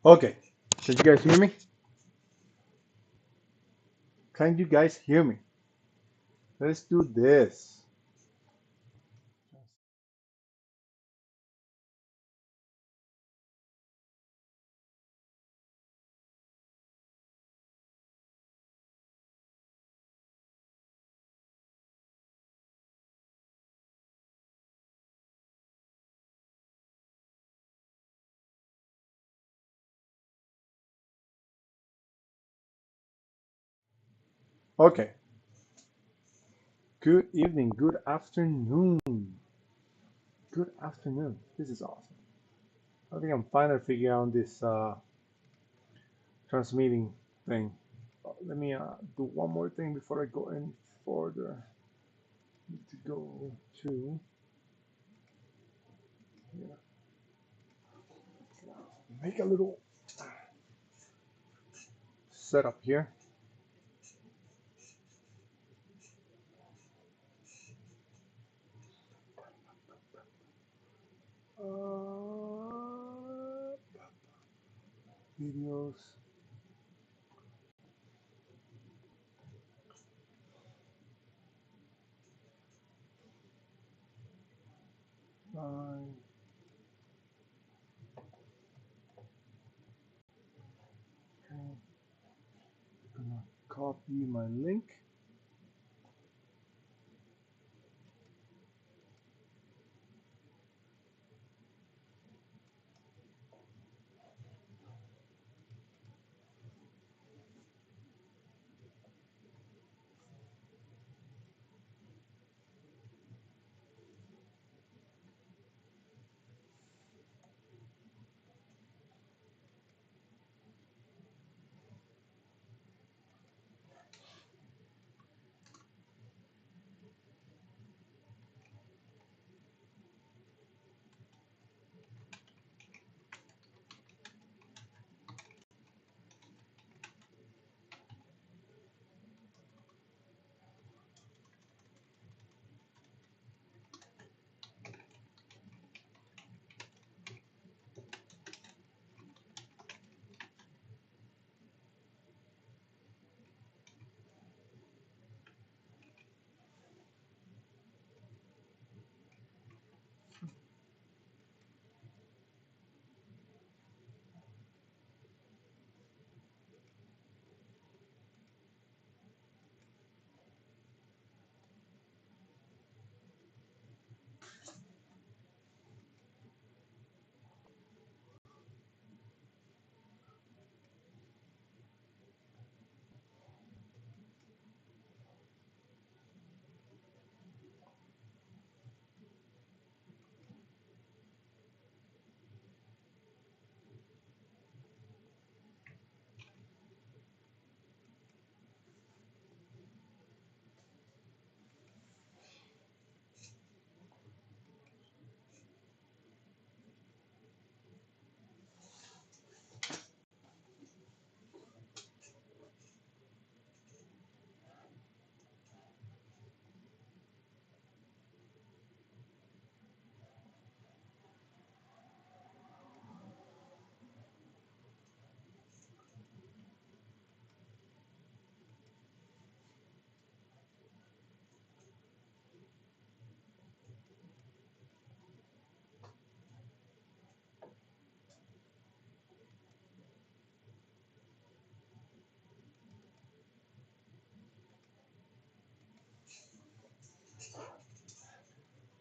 Okay, can you guys hear me? Can you guys hear me? Let's do this. Okay, good evening, good afternoon. Good afternoon. This is awesome. I think I'm finally figuring out this transmitting thing. Let me do one more thing before I go any further. Need to go to yeah, make a little setup here. Uh, videos. I'm gonna copy my link.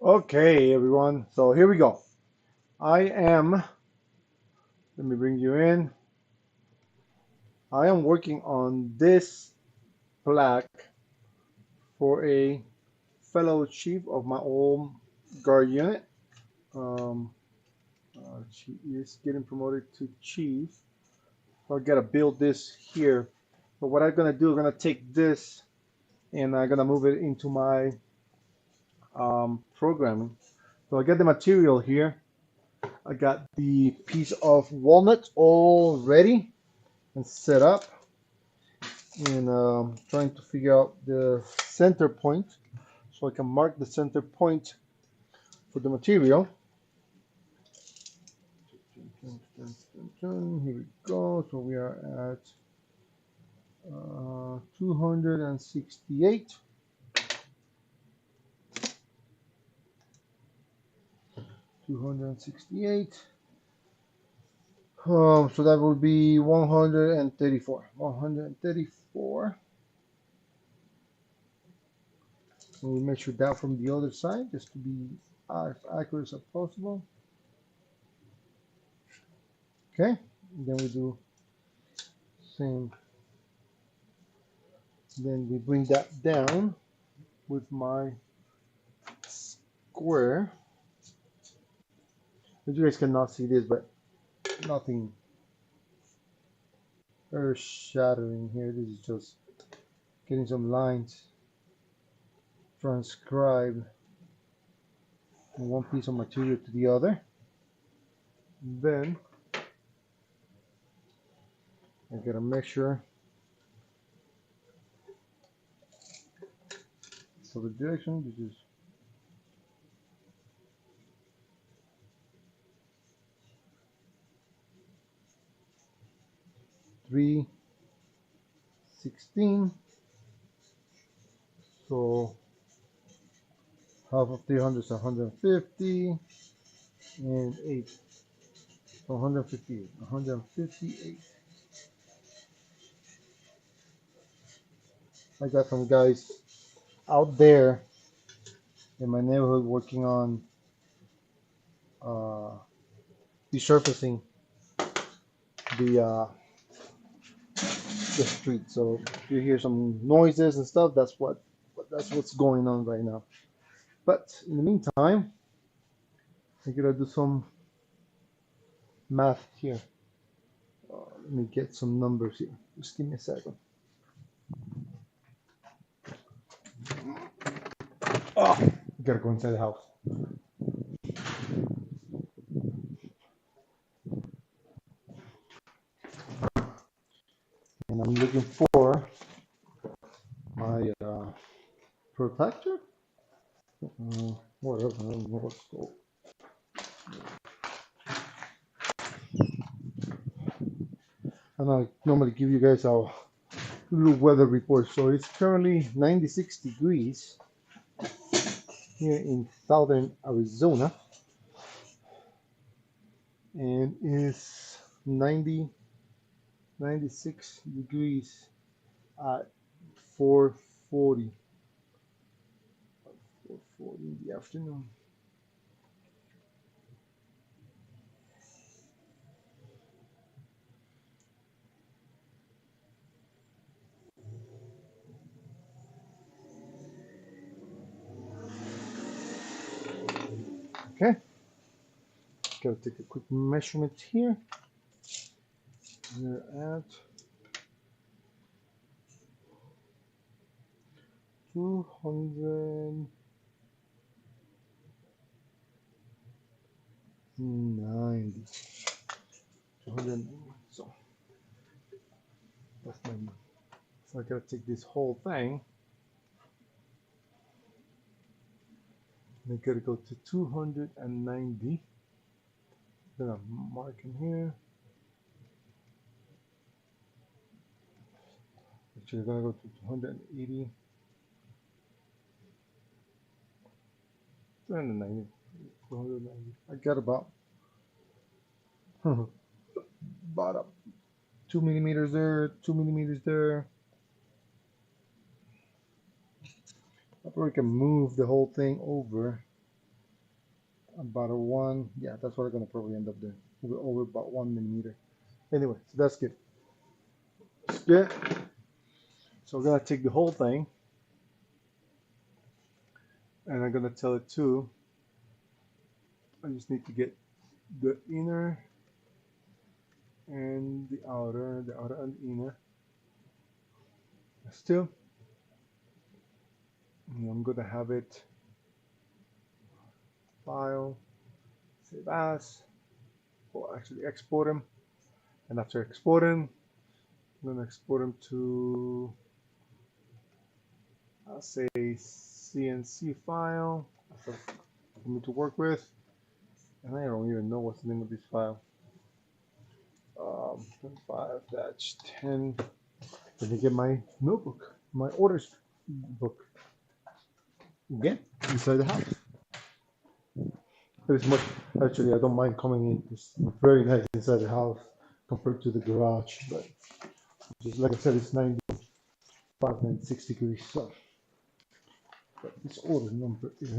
Okay, everyone. So here we go. I am, let me bring you in. I am working on this plaque for a fellow chief of my old guard unit. Um, she is getting promoted to chief. So I gotta build this here. But what I'm gonna do, I'm gonna take this and I'm gonna move it into my programming. So I got the material here. I got the piece of walnut all ready and set up, and trying to figure out the center point so I can mark the center point for the material. Here we go. So we are at 268. 268. So that will be 134. 134. And we measure that from the other side just to be as accurate as possible. Okay. And then we do same. Then we bring that down with my square. You guys cannot see this, but nothing earth shattering here. This is just getting some lines transcribed from one piece of material to the other. Then I gotta measure for the direction. This is 316. So half of 300 is 150 and 8. So 158. 158. I got some guys out there in my neighborhood working on resurfacing the street. So if you hear some noises and stuff, that's what's going on right now. But in the meantime, I'm gonna do some math here. Let me get some numbers here. Just give me a second. Oh, gotta go inside the house. And I'm looking for my protector. Whatever, I don't know what's called. And I normally give you guys a little weather report. So it's currently 96 degrees here in southern Arizona, and it's 96 degrees at 4:40 in the afternoon. Okay, gotta take a quick measurement here. We're at 290. So that's my. So I gotta take this whole thing. I gotta go to 290. Then I'm marking here. Actually, I'm gonna go to 280. 290. 290. I got about 2 millimeters there, 2 millimeters there. I probably can move the whole thing over about a 1. Yeah, that's what I'm gonna probably end up doing. Over about 1 millimeter. Anyway, so that's good. That's good. So we're gonna take the whole thing, and I'm gonna tell it to. I just need to get the inner and the outer and the inner. Still, and I'm gonna have it file, save as, or actually export them. And after exporting, I'm gonna export them to, I'll say CNC file for me to work with. And I don't even know what's the name of this file. 5-10. Let me get my notebook, my orders book. Again, inside the house. It's much, actually, I don't mind coming in. It's very nice inside the house compared to the garage. But just like I said, it's 95, 96 degrees. So, but this order number is.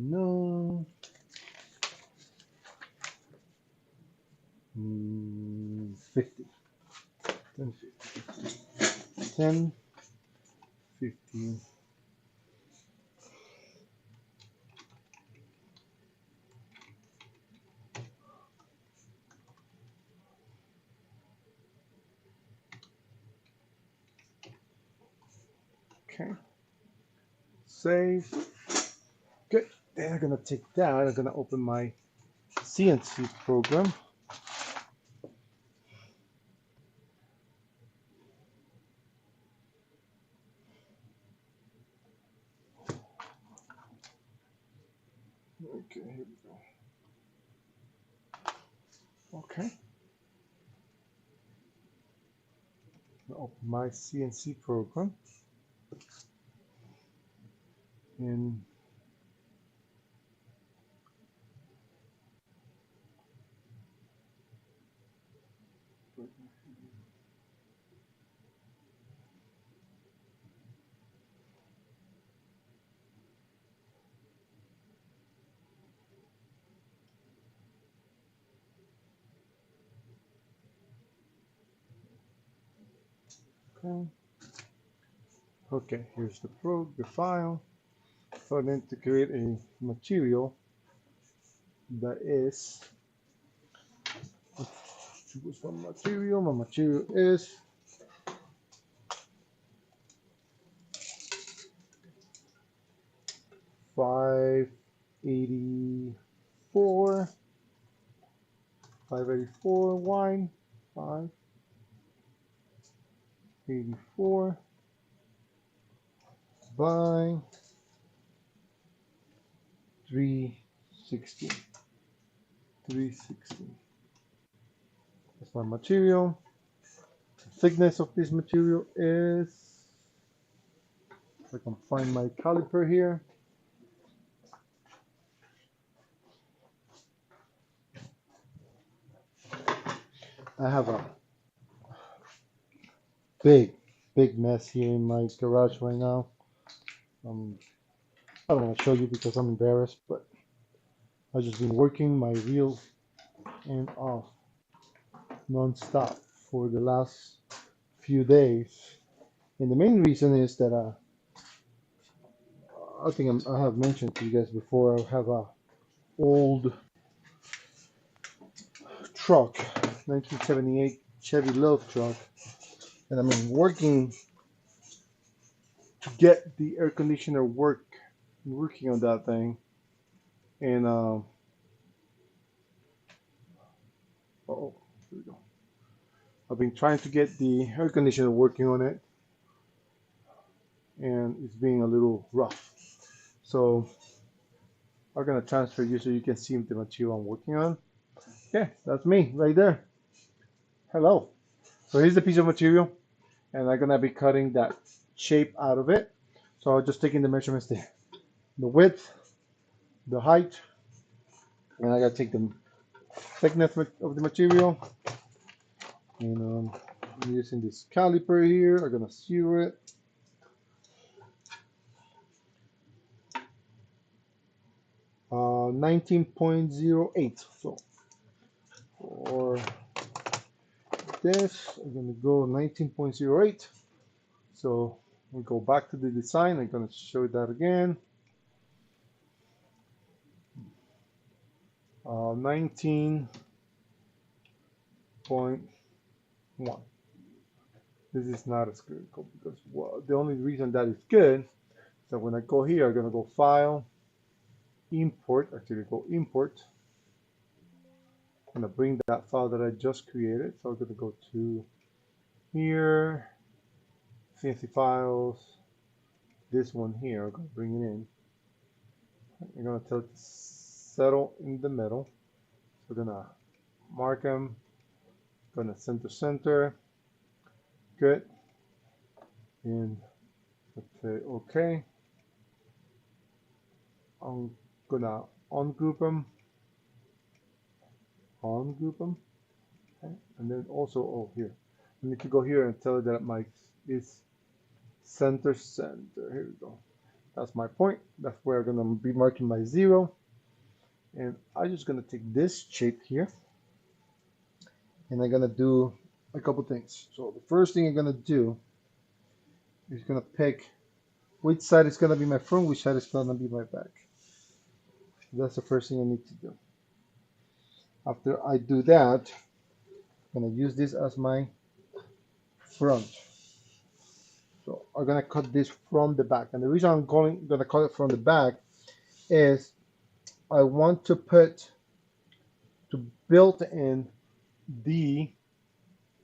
No. 50. 10, 50. 10, 15. Okay. Save. Good. Then I'm gonna take that. I'm gonna open my CNC program. Okay, here we go. Okay. I'll open my CNC program. And okay. Okay, here's the file. So I need to create a material that is. Choose one material. My material is 584. 584 wine. 584 by 360. 360. That's my material. The thickness of this material is, if I can find my caliper here. I have a big mess here in my garage right now. I don't want to show you because I'm embarrassed, but I've just been working my reel and off non-stop for the last few days. And the main reason is that I think I have mentioned to you guys before, I have a old truck, 1978 Chevy Love truck, and I've been working to get the air conditioner working on that thing. And oh, here we go. I've been trying to get the air conditioner working on it, and it's being a little rough. So I'm gonna transfer you so you can see the material I'm working on. Yeah, that's me right there. Hello. So here's the piece of material, and I'm gonna be cutting that shape out of it. So I'm just taking the measurements there, the width, the height, and I gotta take the thickness of the material. And I'm using this caliper here. I'm gonna sear it. Uh, 19.08. So for this, I'm gonna go 19.08. So we go back to the design. I'm gonna show that again. 19.1. This is not as good because, well, the only reason that is good is that when I go here, I'm gonna go File, Import. Actually, go Import. I'm gonna bring that file that I just created. So I'm gonna go to here, CNC files. This one here, I'm going to bring it in. I'm going to tell it to settle in the middle. So we're going to mark them. Going to center. Good. And let's say OK. I'm going to ungroup them. Okay. And then also, oh, here. I need to go here and tell it that my is center. Here we go. That's my point. That's where I'm going to be marking my 0. And I'm just going to take this shape here. And I'm going to do a couple things. So the first thing I'm going to do is going to pick which side is going to be my front, which side is going to be my back. That's the first thing I need to do. After I do that, I'm going to use this as my front. So I'm going to cut this from the back. And the reason I'm going to cut it from the back is I want to build in the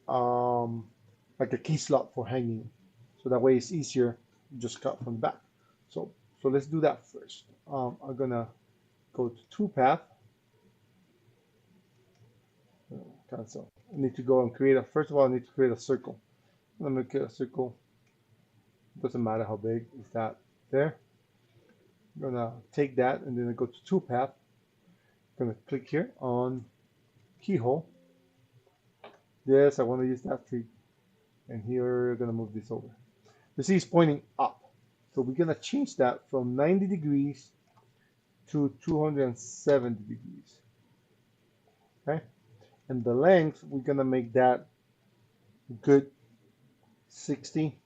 like a key slot for hanging. So that way it's easier to just cut from the back. So let's do that first. I'm going to go to toolpath. Cancel. I need to go and create first of all, I need to create a circle. Let me create a circle. Doesn't matter how big, is that there. I'm gonna take that and then I go to toolpath. I'm gonna click here on keyhole. Yes, I want to use that tree. And here we're gonna move this over. You see it's pointing up. So we're gonna change that from 90 degrees to 270 degrees. Okay? And the length, we're gonna make that good 60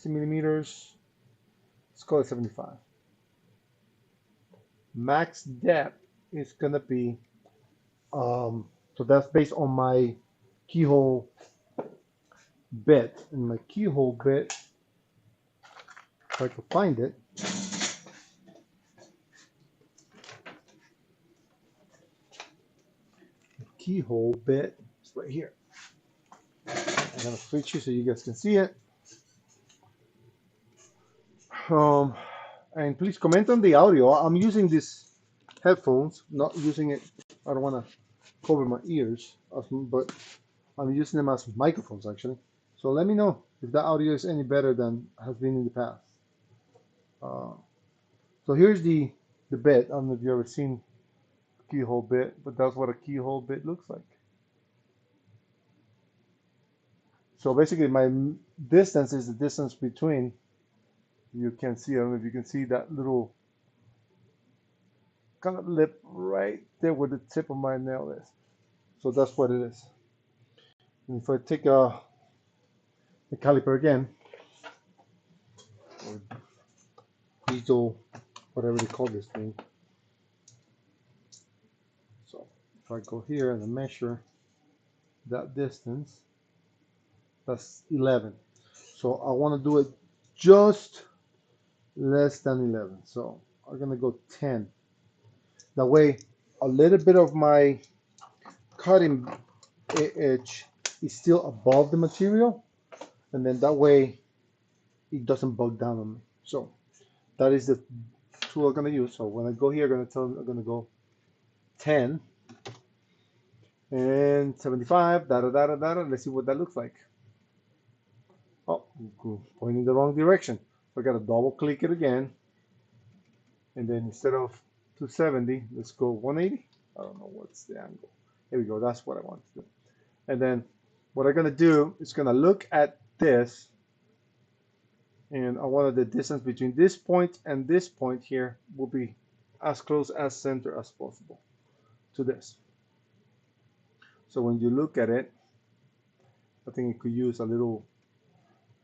millimeters. Let's call it 75. Max depth is gonna be so that's based on my keyhole bit. And my keyhole bit, if I can find it, keyhole bit is right here. I'm gonna switch you so you guys can see it. And please comment on the audio. I'm using these headphones, not using it. I don't want to cover my ears, but I'm using them as microphones actually. So let me know if the audio is any better than has been in the past. So here's the bit. I don't know if you've ever seen a keyhole bit, but that's what a keyhole bit looks like. So basically my distance is the distance between, you can see, I don't know if you can see that little kind of lip right there where the tip of my nail is. So that's what it is. And if I take the caliper again, or diesel, whatever they call this thing. So if I go here and I measure that distance, that's 11. So I want to do it just less than 11. So I'm going to go 10. That way, a little bit of my cutting edge is still above the material, and then that way it doesn't bug down on me. So that is the tool I'm going to use. So when I go here, I'm going to go 10 and 75, let's see what that looks like. Oh, pointing the wrong direction. So I got to double click it again, and then instead of 270, let's go 180. I don't know what's the angle. Here we go. That's what I want to do. And then what I'm going to do is going to look at this, and I wanted the distance between this point and this point here will be as close as center as possible to this. So when you look at it, I think it could use a little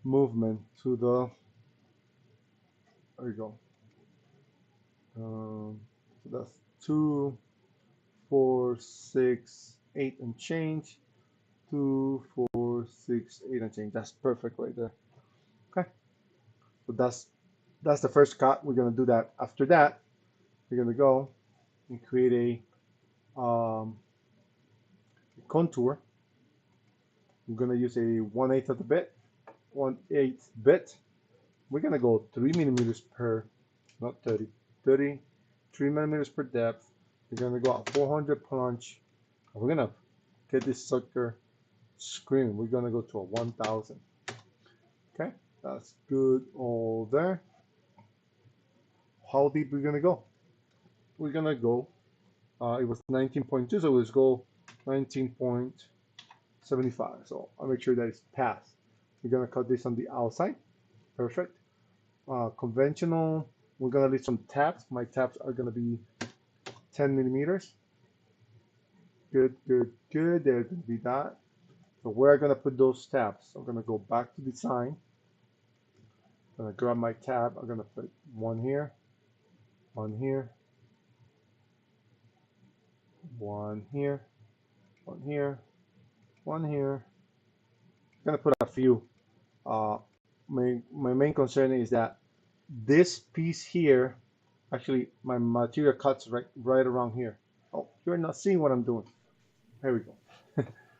movement to the, there you go. So that's 2, 4, 6, 8 and change. 2, 4, 6, 8 and change. That's perfect right there. Okay. So that's the first cut. We're gonna do that. After that, we're gonna go and create a contour. I'm gonna use a 1/8 of the bit. 1/8 bit. We're gonna go 3 millimeters per, not 30, 3 millimeters per depth. We're gonna go at 400 plunge. And we're gonna get this sucker screaming. We're gonna go to a 1000. Okay, that's good all there. How deep we're gonna go? We're gonna go, it was 19.2, so let's go 19.75. So I'll make sure that it's passed. We're gonna cut this on the outside. Perfect. Conventional, we're gonna leave some tabs. My tabs are gonna be 10 millimeters. Good, good, good. There's gonna be that. So where am I gonna put those tabs? I'm gonna go back to design. I'm gonna grab my tab. I'm gonna put one here, one here, one here, one here, one here. I'm gonna put a few. My main concern is that this piece here, actually my material cuts right around here. Oh, you're not seeing what I'm doing. Here we go.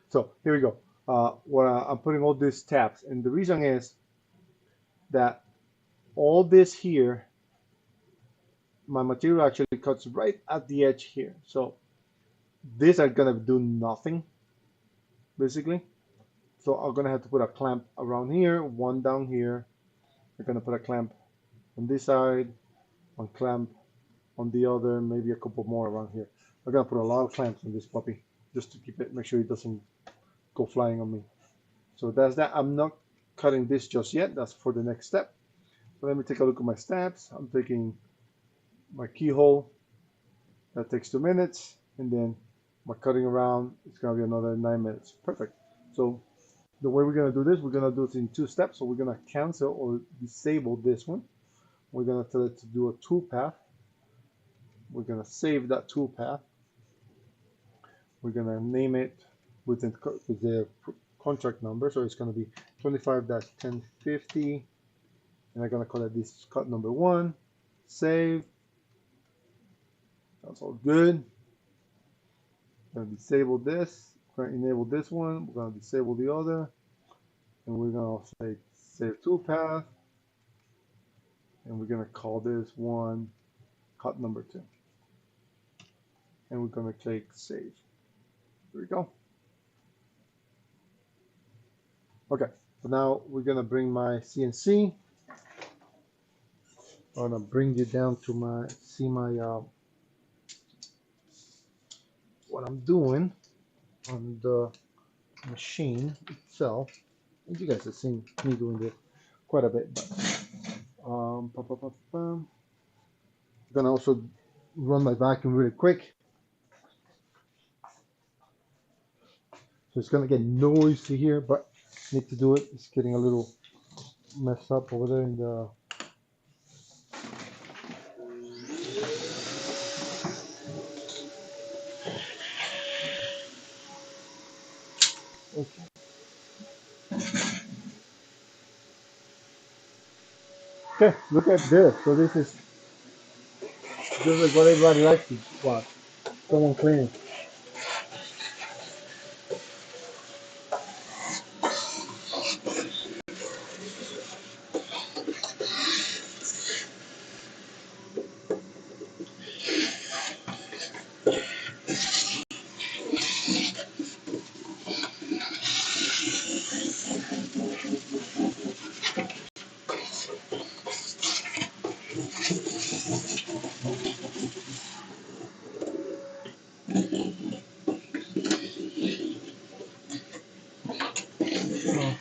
So here we go. I'm putting all these tabs, and the reason is that all this here, my material actually cuts right at the edge here. So these are gonna do nothing, basically. So I'm gonna have to put a clamp around here, one down here. I'm gonna put a clamp on this side, one clamp on the other, maybe a couple more around here. I'm gonna put a lot of clamps on this puppy just to keep it, make sure it doesn't go flying on me. So that's that. I'm not cutting this just yet. That's for the next step. So let me take a look at my steps. I'm taking my keyhole. That takes 2 minutes, and then my cutting around, it's gonna be another 9 minutes. Perfect. So the way we're gonna do this, we're gonna do it in 2 steps. So we're gonna cancel or disable this one. We're gonna tell it to do a toolpath. We're gonna save that toolpath. We're gonna name it with the contract number. So it's gonna be 25-1050, and I'm gonna call it this cut number 1. Save. That's all good. We're gonna disable this. We're gonna enable this one. We're gonna disable the other, and we're gonna say save toolpath, and we're gonna call this one cut number 2, and we're gonna click save. Here we go. Okay, so now we're gonna bring my CNC. I'm gonna bring you down to my what I'm doing on the machine itself. And you guys have seen me doing this quite a bit, but I'm gonna also run my vacuum really quick. So it's gonna get noisy here, but I need to do it. It's getting a little messed up over there in the okay. Okay, look at this. So this is just like what everybody likes to watch. Someone cleaning.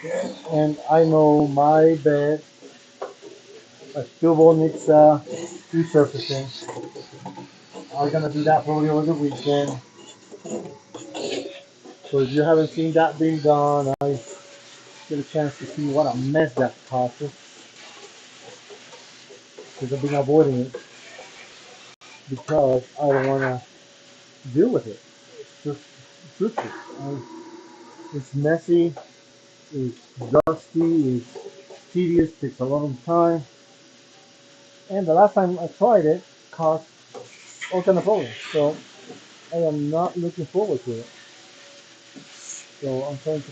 Okay. And I know my bed, I still will need resurfacing. I'm gonna do that probably over the weekend. So if you haven't seen that being done, I get a chance to see what a mess that causes. Because I've been avoiding it because I don't want to deal with it. It's just truthful. It's messy, it's dusty, it's tedious, takes a long time. And the last time I tried it caused all kind of problems. So I am not looking forward to it. So I'm trying to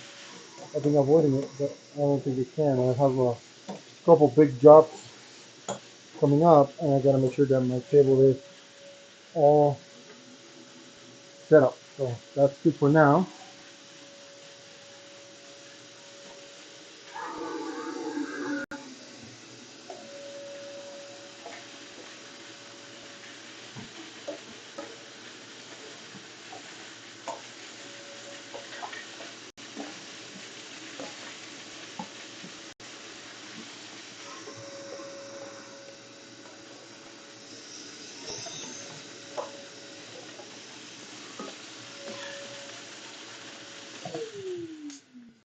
I've been avoiding it, but I don't think it can. I have a couple big jobs coming up, and I gotta make sure that my table is all set up. So that's good for now.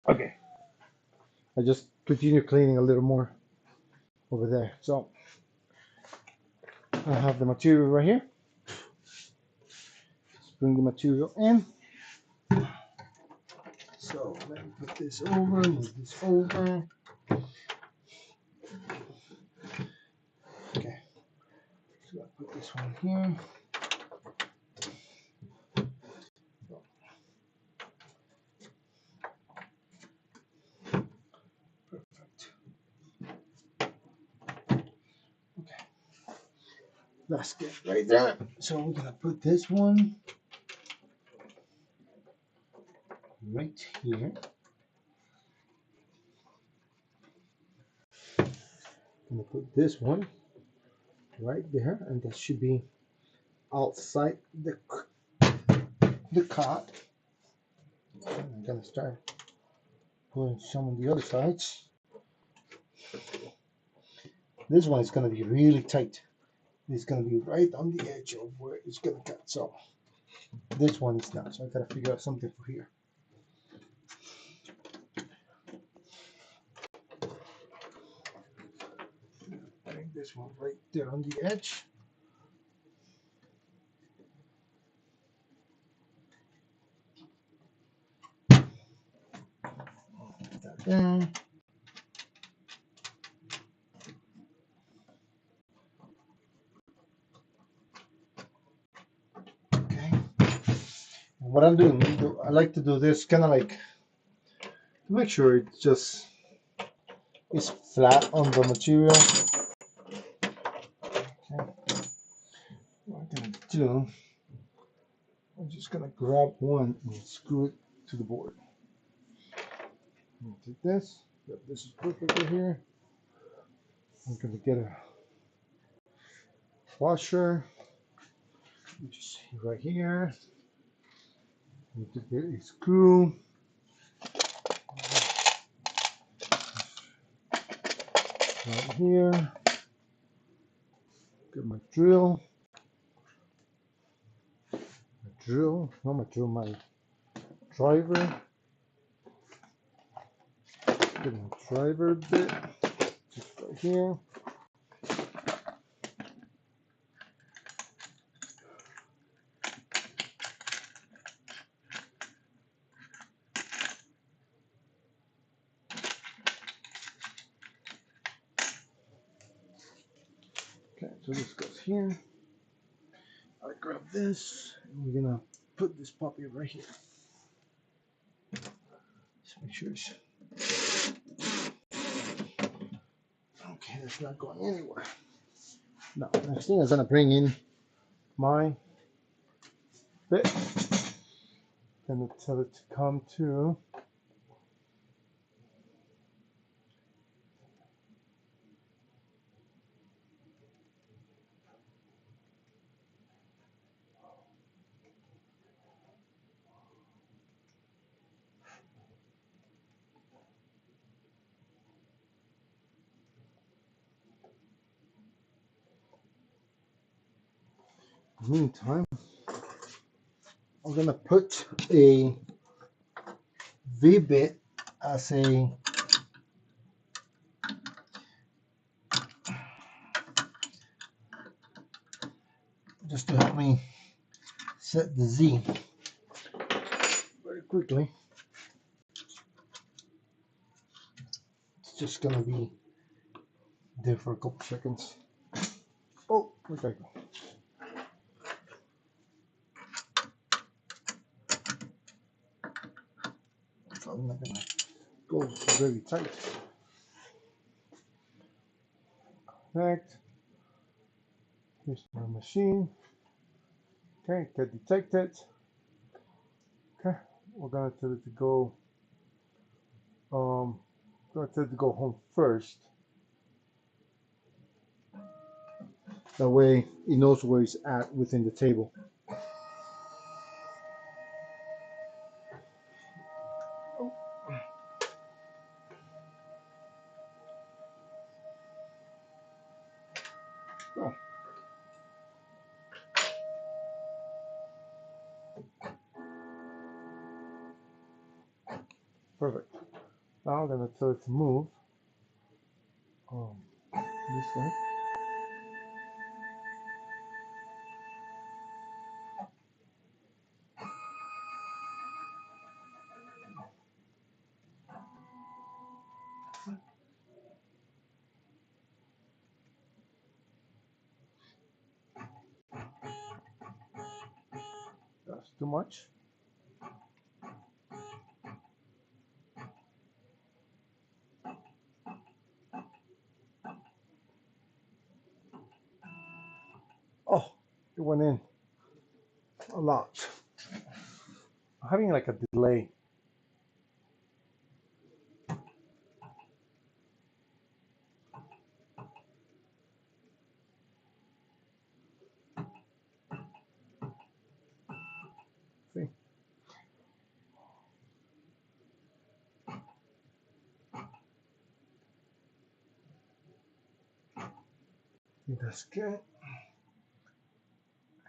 Okay. I just continue cleaning a little more over there. So I have the material right here. Let's bring the material in. So let me put this over, move this over. Okay. So I'll put this one here. Perfect. Okay. That's good right there. So we're gonna put this one right here. I'm gonna put this one right there, and that should be outside the cot. I'm gonna start putting some on the other sides. This one is gonna be really tight. It's gonna be right on the edge of where it's gonna cut. So this one is not. So I gotta figure out something for here. Bring this one right there on the edge. Put that down. Okay. And what I'm doing, I like to do this kind of like to make sure it just is flat on the material. Okay. What I'm gonna do, I'm just gonna grab one and screw it to the board. I'm gonna take this. Yep, this is perfect right here. I'm gonna get a washer, which is right here. I'm gonna get a screw. Right here. Get my drill. Not my drill, my driver. Get my driver bit, just right here. Okay, so this goes here. I grab this, and we're gonna put this puppy right here. Just make sure it's okay. That's not going anywhere. Now, next thing is gonna bring in my bit. Gonna tell it to come to. Meantime, I'm gonna put a V-bit as a just to help me set the Z very quickly. It's just gonna be there for a couple seconds. Oh, where'd that go? So I'm not gonna goes very tight. Connect. Here's my machine. Okay, get detected. Okay, we're gonna tell it to go. Gonna tell it to go home first. That way, it knows where it's at within the table. Oh, perfect. Now I'm gonna tell it to move this way. That's too much. Oh, it went in a lot. I'm having like a delay. See? That's good.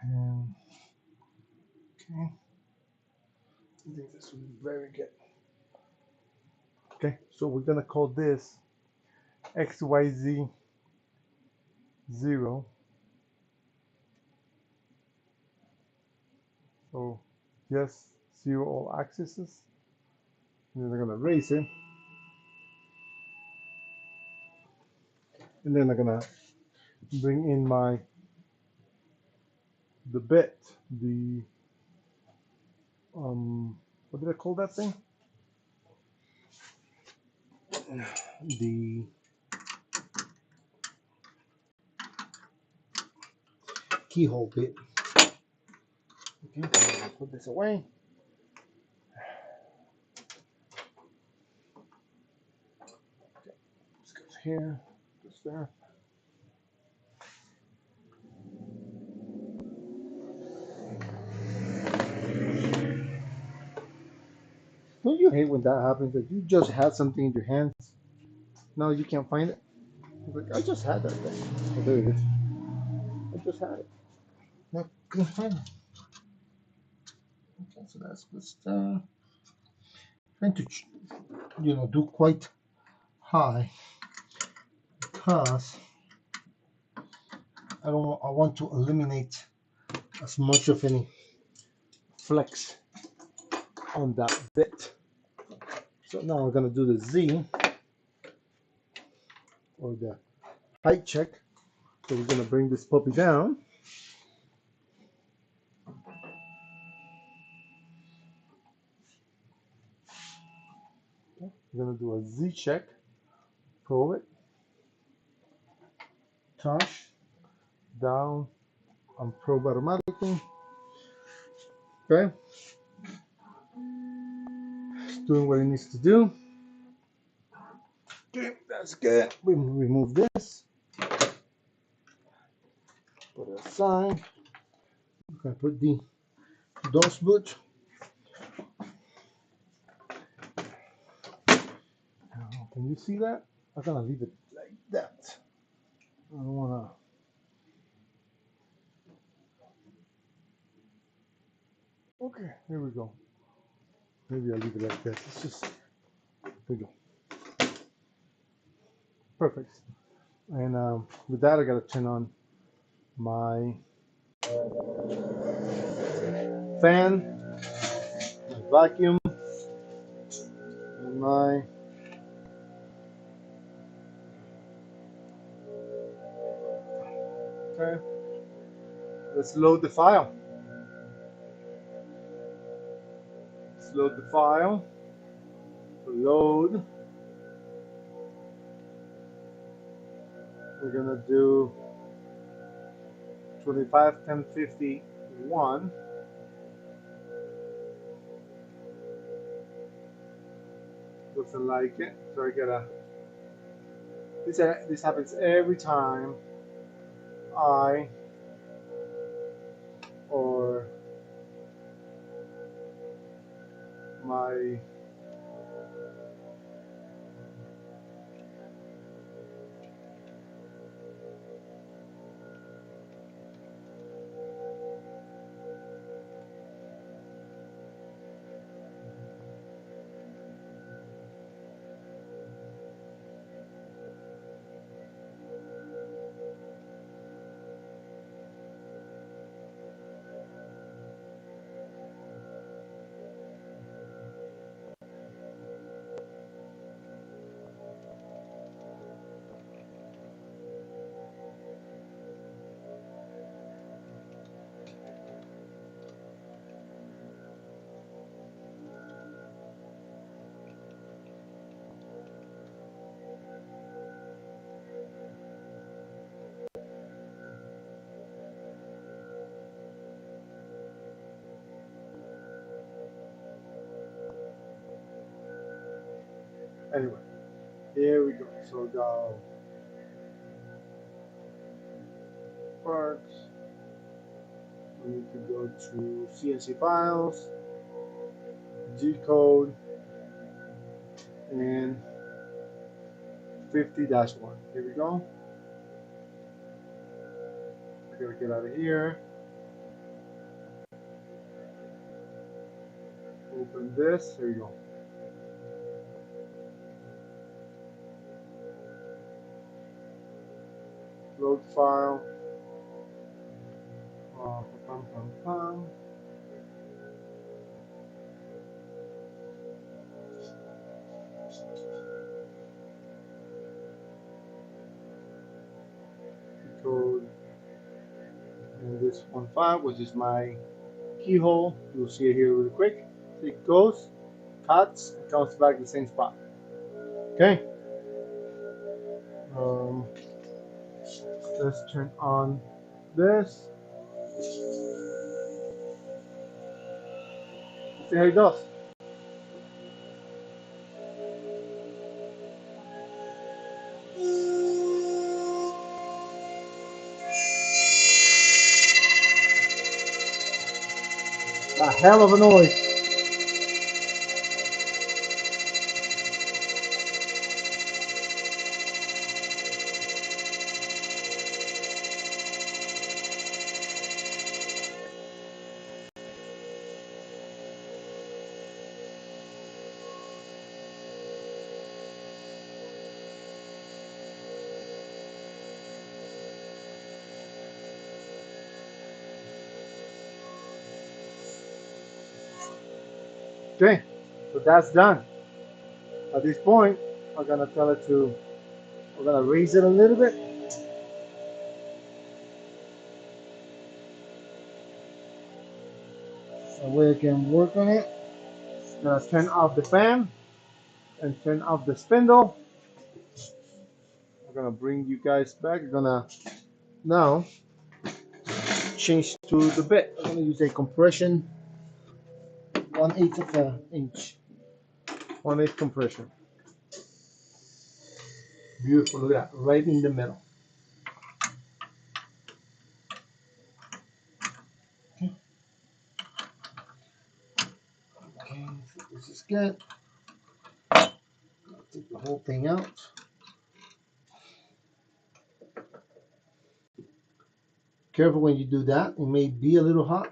And okay, I think this will be very good. Okay, so we're gonna call this XYZ 0. So just 0 all axes. And then I'm gonna erase it. And then I'm gonna bring in the bit, what did I call that thing? The keyhole bit. Okay, so I'll put this away. Okay, this goes here, goes there. Don't you hate when that happens? That you just had something in your hands, now you can't find it. It's like, I just had that thing. Oh, there it is. I just had it. No, couldn't find it. Okay, so that's just trying to, do quite high because I want to eliminate as much of any flex on that bit. So now I'm gonna do the Z or the height check. So we're gonna bring this puppy down. Okay. We're gonna do a Z check. Pull it, touch, down, and probe automatically. Okay. It's doing what it needs to do. Okay, that's good. We remove this. Put it aside. I'm gonna put the dust boot. Can you see that? I'm gonna leave it like that. I don't wanna. Okay, here we go. Maybe I'll leave it like that. It's just, there we go. Perfect. And with that, I gotta turn on my fan, my vacuum, and my okay. Let's load the file. Let's load the file. So load. We're gonna do 25, 10, 51. Doesn't like it, so I gotta. This happens every time I or my anyway. Here we go. So the parts. We need to go to CNC files, G code, and 50-1. Here we go. We're gonna get out of here. Open this. Here we go. Load file. Pum, pum, pum. Code and this 1.5, which is my keyhole. You'll see it here really quick. So it goes, cuts, and comes back to the same spot. Okay. Let's turn on this. See how it goes. A hell of a noise. Okay, so that's done. At this point, I'm gonna tell it to, we're gonna raise it a little bit. So we can work on it. Gonna turn off the fan and turn off the spindle. I'm gonna bring you guys back. I'm gonna now change to the bit. I'm gonna use a compression 1/8 of an inch. 1/8 compression. Beautiful, look at that, right in the middle. Okay, so this is good. Take the whole thing out. Careful when you do that, it may be a little hot.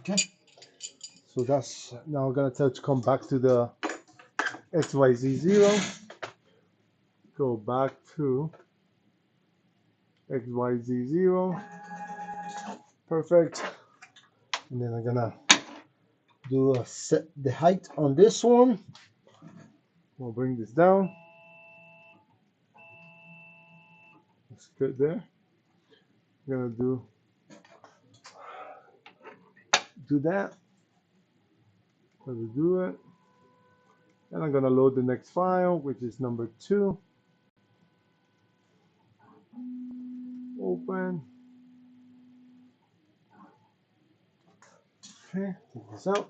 Okay, so that's, now I'm gonna tell it to come back to the XYZ0. Go back to XYZ0. Perfect. And then I'm gonna do a set the height on this one. We'll bring this down. That's good there. I'm gonna do that. Gonna do it. And I'm gonna load the next file, which is number 2. Open. Okay, take this out.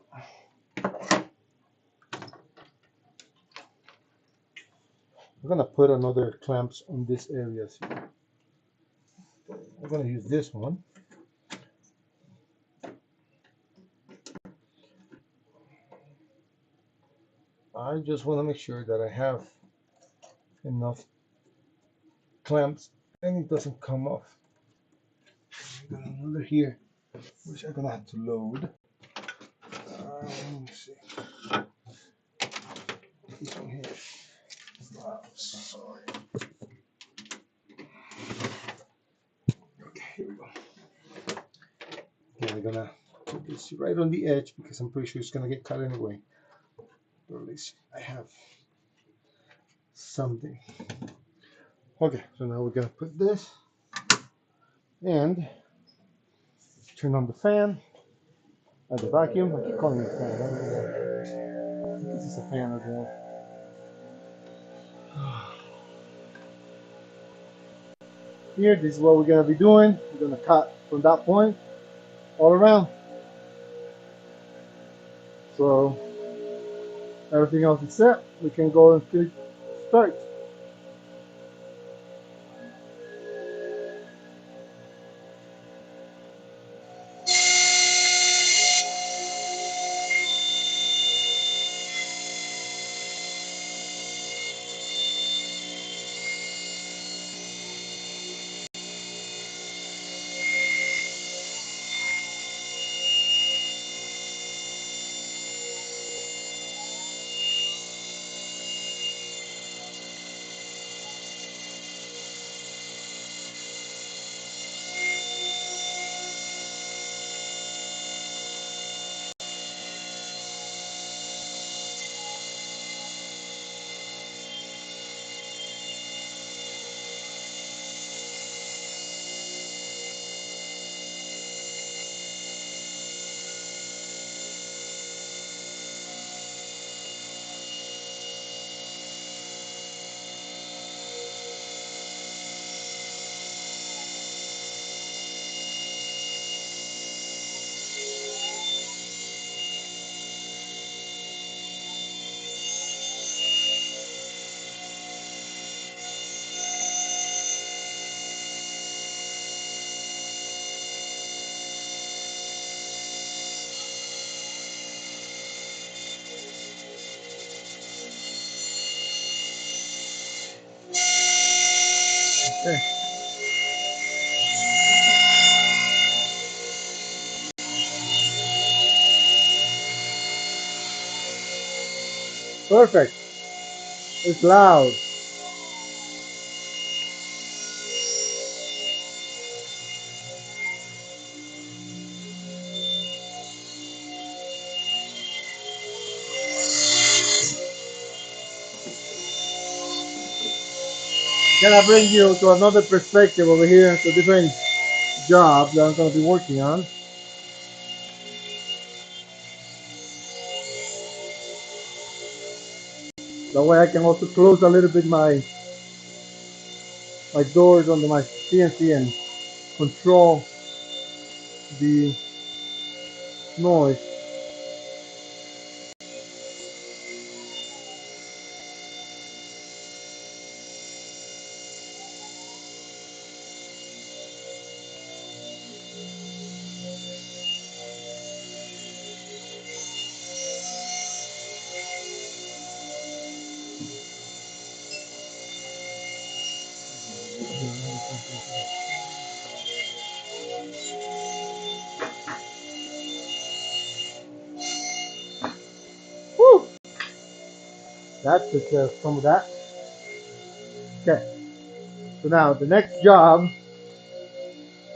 I'm gonna put another clamps on this area here. I'm gonna use this one. I just want to make sure that I have enough clamps and it doesn't come off. Got another here, which I'm gonna have to load. Let me see. This one here. Oh, sorry. Okay, here we go. Okay, I'm gonna put this right on the edge because I'm pretty sure it's gonna get cut anyway. But at least I have something. Okay, so now we're gonna put this and turn on the fan and the vacuum. I keep calling it a fan. I don't know. I think this is a fan as well. Here, this is what we're gonna be doing. We're gonna cut from that point all around. So everything else is set. We can go and click start. Okay. Perfect. It's loud. Gonna bring you to another perspective over here, to different job that I'm gonna be working on. That way I can also close a little bit my doors under my CNC and control the noise. Woo! That took care of some of that. Okay, so now the next job,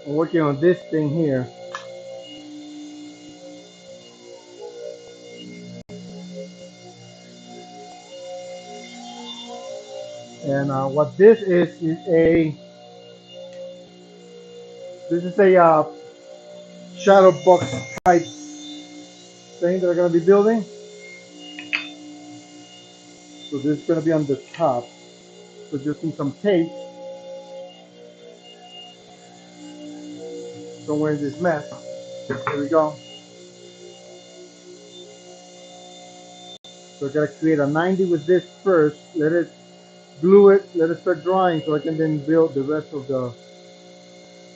I'm working on this thing here. And what this is a This is a shadow box type thing that I'm gonna be building. So this is gonna be on the top. So just need some tape somewhere in this mess. There we go. So I gotta create a 90 with this first. Let it glue it. Let it start drying so I can then build the rest of the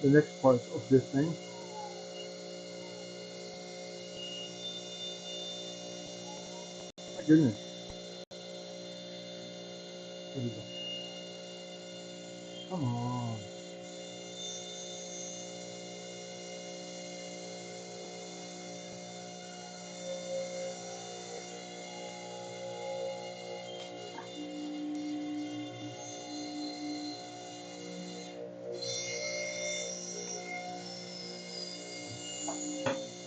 next part of this thing. My goodness. Here we go. Come on.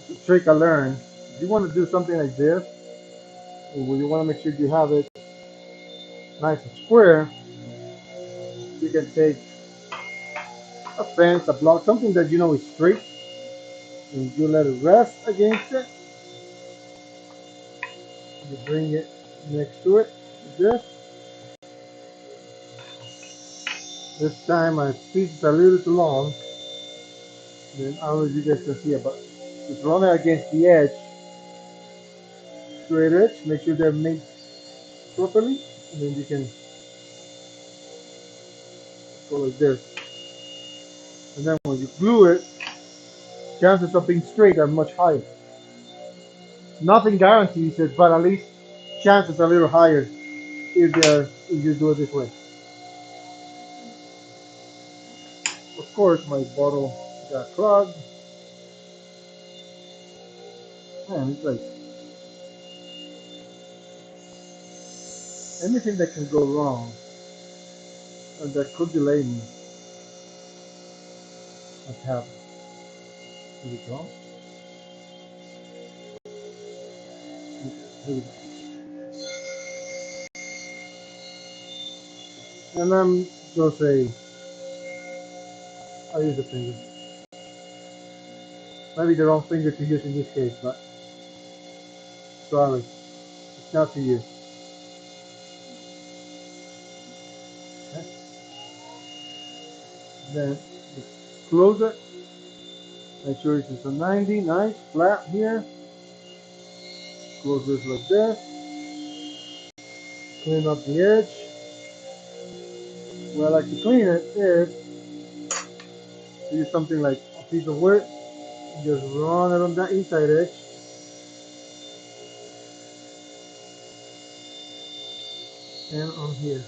The trick I learned. If you want to do something like this, or you want to make sure you have it nice and square, you can take a fence, a block, something that you know is straight, and you let it rest against it. You bring it next to it, like this. This time my piece is a little too long. Then I don't know if you guys can see it, but just run it against the edge, straight edge. Make sure they're made properly, and then you can go like this. And then when you glue it, chances of being straight are much higher. Nothing guarantees it, but at least chances are a little higher if you do it this way. Of course, my bottle got clogged. Man, it's like anything that can go wrong and that could delay me has happened. Here we go. Here we go. And I'm gonna say I use the finger. Maybe the wrong finger to use in this case, but sorry, it's not to use. Okay. Then just close it. Make sure it's a 90, nice, flat here. Close this like this. Clean up the edge. The way I like to clean it is use something like a piece of wood. Just run it on that inside edge and on here.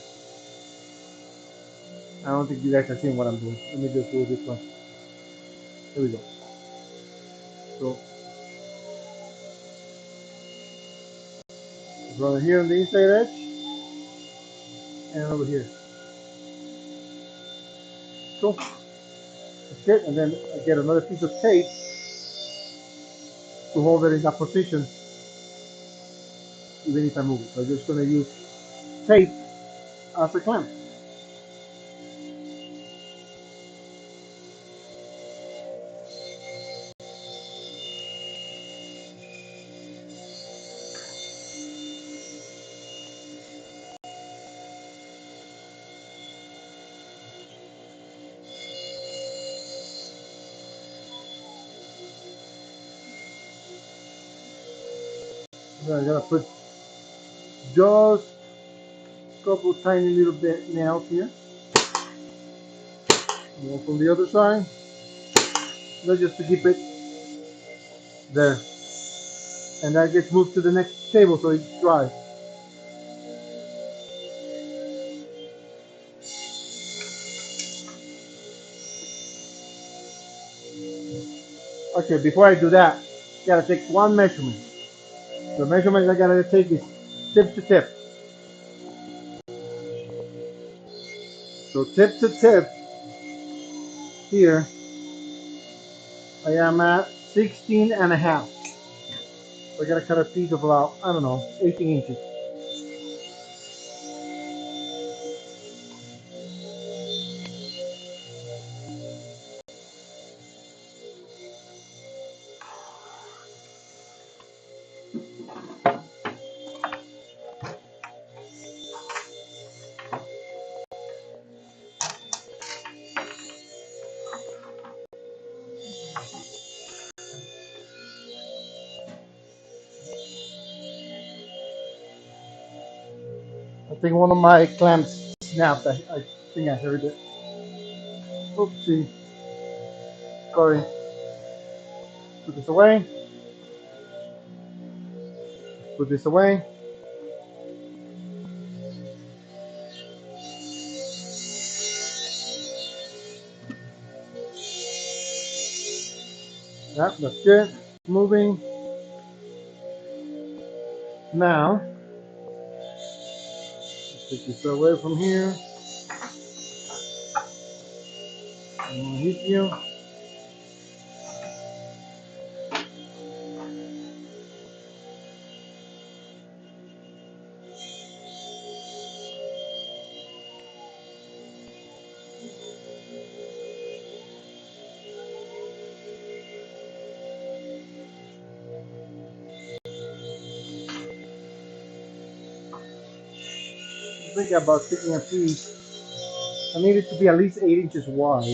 I don't think you guys are seeing what I'm doing. Let me just do it this one. Here we go. So run it here on the inside edge and over here. Cool. That's it. And then I get another piece of tape to hold it in that position even if I move it. So I'm just going to use tape as a clamp. Then I'm going to put just a couple tiny little bit nails here. And one from the other side. That's just to keep it there. And that gets moved to the next table so it's dry. Okay, before I do that, gotta take one measurement. The measurement I gotta take is tip to tip. So tip to tip here, I am at 16 and a half. So I gotta cut a piece of about, I don't know, 18 inches. think one of my clamps snapped. I think I heard it. Oopsie. Sorry. Put this away. Put this away. Yep, that's good. Moving. Now, take this away from here. I'm gonna hit you. I'm thinking about taking a piece. I need it to be at least 8 inches wide.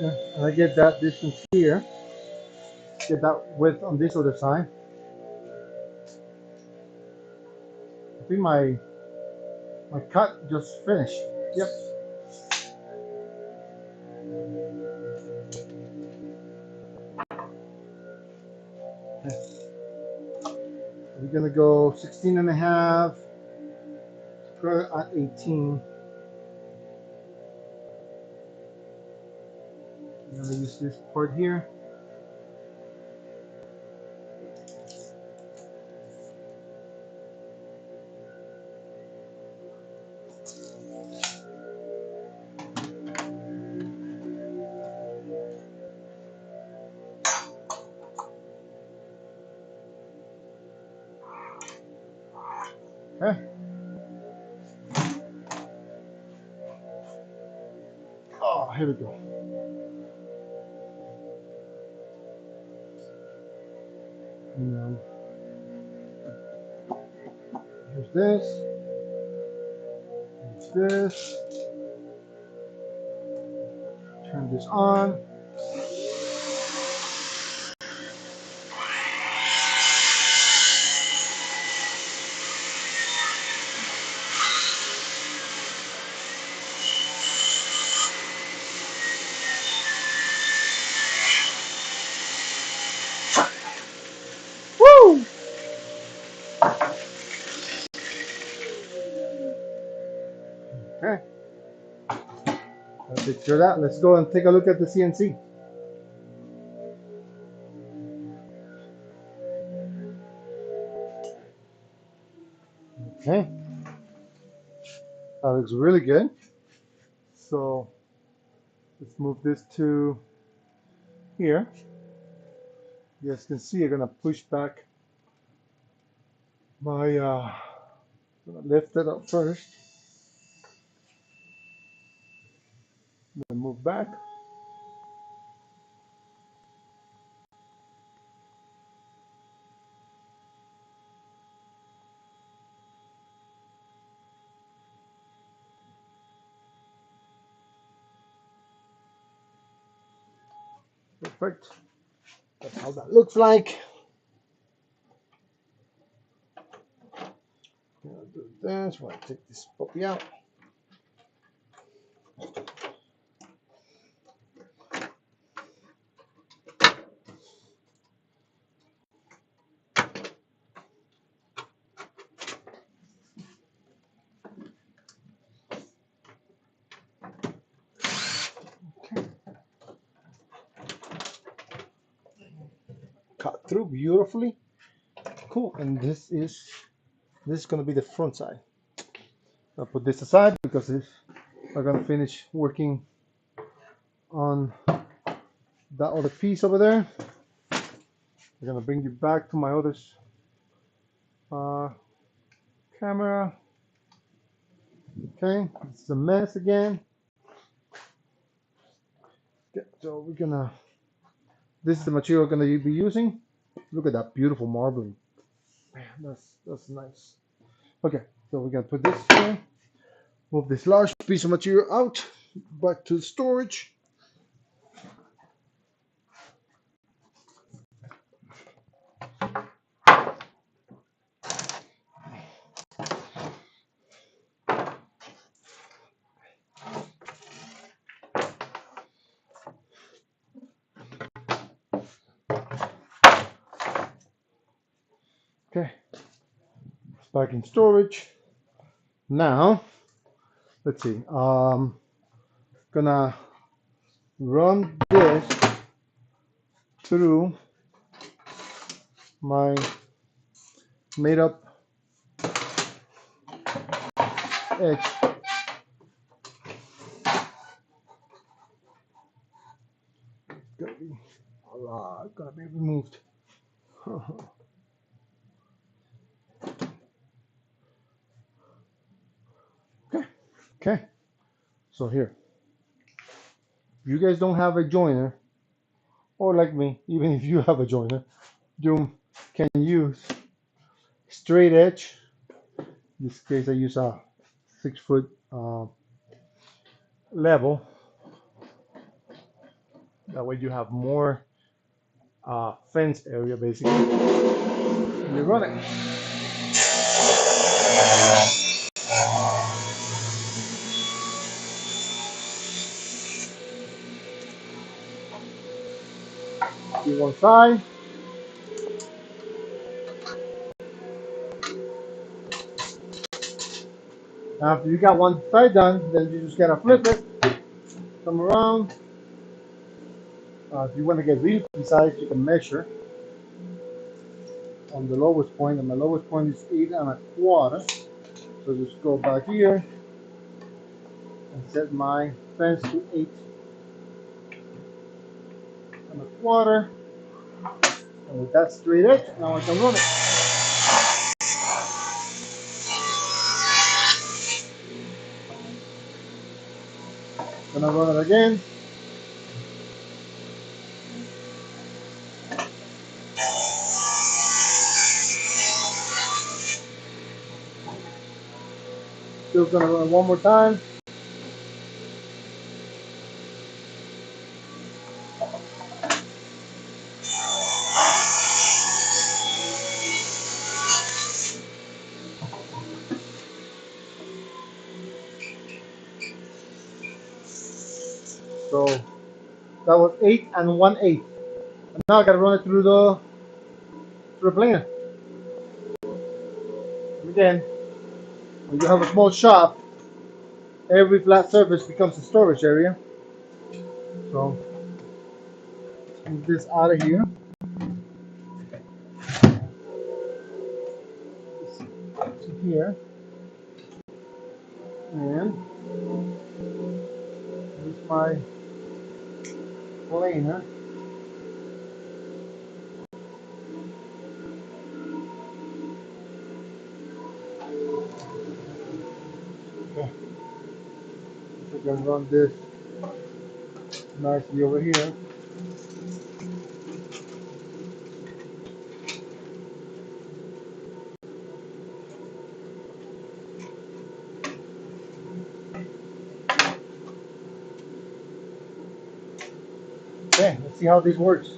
Yeah, and I get that distance here. Get that width on this other side. I think my cut just finished. Yep. Okay. We're gonna go 16 and a half at 18. I'm gonna use this part here. Okay. Oh, here we go. And here's this. Here's this. Turn this on. Woo! Okay. I'll take care of that. Let's go and take a look at the CNC. Okay. That looks really good. So let's move this to here. You guys can see I'm gonna push back my gonna lift it up first. Then move back. Perfect. That's how that looks like. I'll do this while I take this puppy out. Cut through beautifully. Cool. And this is going to be the front side. I'll put this aside because I'm going to finish working on that other piece over there. I'm going to bring you back to my other camera. Okay, it's a mess again. Okay, so we're gonna. This is the material we're gonna be using. Look at that beautiful marbling. Man, that's nice. Okay, so we're gonna put this here. Move this large piece of material out, back to the storage. back in storage. Now, let's see. Gonna run this through my made up edge. Gotta be a lot, gotta be removed. Okay, so here, if you guys don't have a joiner, or like me, even if you have a joiner, you can use straight edge. In this case, I use a 6-foot level. That way you have more fence area, basically. And you run it. Do one side. After you got one side done, then you just gotta flip it, come around. If you want to get really precise, you can measure on the lowest point, and my lowest point is 8 1/4. So just go back here and set my fence to 8 1/4. And with that straight edge, now I can run it. Gonna run it again. Still gonna run it one more time. So that was 8 1/8. And now I gotta run it through the planer. And again, when you have a small shop, every flat surface becomes a storage area. So let's move this out of here. To here. And use my planer. Okay. So I can run this nicely over here. Okay, let's see how this works.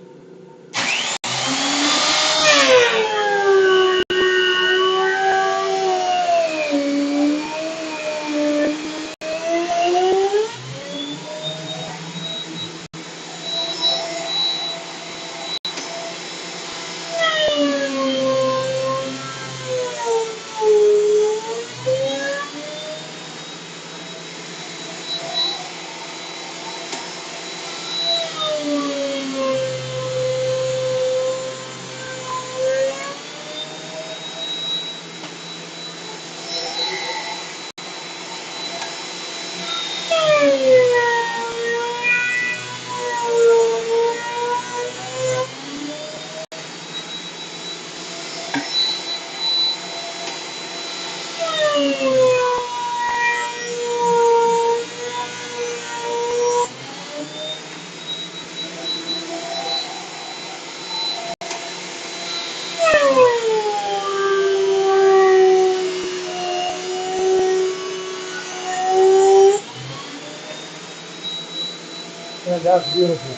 And that's beautiful.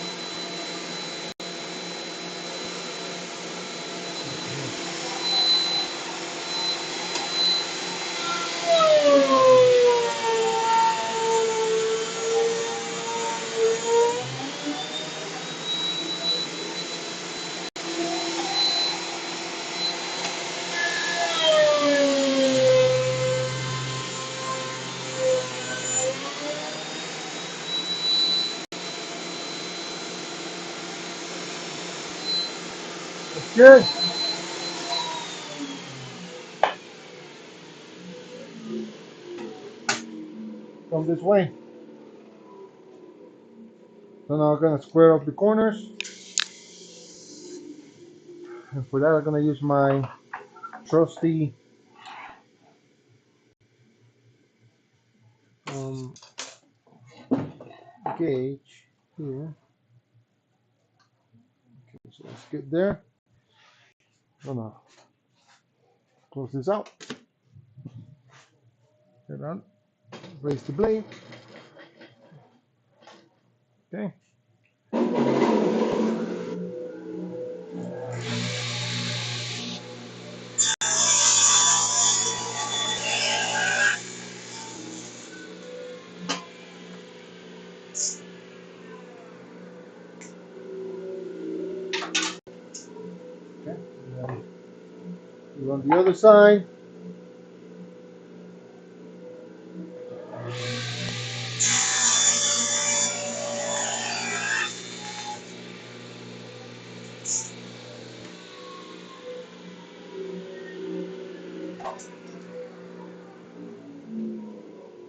Good. Come this way. So now I'm gonna square up the corners, and for that I'm gonna use my trusty um, gauge here. Okay, so let's get there. I'm gonna close this out. Turn on. Raise the blade. Okay. Okay. On the other side.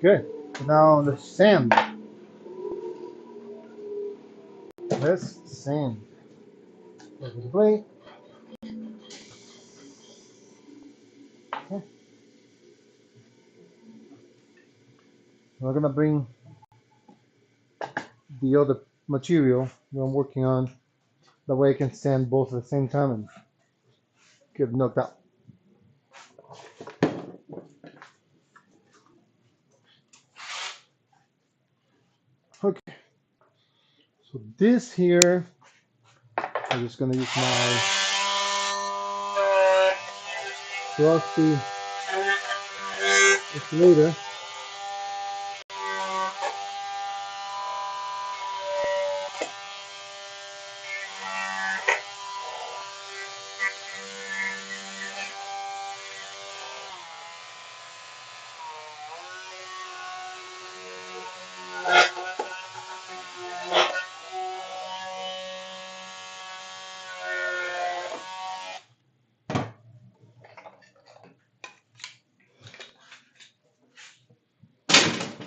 Good. So now let's sand. Let's sand. Over the blade. Okay. We're gonna bring the other material that I'm working on. That way I can sand both at the same time and get it knocked out. Okay. So this here, I'm just gonna use my rusty insulator.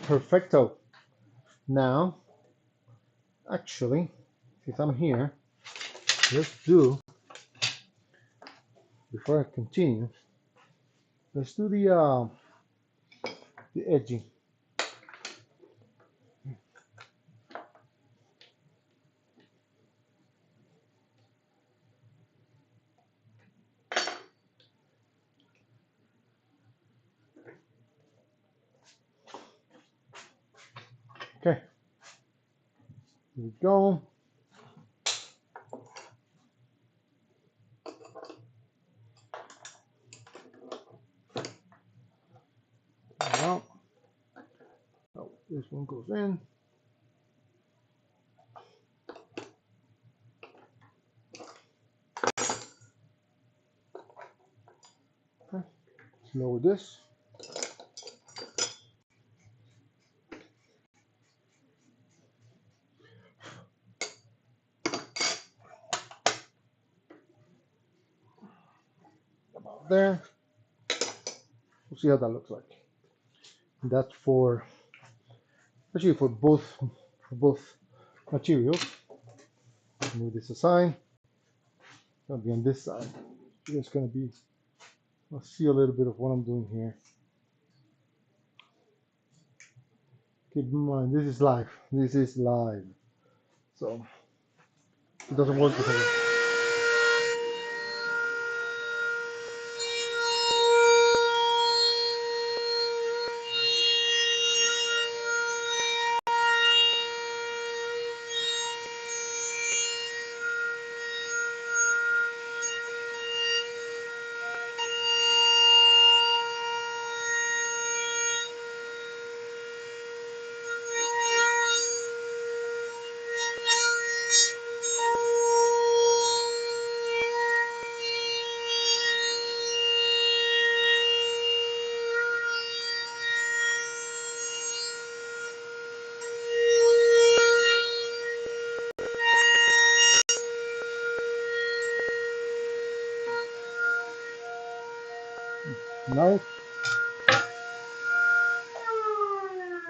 Perfecto. Now, actually, since I'm here, let's do, before I continue, let's do the edging. Okay, here we go. Now, oh, this one goes in. Okay, let's lower this. About there. We'll see how that looks like. That's for actually for both materials. Move this aside. Gonna be on this side. It's gonna be. I'll see a little bit of what I'm doing here. Keep in mind, this is live. This is live, so it doesn't work because of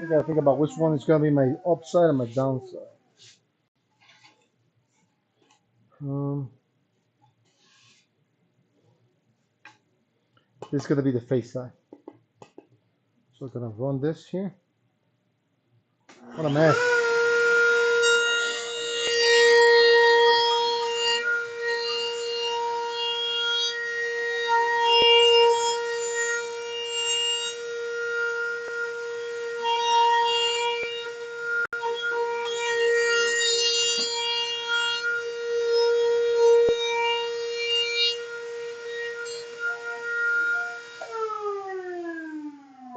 I gotta think about which one is gonna be my upside and my downside. Um, this is gonna be the face side. So I'm gonna run this here. What a mess.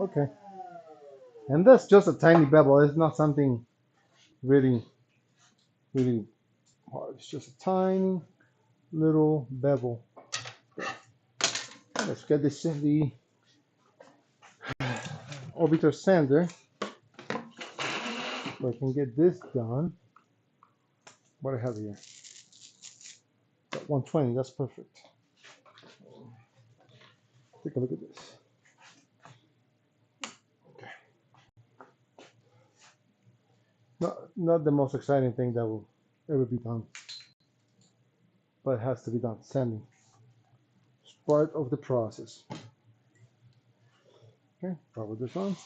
Okay. And that's just a tiny bevel. It's not something really, really hard. It's just a tiny little bevel. Let's get this in the orbiter sander so I can get this done. What I have here? Got 120, that's perfect. Take a look at this. Okay. Not the most exciting thing that will ever be done, but it has to be done. Sanding. It's part of the process. Okay, power this on.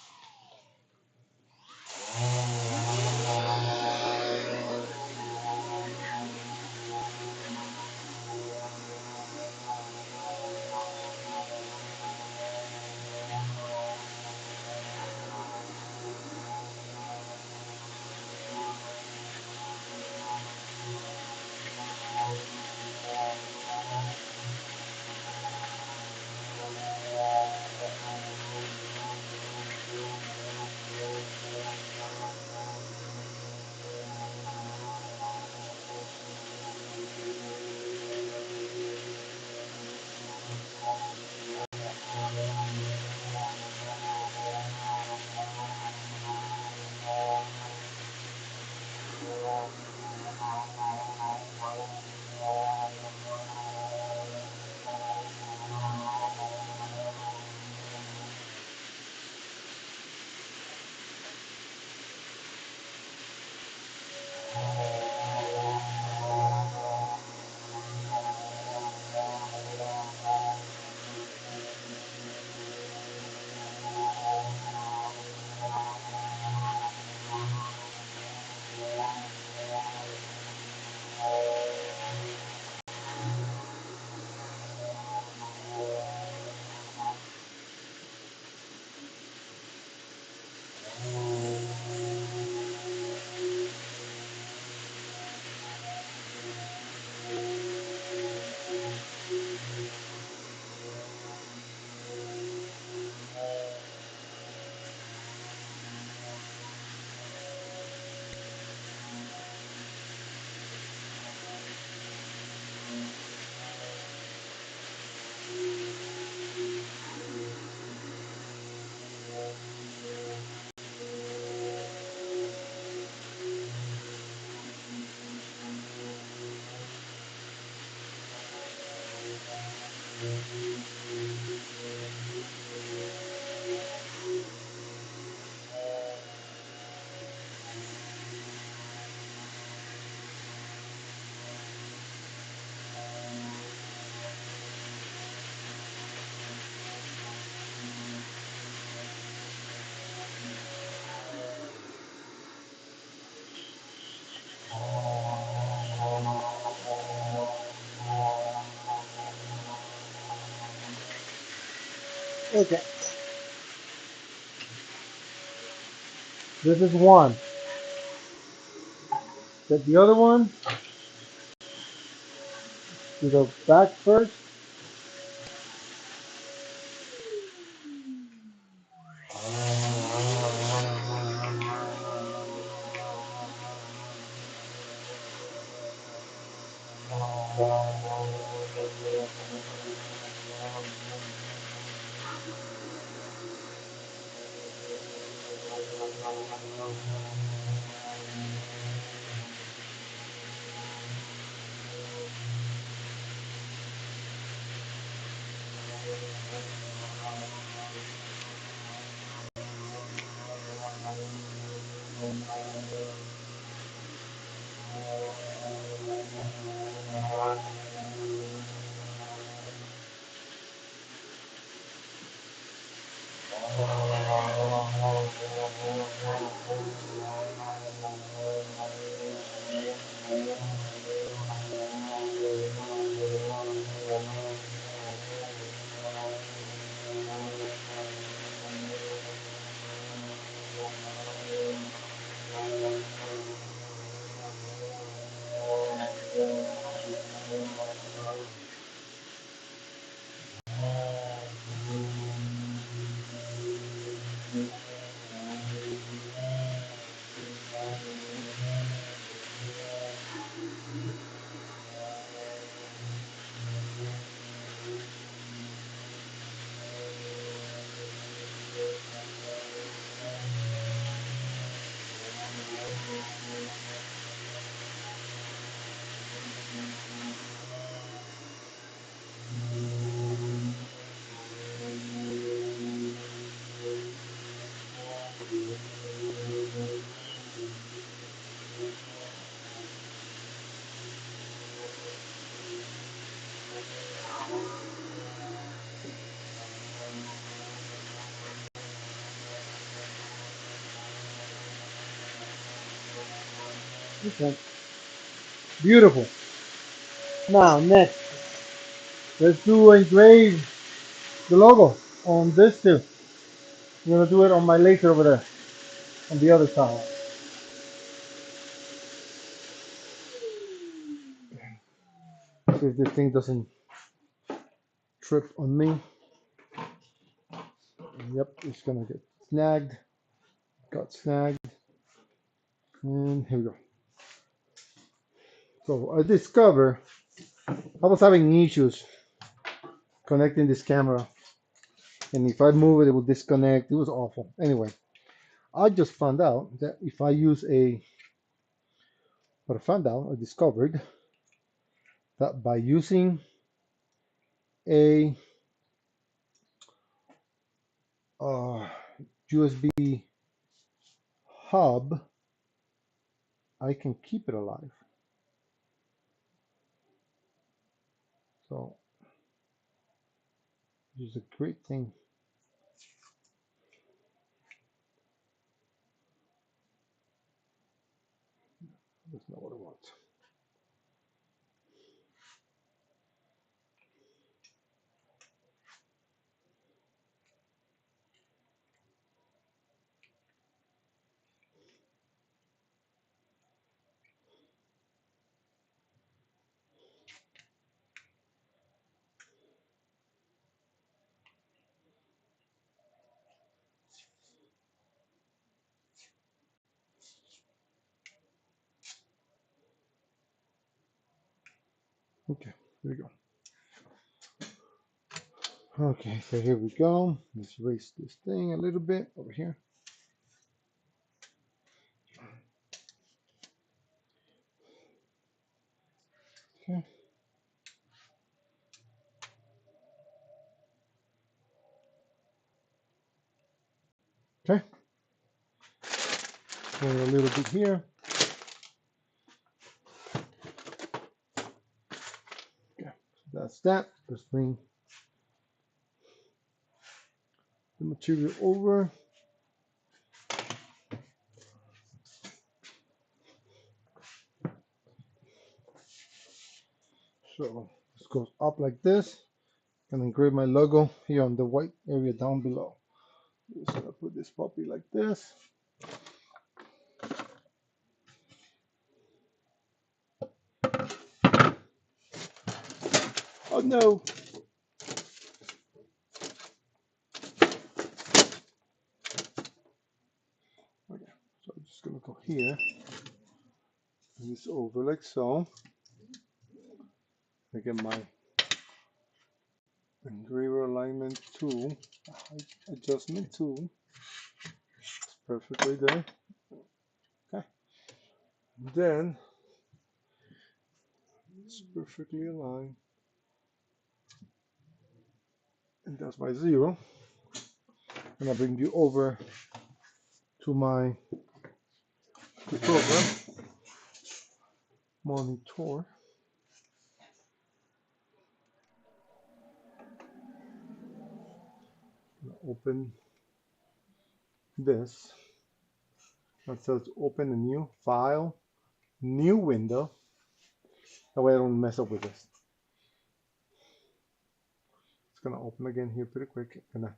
Okay, this is one. Get the other one to the back first. Okay, beautiful. Now next, let's do engrave the logo on this too. I'm gonna do it on my laser over there, on the other side. See if this thing doesn't trip on me. Yep, it's gonna get snagged. Got snagged. And here we go. So I discovered I was having issues connecting this camera. And if I move it, it will disconnect. It was awful. Anyway, I just found out that if I use I discovered that by using a USB hub, I can keep it alive. So this is a great thing. That's not what I want. Okay, here we go. Okay, so here we go. Let's erase this thing a little bit over here. Okay. Okay. Going a little bit here. Okay, so that's that. Let's bring the material over. So this goes up like this. And engrave my logo here on the white area down below. Just gonna put this puppy like this. Oh no! Okay, so I'm just gonna go here. And this over like so. I get my engraver alignment tool, adjustment tool. It's perfectly there. Okay. Then it's perfectly aligned. And that's my 0. And I bring you over to my program monitor. Open this. That says open a new file, new window. That way I don't mess up with this. It's gonna open again here pretty quick. I'm gonna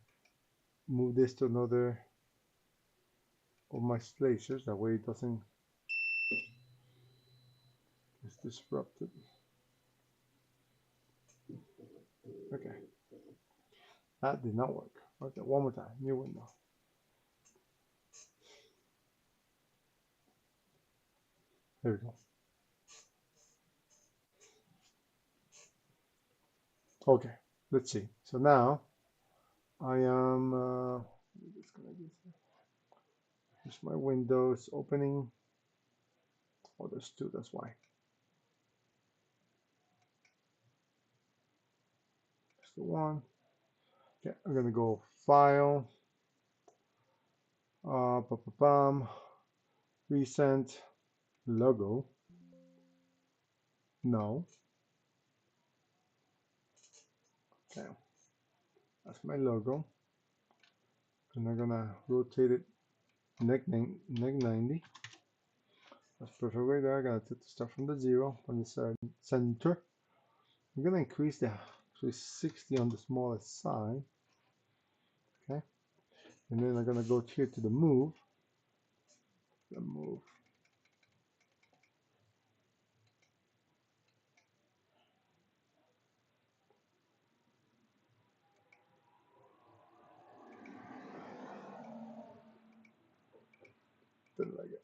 move this to another of my spacers. That way it doesn't get disrupted. Okay. That did not work. Okay, one more time. New window. There we go. Okay, let's see. So now I am disconnect this. Here's my windows opening. Oh, there's two, that's why. That's the one. Okay, I'm gonna go file, recent logo. No. Okay, that's my logo. And I'm gonna rotate it neck 90. That's perfect right there. I'm gonna take the start from the 0 from the center. I'm gonna increase the 360 on the smallest side. Okay, and then I'm gonna go here to the move. The move. Didn't like it.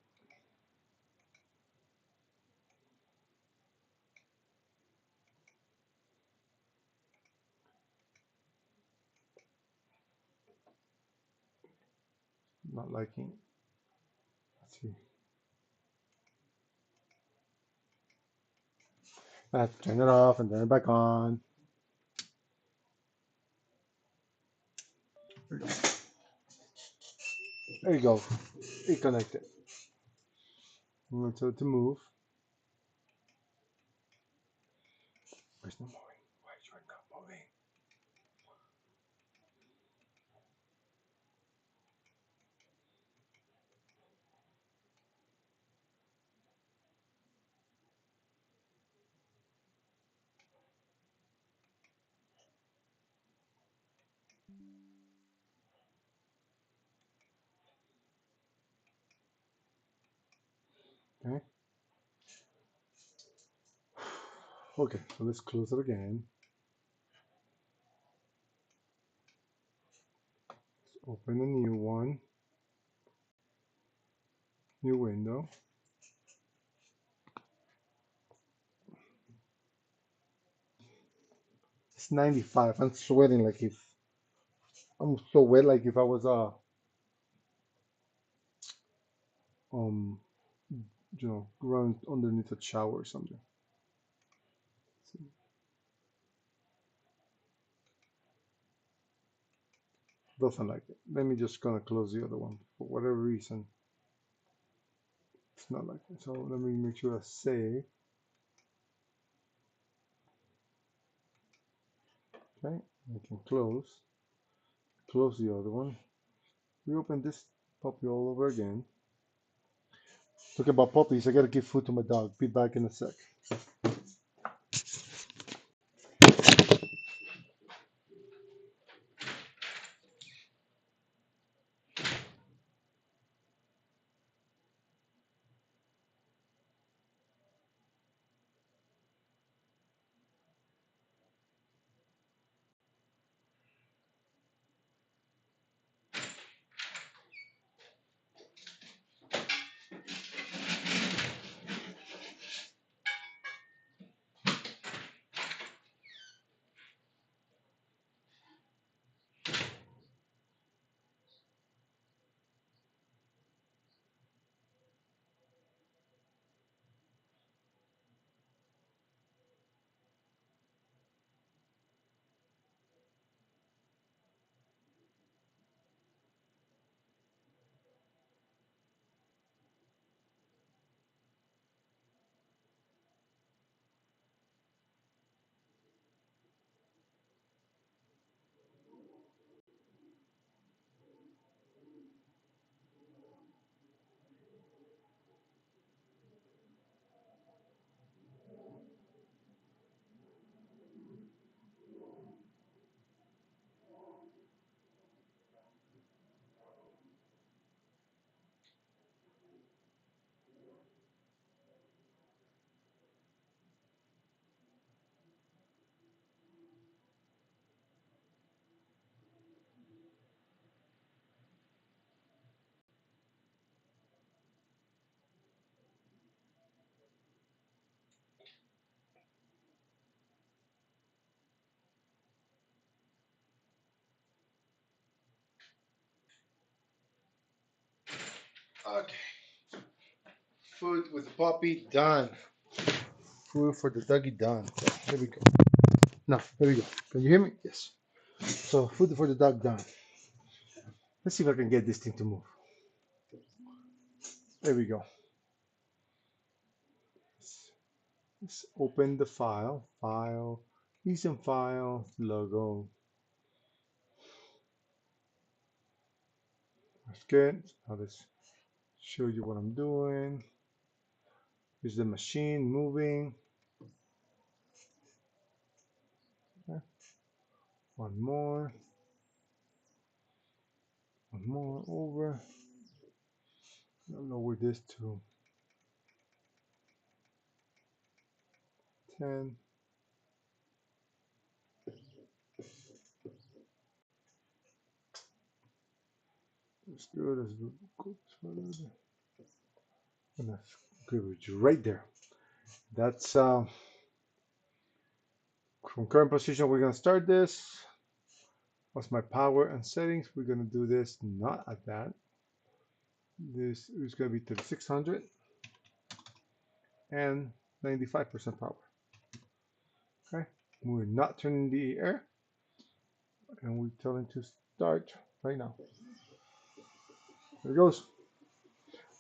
Not liking. Let's see. I have to turn it off and turn it back on. There you go. It connected. I'm going to tell it to move. Where's the moving? Why is it not moving? Okay. Okay, so let's close it again. Let's open a new one. New window. It's 95. I'm sweating like if I'm so wet, like if I was um run underneath a shower or something. Doesn't like it. Let me just gonna close the other one for whatever reason. It's not like it. So let me make sure I save. Okay, I can close. Close the other one. We open this puppy all over again. Talking about puppies, I gotta give food to my dog. Be back in a sec. Food with the puppy done. Food for the doggy done. So, here we go. Now, here we go. Can you hear me? Yes. So food for the dog done. Let's see if I can get this thing to move. There we go. Let's open the file. File. Recent file. Logo. That's good. Now let's show you what I'm doing. Here's the machine moving. Okay. One more. One more over. I'll lower this to 10. That's good. That's good. And that's good. Right there. That's from current position. We're gonna start this. What's my power and settings? We're gonna do this not at that. This is gonna be to the 600 and 95% power. Okay, we're not turning the air, and we're telling to start right now. There it goes.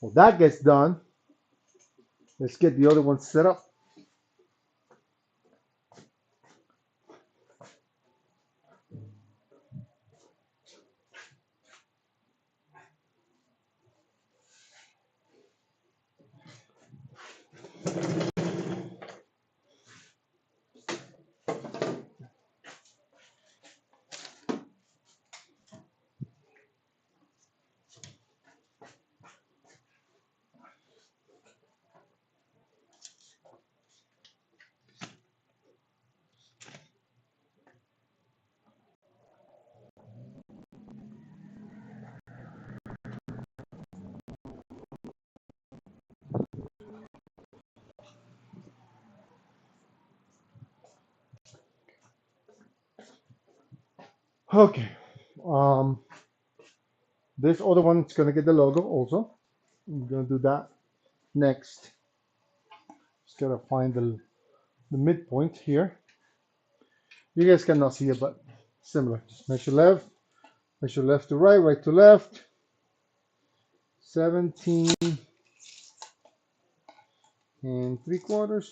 Well, that gets done. Let's get the other one set up. Okay. This other one is gonna get the logo also. I'm gonna do that next. Just gotta find the midpoint here. You guys cannot see it, but similar. Just measure left to right, right to left. 17 and 3/4,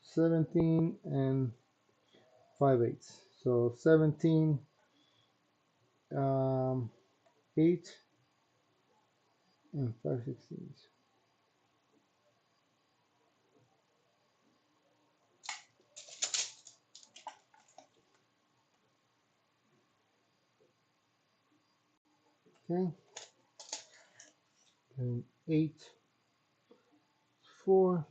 17 and 5/8. So 17, 8 and 5/16. Okay. And 8, 4,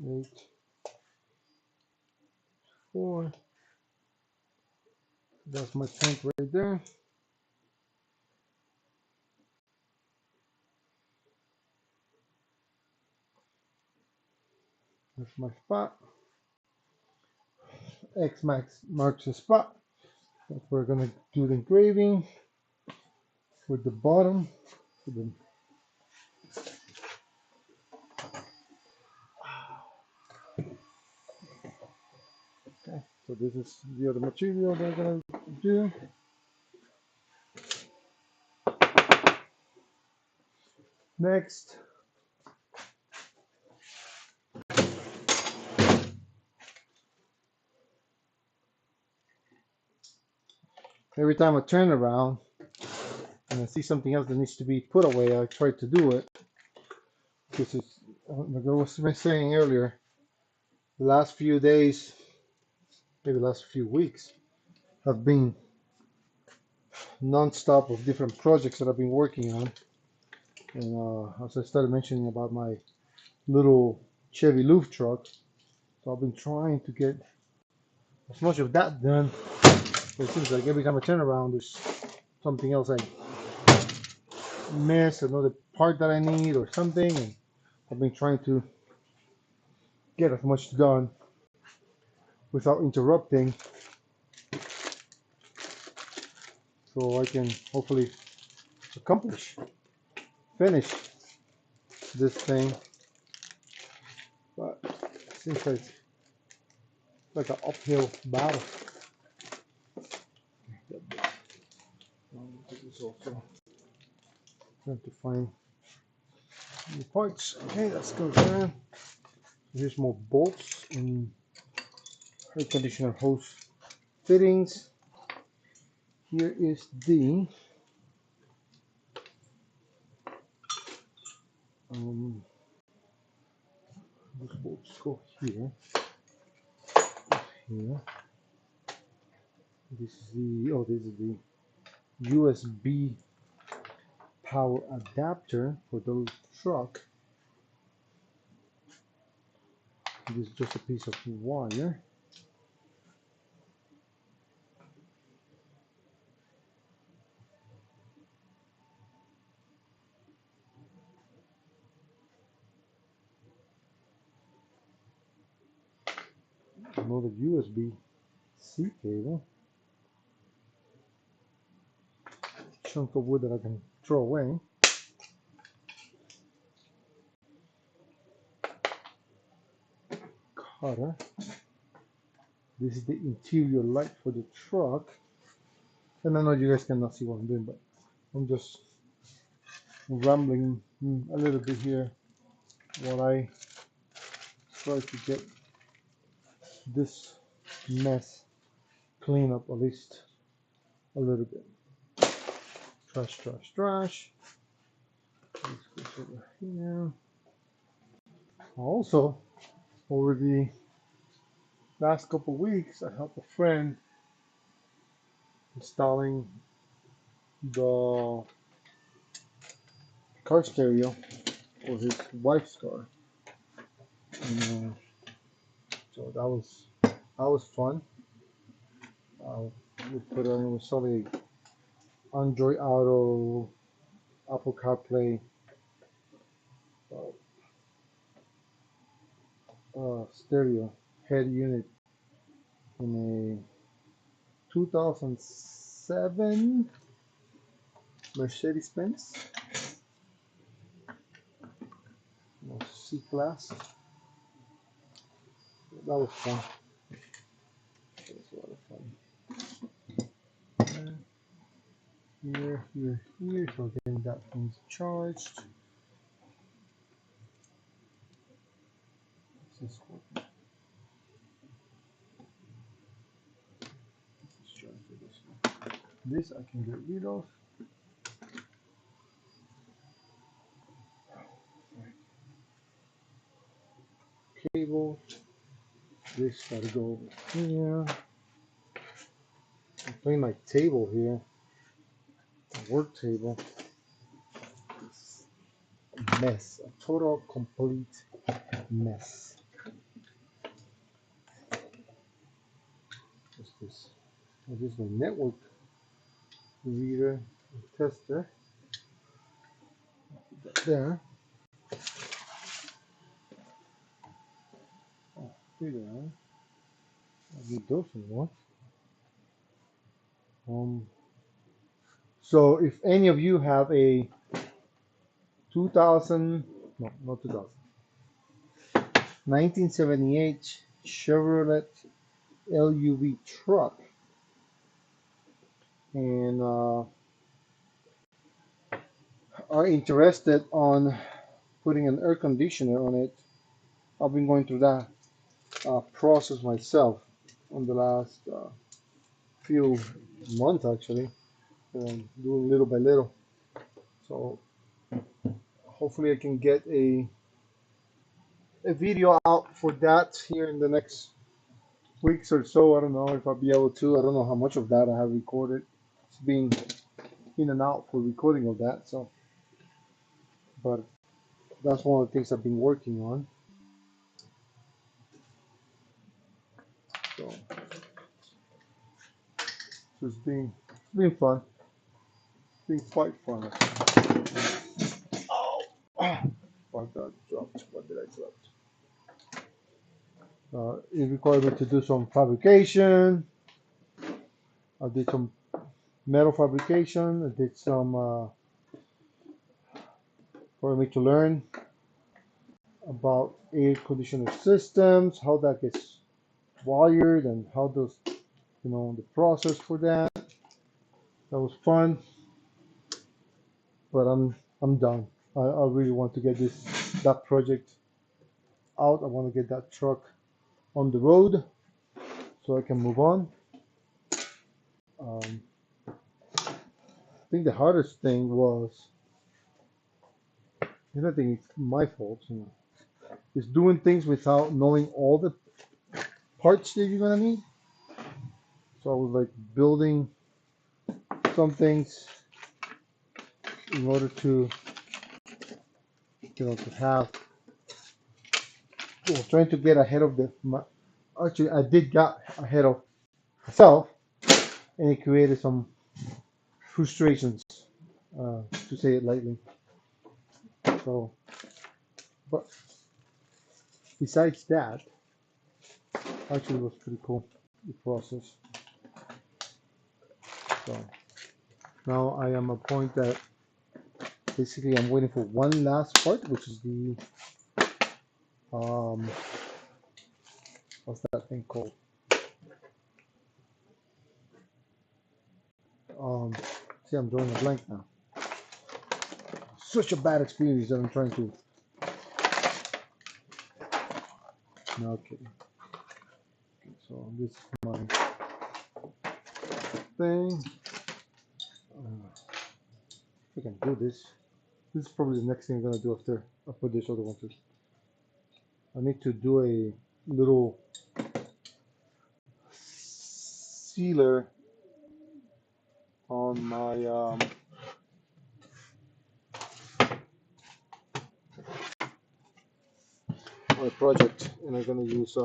8, 4. That's my tank right there. That's my spot. X marks the spot. That's where we're gonna do the engraving with the bottom. Okay, so this is the other material that I'm gonna do. Next, every time I turn around and I see something else that needs to be put away, I try to do it. Because it's, like I was saying earlier, the last few days, maybe the last few weeks, have been non-stop of different projects that I've been working on. And as I started mentioning about my little Chevy Loop truck, so I've been trying to get as much of that done. But it seems like every time I turn around, there's something else I miss, another part that I need or something. And I've been trying to get as much done without interrupting, so I can hopefully accomplish finish this thing, but it seems like an uphill battle. This also trying to find new parts. Okay, let's go there. Here's more bolts and air conditioner hose fittings. Here is the these bolts go here. Here. This is the USB power adapter for the truck. This is just a piece of wire. Another USB-C cable. Chunk of wood that I can throw away. Cutter. This is the interior light for the truck. And I know you guys cannot see what I'm doing, but I'm just rambling a little bit here while I try to get this mess cleaned up at least a little bit. Trash, trash, trash. This goes over here. Also, over the last couple of weeks, I helped a friend installing the car stereo for his wife's car. And, so that was fun. We put on, it was only Android Auto, Apple CarPlay, stereo head unit in a 2007 Mercedes-Benz C-Class. That was fun. That was a lot of fun. Here, so again that thing's charged. This is working. Let's try for this one. This I can get rid of. Cable. This gotta go over here. I'm playing my table here. Work table. It's a mess. A total complete mess. What's this? Oh, this is my network reader and tester. Put that there. Oh, here they are. I need those anymore. So if any of you have a 1978 Chevrolet LUV truck and are interested on putting an air conditioner on it, I've been going through that process myself on the last few months actually, doing little by little. So hopefully I can get a video out for that here in the next weeks or so. I don't know if I'll be able to. I don't know how much of that I have recorded. It's been in and out for recording of that. So, but that's one of the things I've been working on. So it's been fun. It's been quite fun. Oh, what got dropped? What did I drop? It required me to do some fabrication. I did some metal fabrication. I did some for me to learn about air conditioner systems, how that gets wired, and how does the process for that. That was fun, but I'm done. I really want to get that project out. I want to get that truck on the road so I can move on. Um, I think the hardest thing was, and I think it's my fault, is doing things without knowing all the parts that you're gonna need. So I was like building some things in order to, to have, trying to get ahead of actually I did get ahead of myself, and it created some frustrations, to say it lightly. So, but besides that, actually it was pretty cool, the process. So now I am at a point that basically I'm waiting for one last part, which is the, what's that thing called? Um, See, I'm drawing a blank now. Such a bad experience that I'm trying to. No, okay. So this is my thing. If I can do this. This is probably the next thing I'm gonna do after I put this other one too. I need to do a little sealer on my project, and I'm gonna use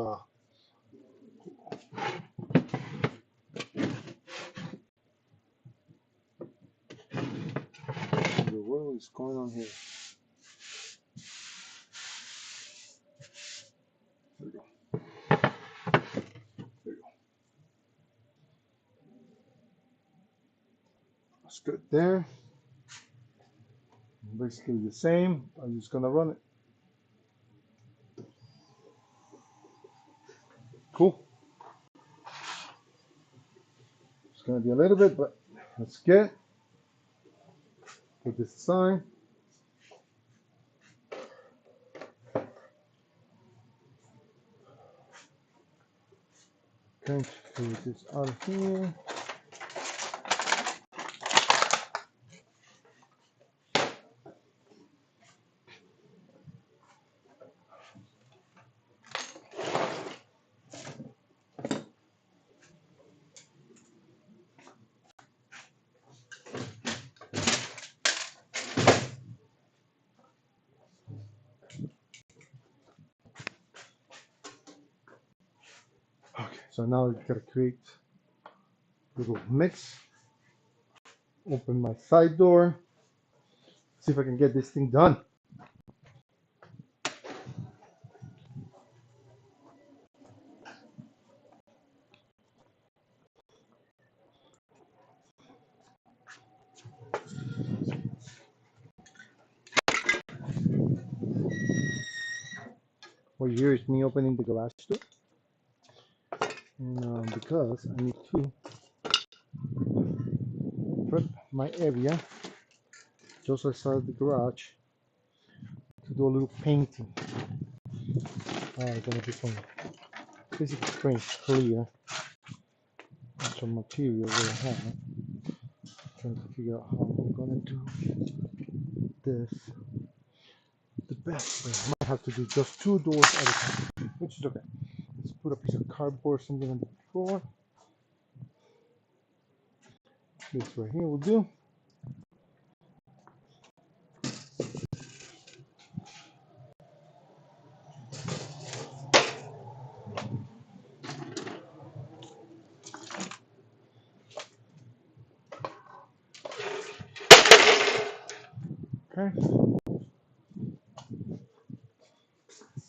what is going on here? There we go. There we go. That's good there. Basically the same. I'm just gonna run it. Cool. It's gonna be a little bit, but that's good. Put this aside. Okay, take this out of here. Okay, so now we gotta create a little mix. Open my side door. See if I can get this thing done. Well, here is me opening the garage door, and because I need to prep my area just outside the garage to do a little painting. I'm gonna do some basically paint clear some material that I have. Trying to figure out how I'm gonna do this the best way. I might have to do just 2 doors at a time, which is okay. Let's put a piece of cardboard or something on the floor. This right here will do. Okay.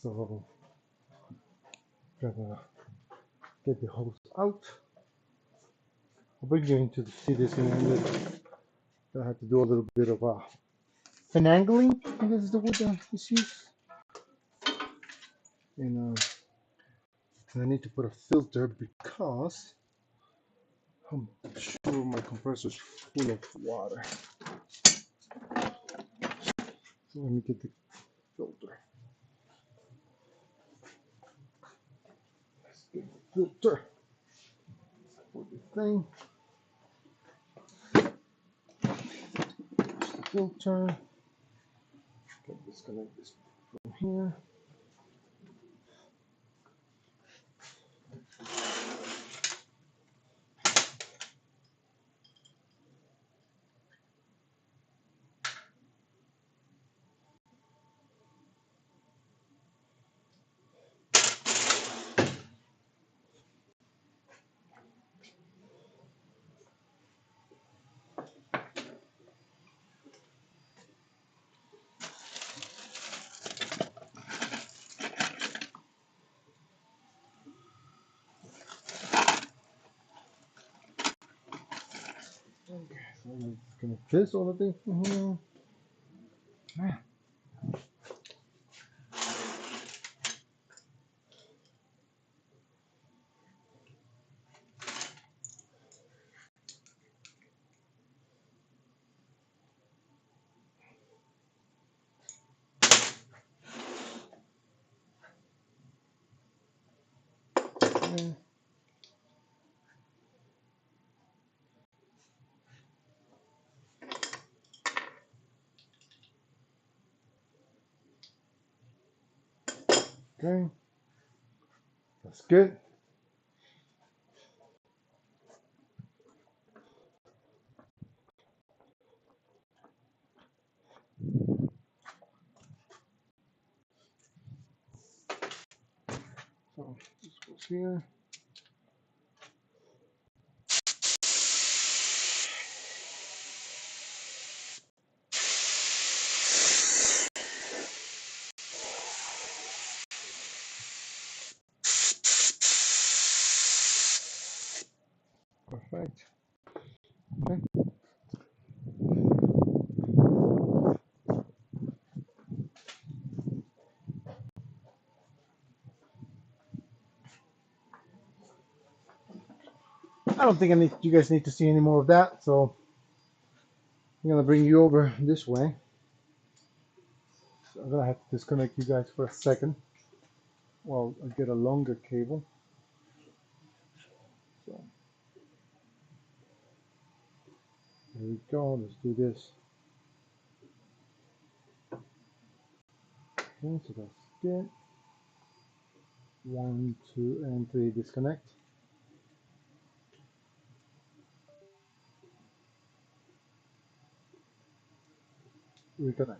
So gonna get the hose out. I'll bring you into see this in a minute. I have to do a little bit of finagling, I guess is the word that is used. And I need to put a filter because I'm sure my compressor is full of water. So let me get the filter. Let's get the filter for the thing. The filter. Okay, disconnect this from here. Okay, so I'm disconnect this all the thing from here. Ah. Okay. Okay, that's good. So this goes here. Perfect. Okay. I don't think you guys need to see any more of that, so I'm gonna bring you over this way. So I'm gonna have to disconnect you guys for a second while I get a longer cable. So there we go. Let's do this. Okay, so that's good. 1, 2, and 3 disconnect. Reconnect.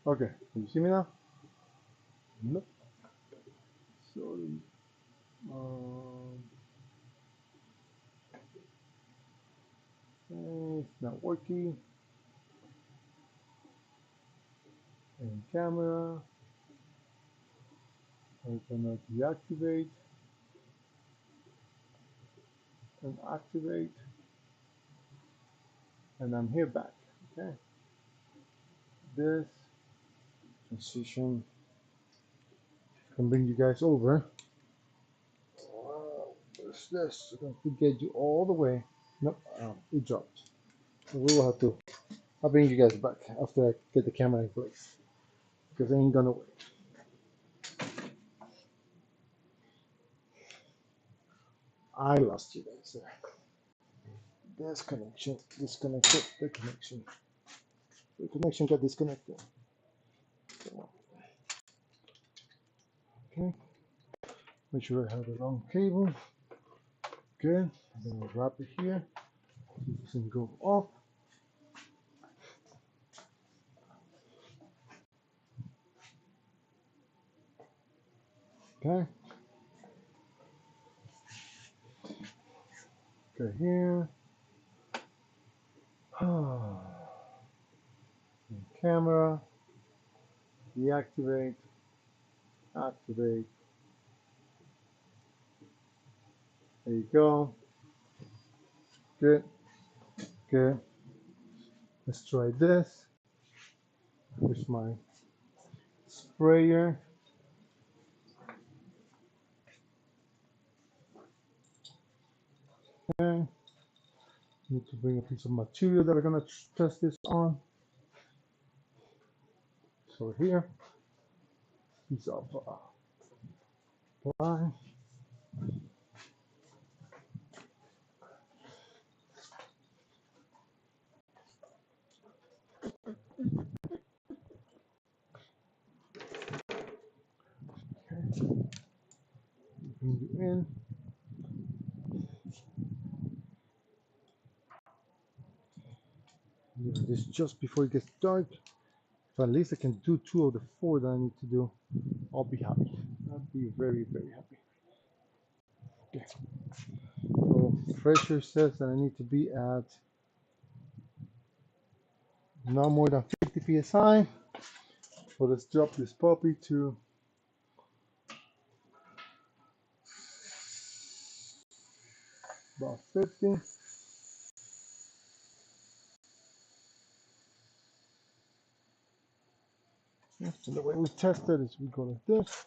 Okay, can you see me now? Nope. So it's not working. And camera. I'm gonna deactivate and activate, and I'm here back. Okay. This transition can bring you guys over. What's this? I'm going to get you all the way. Nope, it dropped. So we will have to. I'll bring you guys back after I get the camera in place because I ain't gonna wait. I lost you guys there. This connection disconnected. The connection got disconnected. Okay. Make sure I have the wrong cable. Good. I'm gonna wrap it here. It doesn't go off. Okay. Go here. Camera. Deactivate. Activate. There you go. Good, good. Let's try this. Here's my sprayer. Okay. Need to bring a piece of material that I'm gonna test this on. So here, piece of ply. Okay. Bring it in. Leave this just before it gets dark. So at least I can do 2 of the 4 that I need to do. I'll be happy. I'll be very, very happy. Okay. So pressure says that I need to be at not more than 50 psi. So let's drop this puppy to about 50. So the way we test it is we go like this.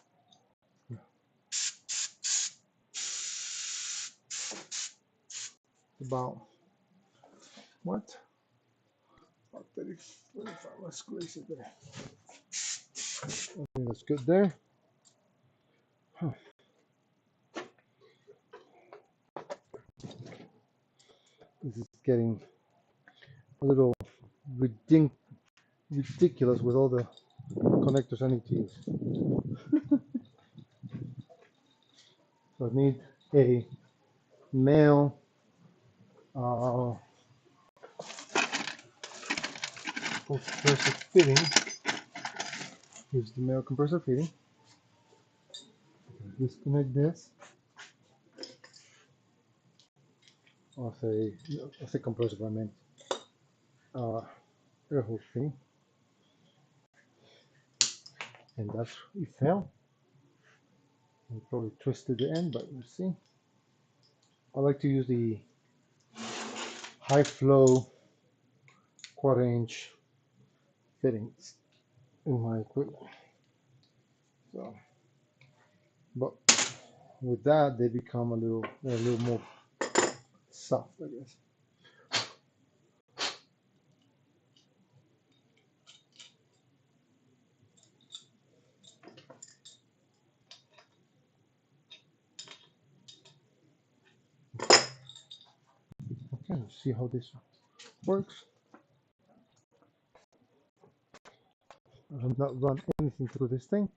About what? About 30, 45. Let's squeeze it there. I think that's good there. Huh. This is getting a little ridiculous with all the connectors I need to use. So I need a male compressor fitting. Here's the male compressor fitting. Disconnect this. I'll say compressor, I meant air hose fitting. And that's it fell. I probably twisted the end, but we'll see. I like to use the high flow 1/4 inch fittings in my equipment. So, but with that, they become a little more soft, I guess. Okay, let's see how this works. I have not run anything through this thing.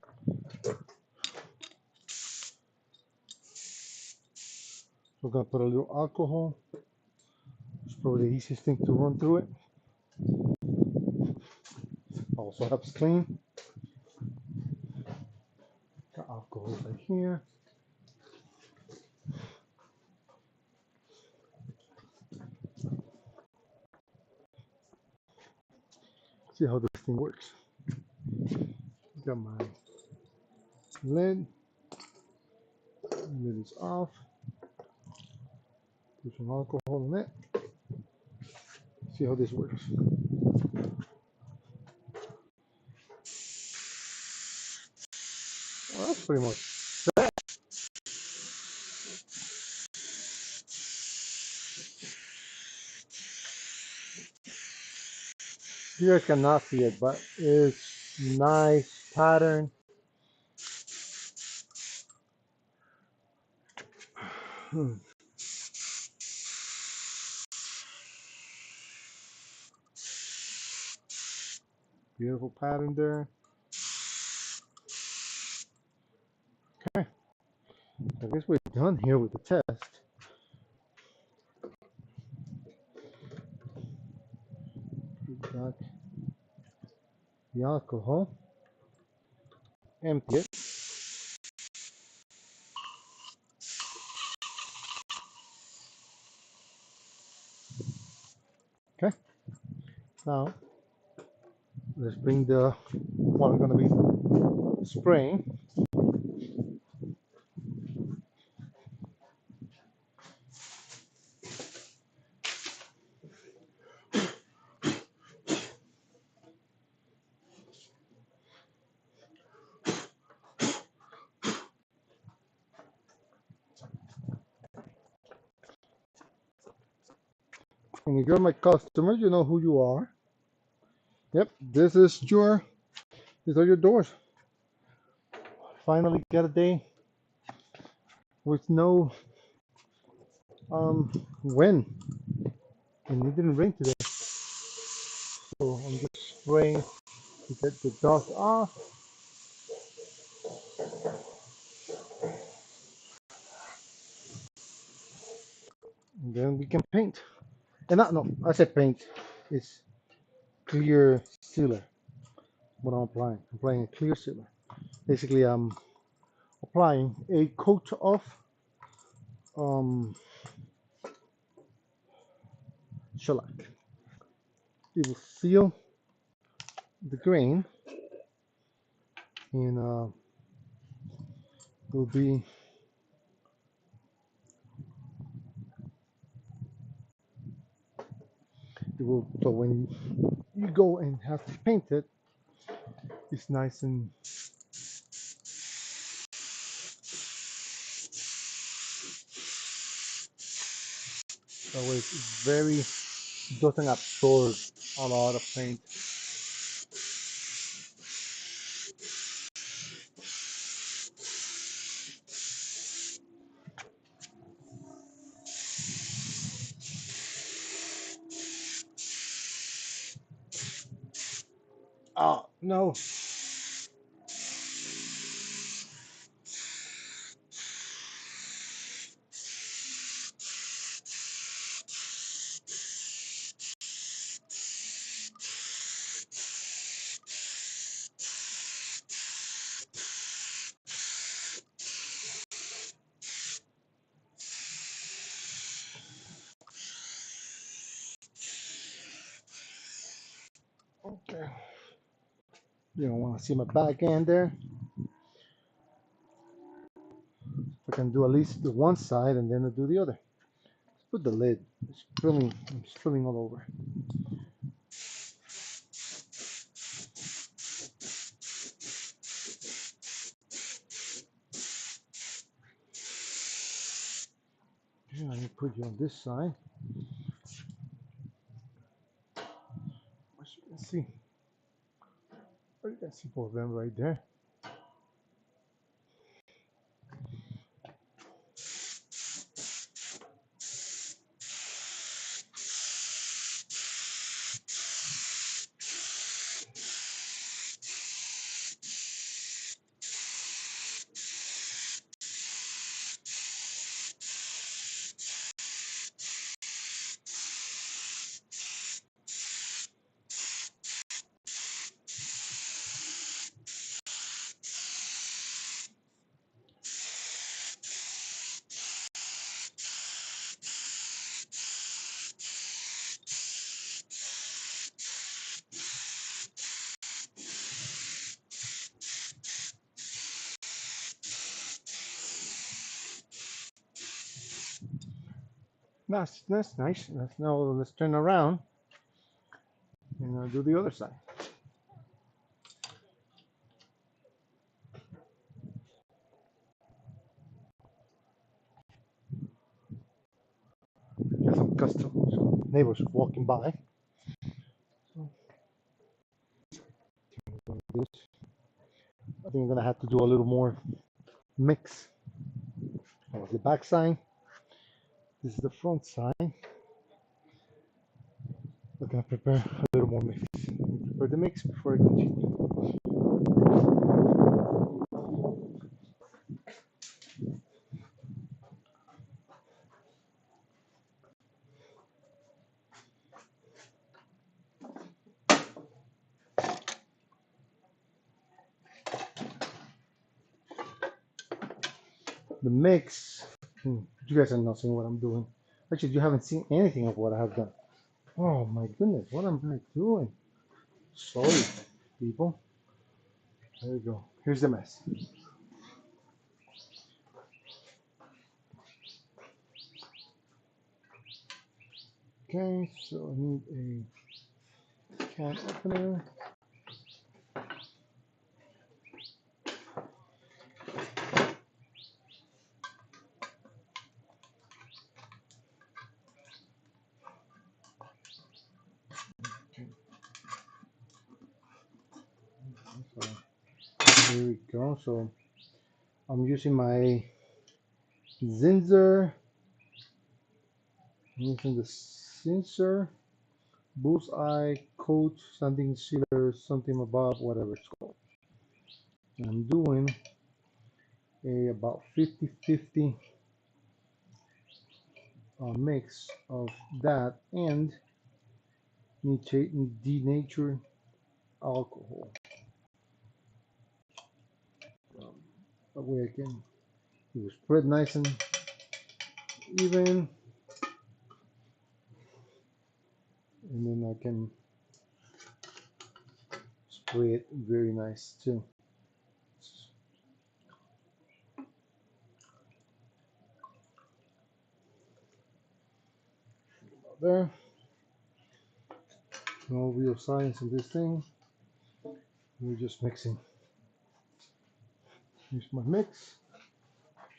We're gonna put a little alcohol. It's probably the easiest thing to run through it. Also helps clean. Got alcohol right here. See how this thing works. Got my lid. Lid is off. Put some alcohol in it. See how this works. Well, that's pretty much set. You guys cannot see it, but it's nice pattern. Beautiful pattern there. Okay, I guess we're done here with the test. We got the alcohol. Empty it. Okay. Now let's bring the what I'm gonna be spraying. And if you're my customer, you know who you are. Yep, these are your doors. Finally got a day with no wind, and it didn't rain today. So I'm just spraying to get the dust off, and then we can paint. And not no, I said paint. It's clear sealer. What I'm applying. I'm applying a clear sealer. Basically, I'm applying a coat of um, shellac. It will seal the grain, and will be it will so when you go and have to paint it, it's nice and that way it's very doesn't absorb a lot of paint. Oh no. Okay. You don't want to see my back end there. I can do at least the one side and then I do the other. Let's put the lid. It's spilling. I'm spilling all over. Yeah, let me put you on this side. As you can see, you can see both of them right there. That's nice. Let's turn around and do the other side. Got some customers, neighbors walking by. So, I think I'm gonna have to do a little more mix. That was the back side. This is the front side. We're gonna prepare a little more mix. Prepare the mix before I continue. The mix. You guys are not seeing what I'm doing. Actually, you haven't seen anything of what I have done. Oh my goodness, what am I doing? Sorry, people. There you go. Here's the mess. Okay, so I need a can opener. Here we go. So I'm using my Zinsser. I'm using the Zinsser Bullseye Coat something sealer, something above, whatever it's called. And I'm doing a about 50-50 mix of that and denatured alcohol. That way I can it will spread nice and even, and then I can spray it very nice too. There, no real science in this thing. We're just mixing. Here's my mix.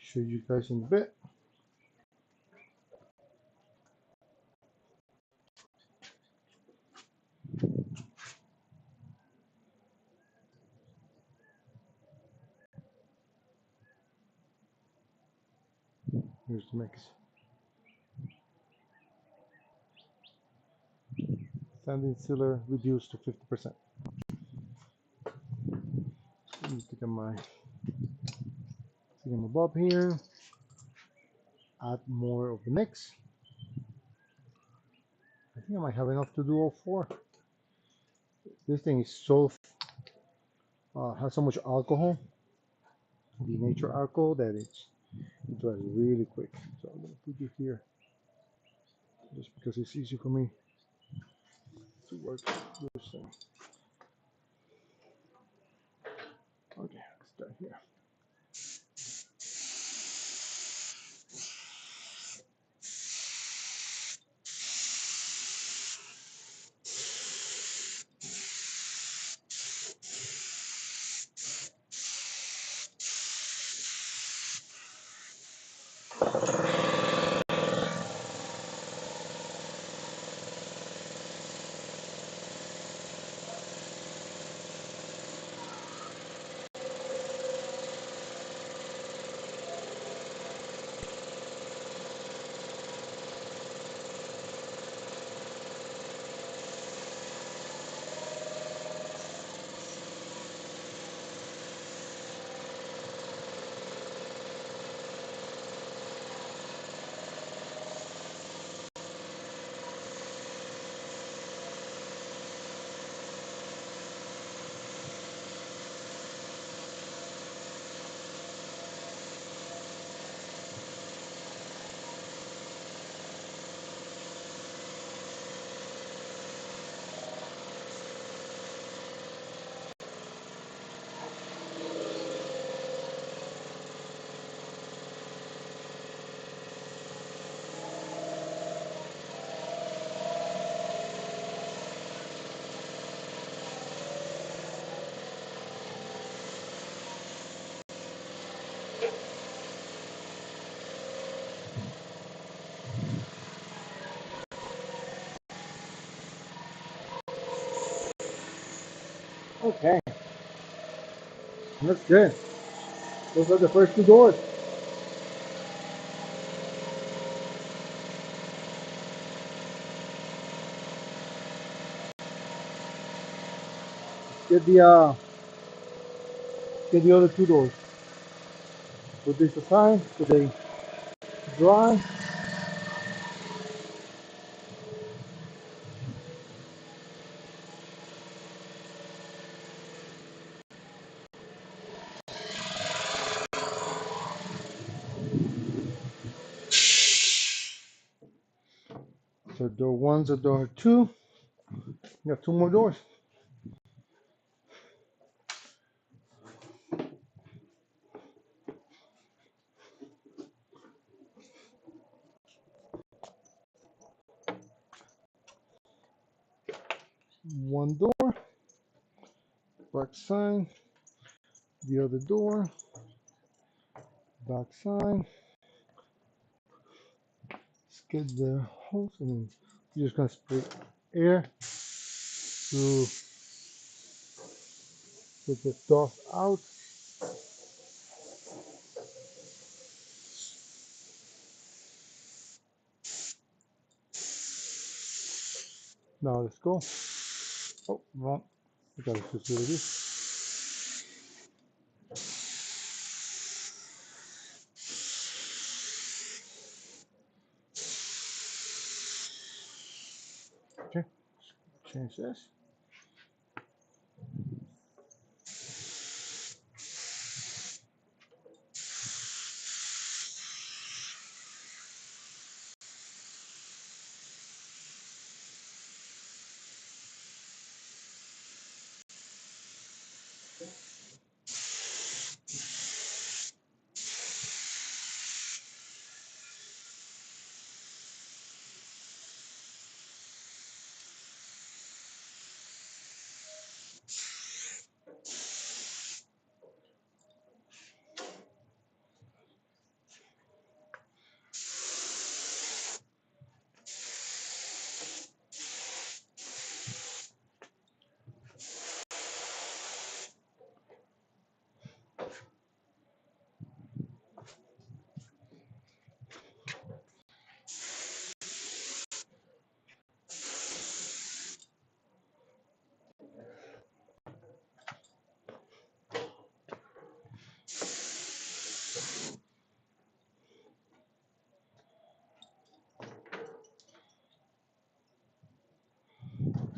Show you guys in a bit. Here's the mix. Sanding sealer reduced to 50%. Let me take my bob here. Add more of the mix. I think I might have enough to do all four. This thing is so has so much alcohol, denatured alcohol, that it dries really quick. So I'm gonna put you here just because it's easy for me to work this thing. Okay, let's start here. Okay, that's good. Those are the first two doors. Get the other two doors. Put this aside so they dry. So door one, so door two. You have two more doors. One door, back side, the other door, back side. Let's get the hose, and then you're just gonna spray air to get the dust out. Now let's go. Oh, wrong. I gotta switch to this. Okay, change this.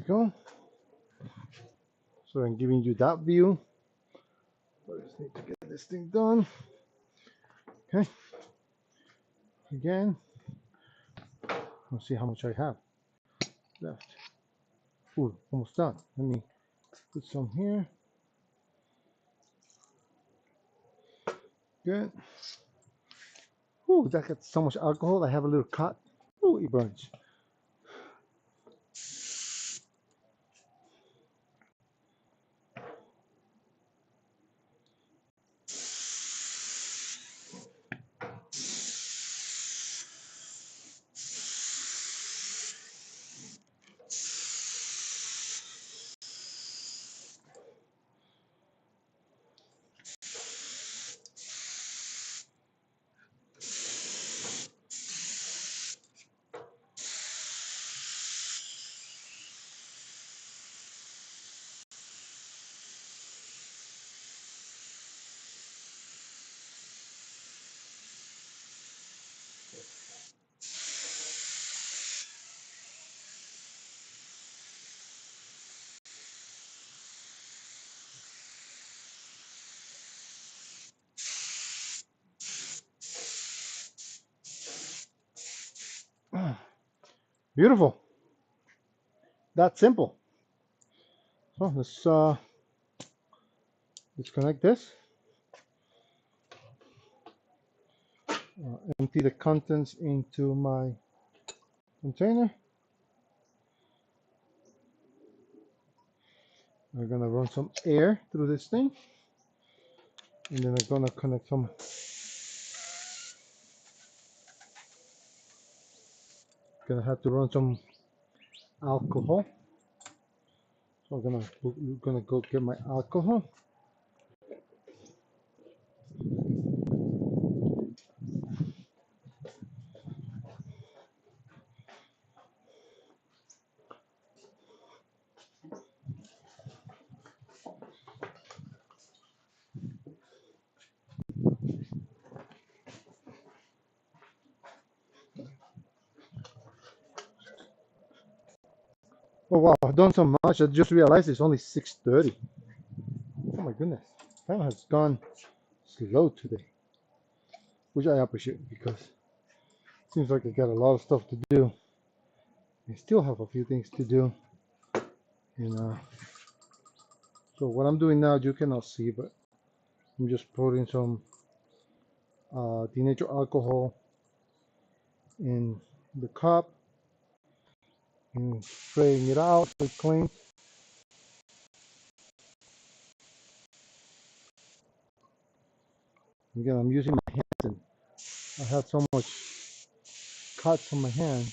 Go. So I'm giving you that view. I just need to get this thing done. Okay. Again. Let's see how much I have left. Ooh, almost done. Let me put some here. Good. Ooh, that got so much alcohol. I have a little cut. Ooh, it burns. Beautiful. That's simple. So let's connect this. Empty the contents into my container. We're gonna run some air through this thing, and then I'm gonna connect some. Gonna have to run some alcohol. So we're gonna go get my alcohol. Oh wow, I've done so much. I just realized it's only 6:30. Oh my goodness, time has gone slow today, which I appreciate because it seems like I got a lot of stuff to do. I still have a few things to do, and so what I'm doing now you cannot see, but I'm just putting some denatured alcohol in the cup and spraying it out so it cleans. Again, I'm using my hands, and I have so much cuts on my hand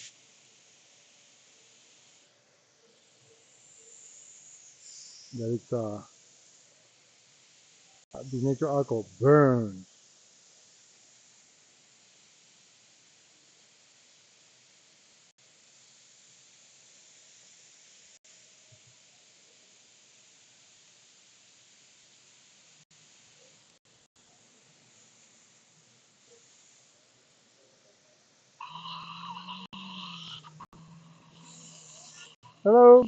that it's The natural alcohol burns. Hello.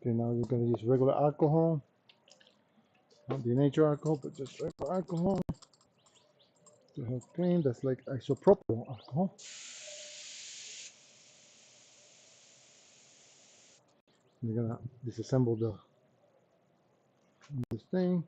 Okay, now we're gonna use regular alcohol, not the natural alcohol, but just regular alcohol to help clean. That's like isopropyl alcohol. We're gonna disassemble this thing.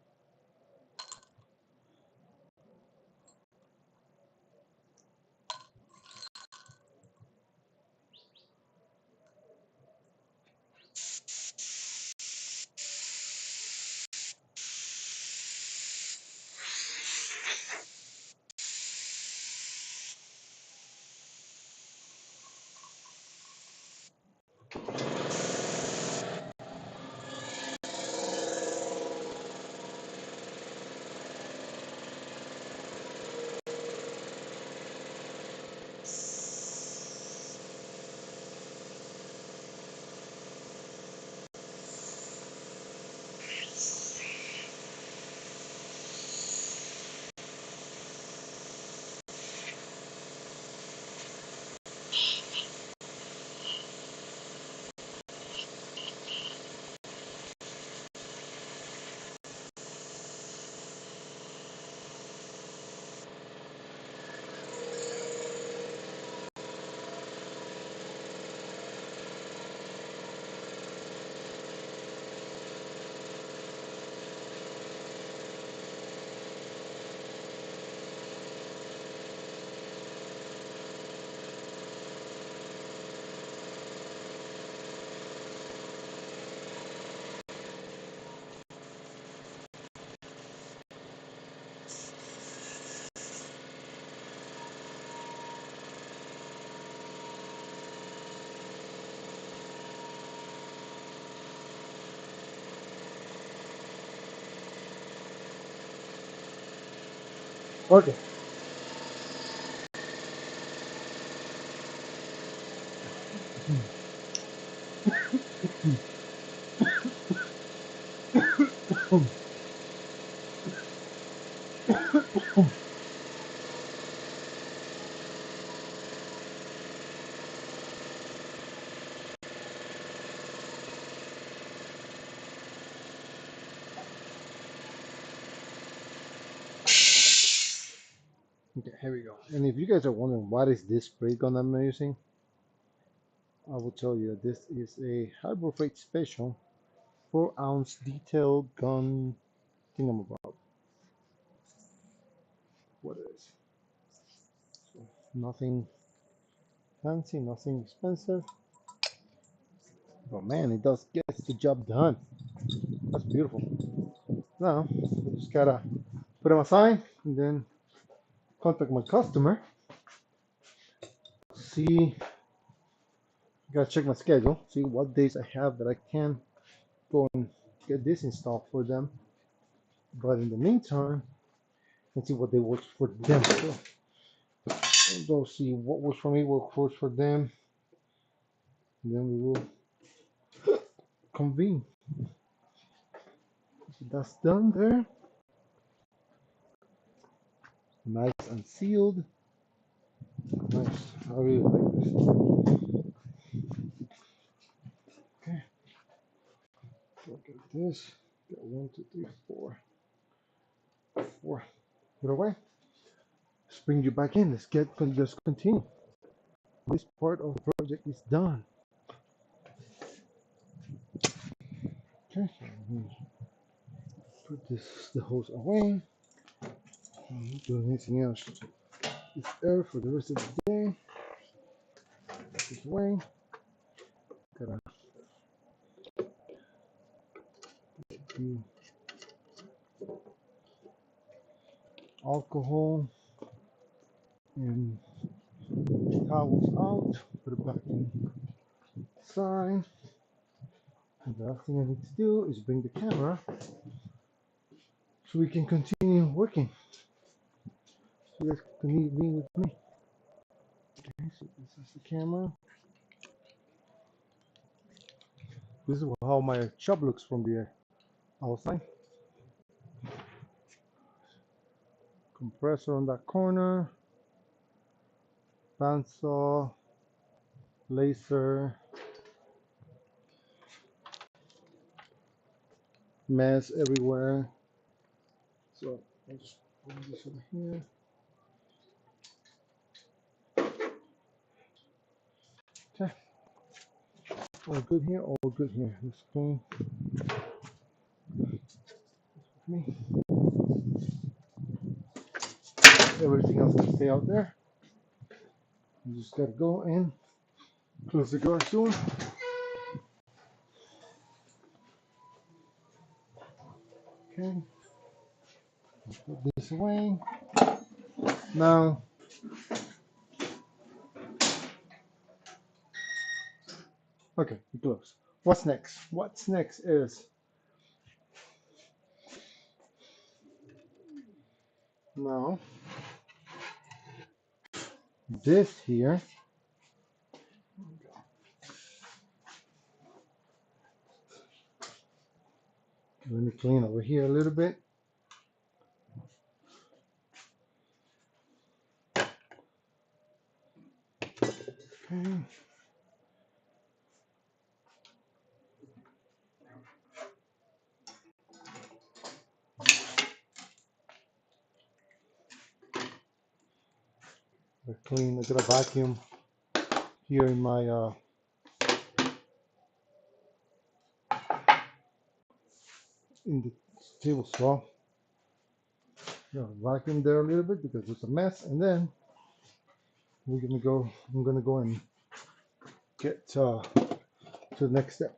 Okay. Okay, here we go. And if you guys are wondering what is this spray gun I'm using, I will tell you this is a Harbor Freight Special 4-ounce detailed gun thingamabob. What is? So nothing fancy, nothing expensive. But man, it does get the job done. That's beautiful. Now, I just gotta put them aside and then contact my customer. See, gotta check my schedule. See what days I have that I can go and get this installed for them. But in the meantime, let's see what they works for them. So, we'll see what works for me, what works for them. And then we will convene. So that's done there. Nice and sealed. Nice. I really like this. Okay. Look at this. Got 1, 2, 3, 4. 4. Put away. Let's bring you back in. Let's continue. This part of the project is done. Okay. Put the hose away. I'm not doing anything else. It's air for the rest of the day. Put this away. Gotta get the alcohol and towels out. Put it back inside. The last thing I need to do is bring the camera so we can continue working. So you guys can be with me. Okay, so this is the camera. This is how my shop looks from the outside. Compressor on that corner. Bandsaw. Laser. Mess everywhere. So I'll just put this over here. Okay. All good here, all good here. Let's clean me. Everything else can stay out there. You just gotta go and close the door soon. Okay. Put this away. Now, okay, we close. What's next? What's next is now this here. Let me clean over here a little bit. Okay. I clean. I got a vacuum here in my in the table saw. Vacuum there a little bit because it's a mess, and then we're gonna go. I'm gonna go and get to the next step.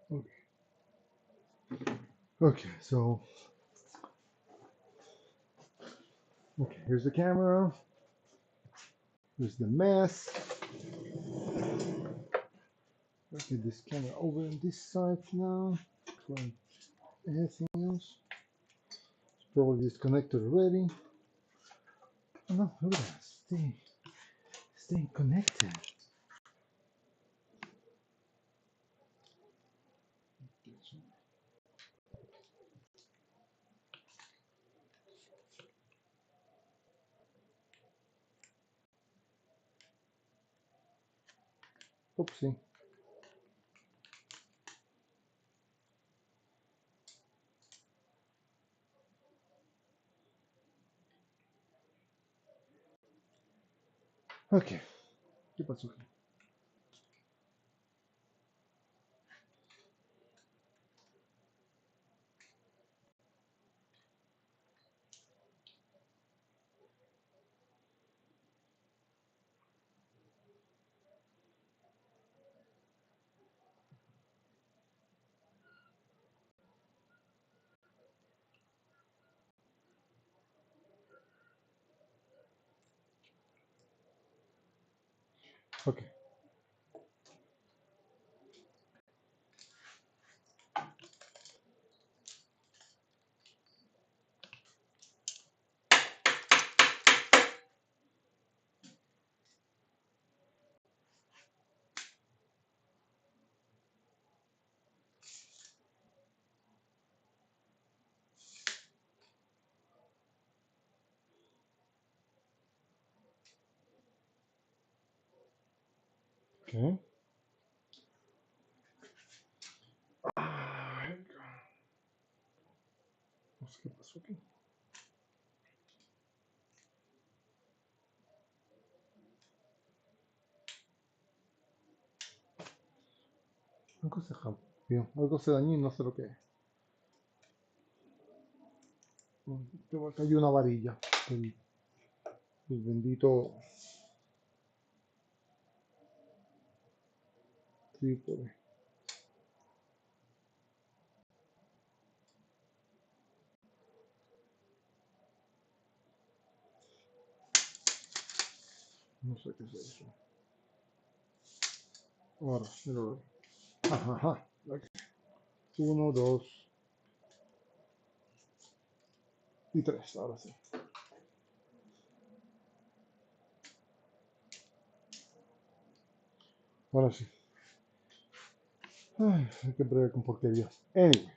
Okay. Okay, so okay, here's the camera. Here's the mess. Okay, this camera over on this side now. Like anything else? It's probably disconnected already. Oh no, look at that. Stay connected. Oopsie. Okay. ¿Qué pasó? Okay. Okay. ¿Qué pasó aquí? Algo se rompió, algo se dañó y no sé lo que es. Acá hay una varilla. El bendito trípode. No sé qué es eso. Ahora, mira. Ajá, ajá. Uno, dos y tres. Ahora sí. Ahora sí. Ay, hay que bregar con porquería. Anyway.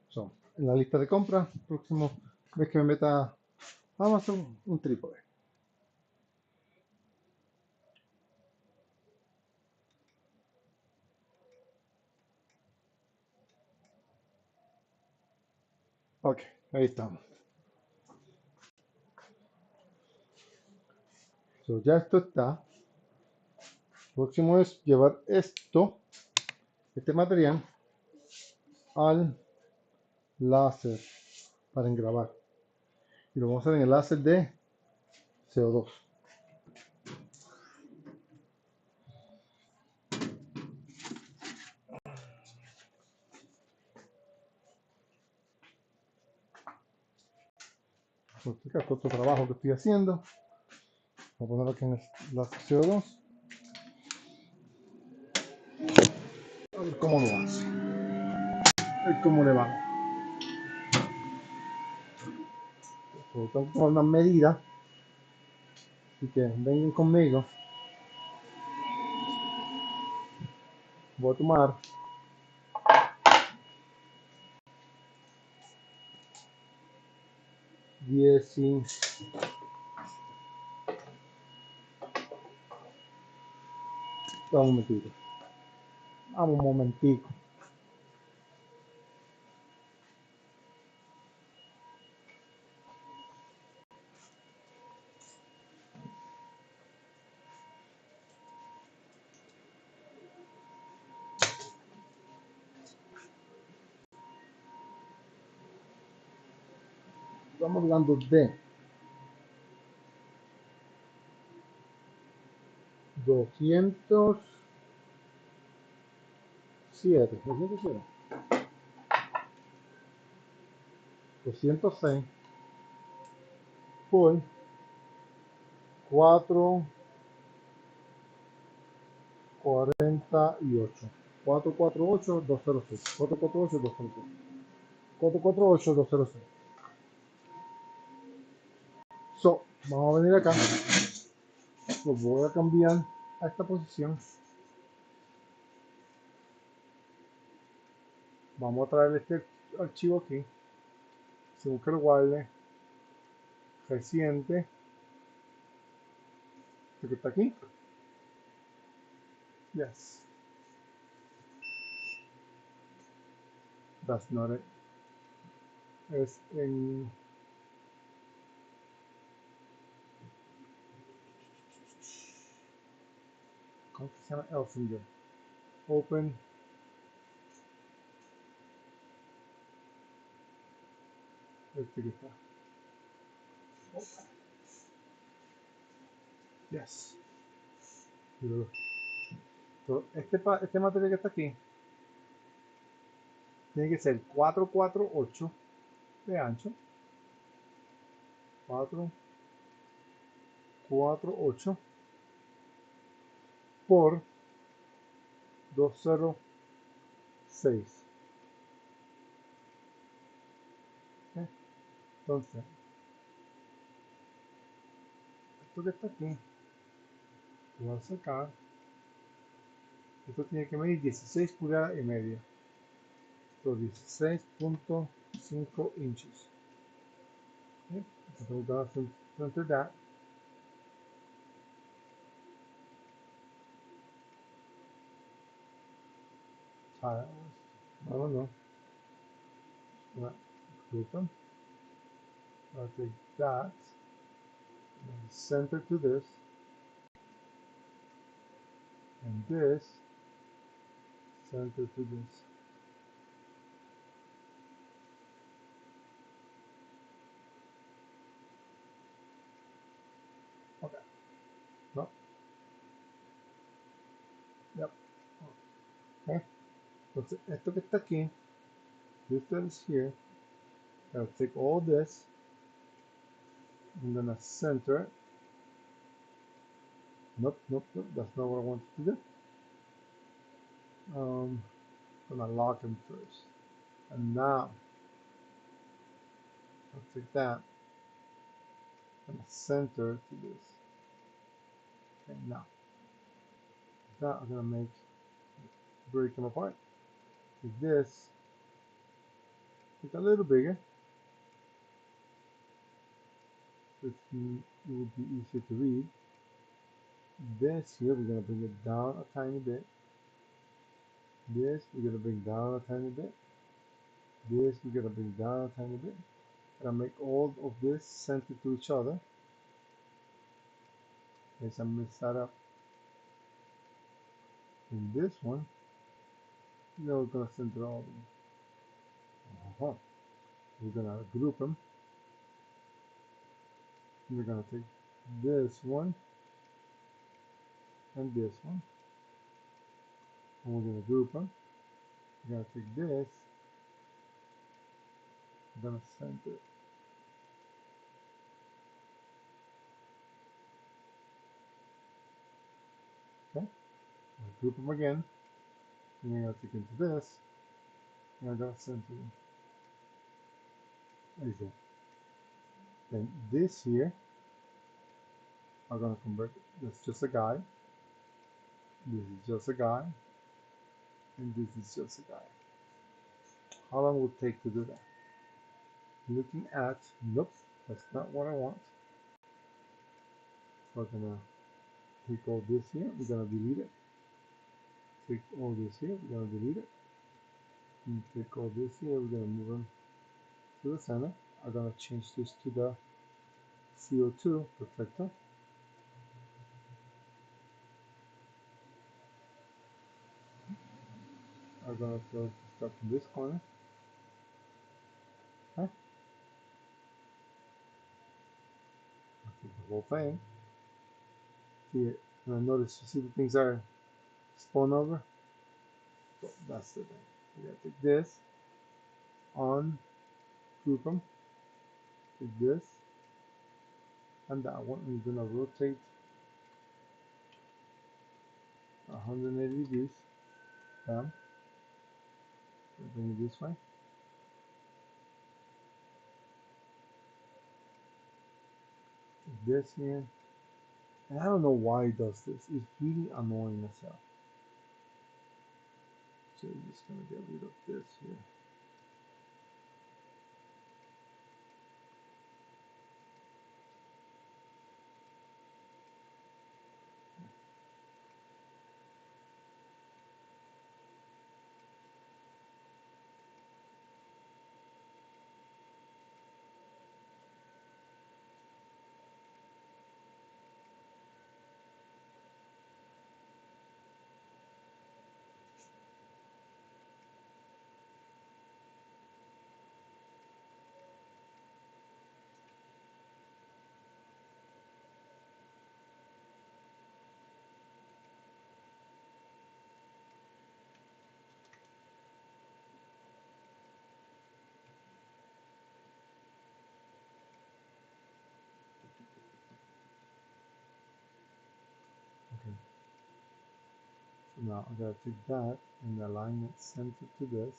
So, en la lista de compras, próximo vez que me meta a Amazon, un trípode. Ok, ahí estamos. So, ya esto está. Próximo es llevar este material, al láser para engravar. Y lo vamos a hacer en el láser de CO2. Voy a explicar todo este trabajo que estoy haciendo. Voy a ponerlo aquí en el láser CO2. A ver cómo lo hace. A ver cómo le va. Tengo que tomar unas medidas. Así que vengan conmigo. Voy a tomar 10 y... Vamos un momentito. Vamos un momentico. Estamos hablando de 207, 206 por 448. 448, 206. 448, 206. 448, 206. So, vamos a venir acá. Lo voy a cambiar a esta posición. Vamos a traer este archivo aquí. Según que lo guarde. Reciente. Este que está aquí. Yes. That's not it. Es en... ¿Cómo se llama? Elsevier. Open. Este que está. Yes. Este material que está aquí tiene que ser 448 de ancho. 448 por 206. ¿Okay? Entonces, esto que está aquí, lo voy a sacar. Esto tiene que medir 16 pulgadas y media. So 16.5 inches. Okay? So we're going to center that. Tiles. I don't know. Group them. I'll take that and center to this. And this center to this. Okay, entonces esto que está aquí, this is here. I'll take all this. I'm gonna center it. Nope, nope, nope. That's not what I wanted to do. I'm gonna lock them first. And now I'll take that and center to this. Okay, now that I'm gonna break them apart. Take this, make it a little bigger. So it will be easier to read. This here, we're gonna bring it down a tiny bit. This, we're gonna bring down a tiny bit. This, we're gonna bring down a tiny bit. And I make all of this center to each other. As I mix that up. In this one, now we're gonna center all of them. We're gonna group them. We're gonna take this one and this one, and we're gonna group them. We're gonna take this, we're gonna center it. Okay, we'll group them again, and we're gonna take into this, and we're gonna center them. There you go. Then this here, I'm gonna convert it. That's just a guy. This is just a guy, and this is just a guy. How long will it take to do that? Looking at, nope, that's not what I want. So I'm gonna take all this here, we're gonna delete it. Take all this here, we're gonna delete it. And take all this here, we're gonna move them to the center. I'm gonna change this to the CO2 perfecto. I'm gonna start from this corner. Okay. I'll take the whole thing. See it. And notice, you see the things are spun over? So that's the thing. We're gonna take this, on, group them, take this, and that one. And we're gonna rotate 180 degrees. Bam. Bring it this way. Take this here. And I don't know why it does this. It's really annoying as hell. So we're just gonna get rid of this here. Okay. So now I'm gonna take that and align it center to this.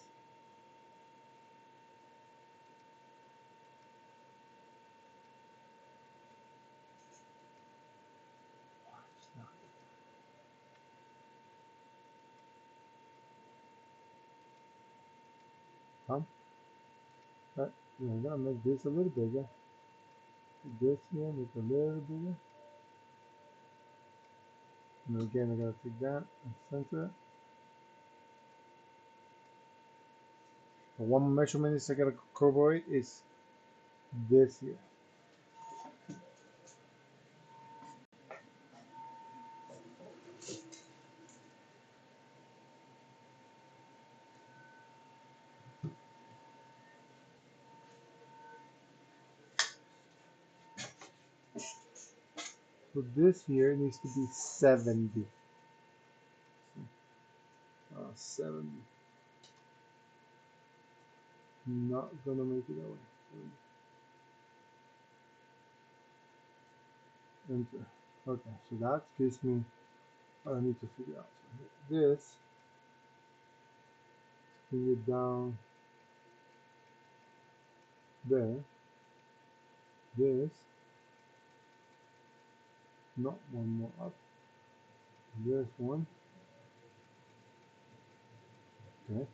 Come. Right. I'm gonna make this a little bigger. Take this here, make it a little bigger. And again, I'm gonna take that and center it. The one measurement is I gotta corroborate is this here. So this here needs to be 70. 70. Not gonna make it that way. Enter. Okay, so that gives me what I need to figure out. So this, bring it down there. This, not one more up. There's one. Okay.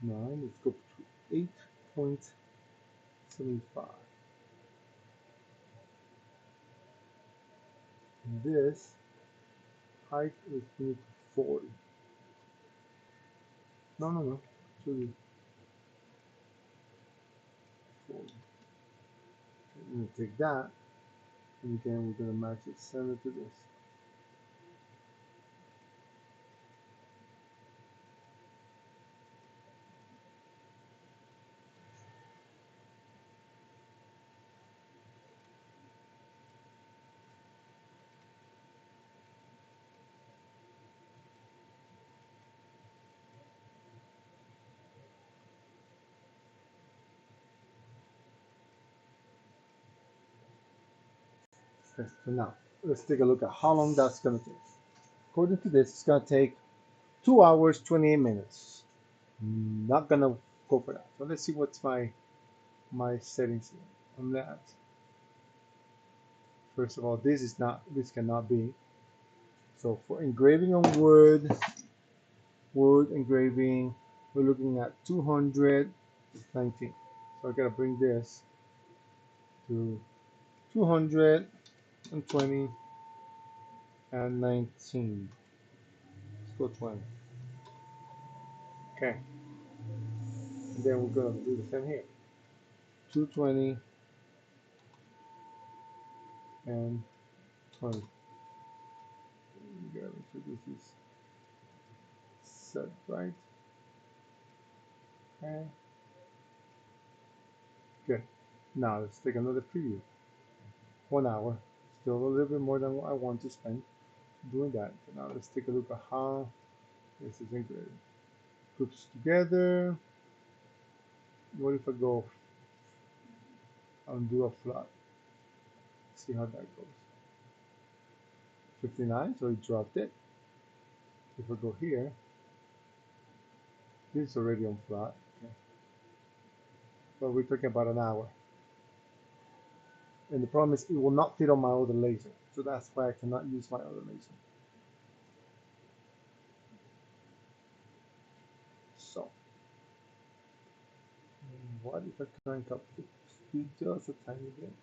9. Let's go to 8.75. This height is 40. No, no, no. Should be 40. Okay, I'm gonna take that, and again we're gonna match it center to this. Okay, so now let's take a look at how long that's gonna take. According to this, it's gonna take 2 hours 28 minutes. Not gonna go for that. So let's see what's my settings here on that. First of all, this cannot be. So for engraving on wood engraving, we're looking at 219. So I gotta bring this to 220 and 19. Let's go 20. Okay. And then we're gonna do the same here. 220 and 20. You gotta make sure this is set right. Okay. Good. Now let's take another preview. 1 hour. Still a little bit more than what I want to spend doing that. So now let's take a look at how this is engraved. Groups together. What if I go and do a flat? See how that goes. 59, so it dropped it. If I go here, this is already on flat. Okay. But we're talking about an hour. And the problem is it will not fit on my other laser. So that's why I cannot use my other laser. So, what if I crank up the speed just a tiny bit?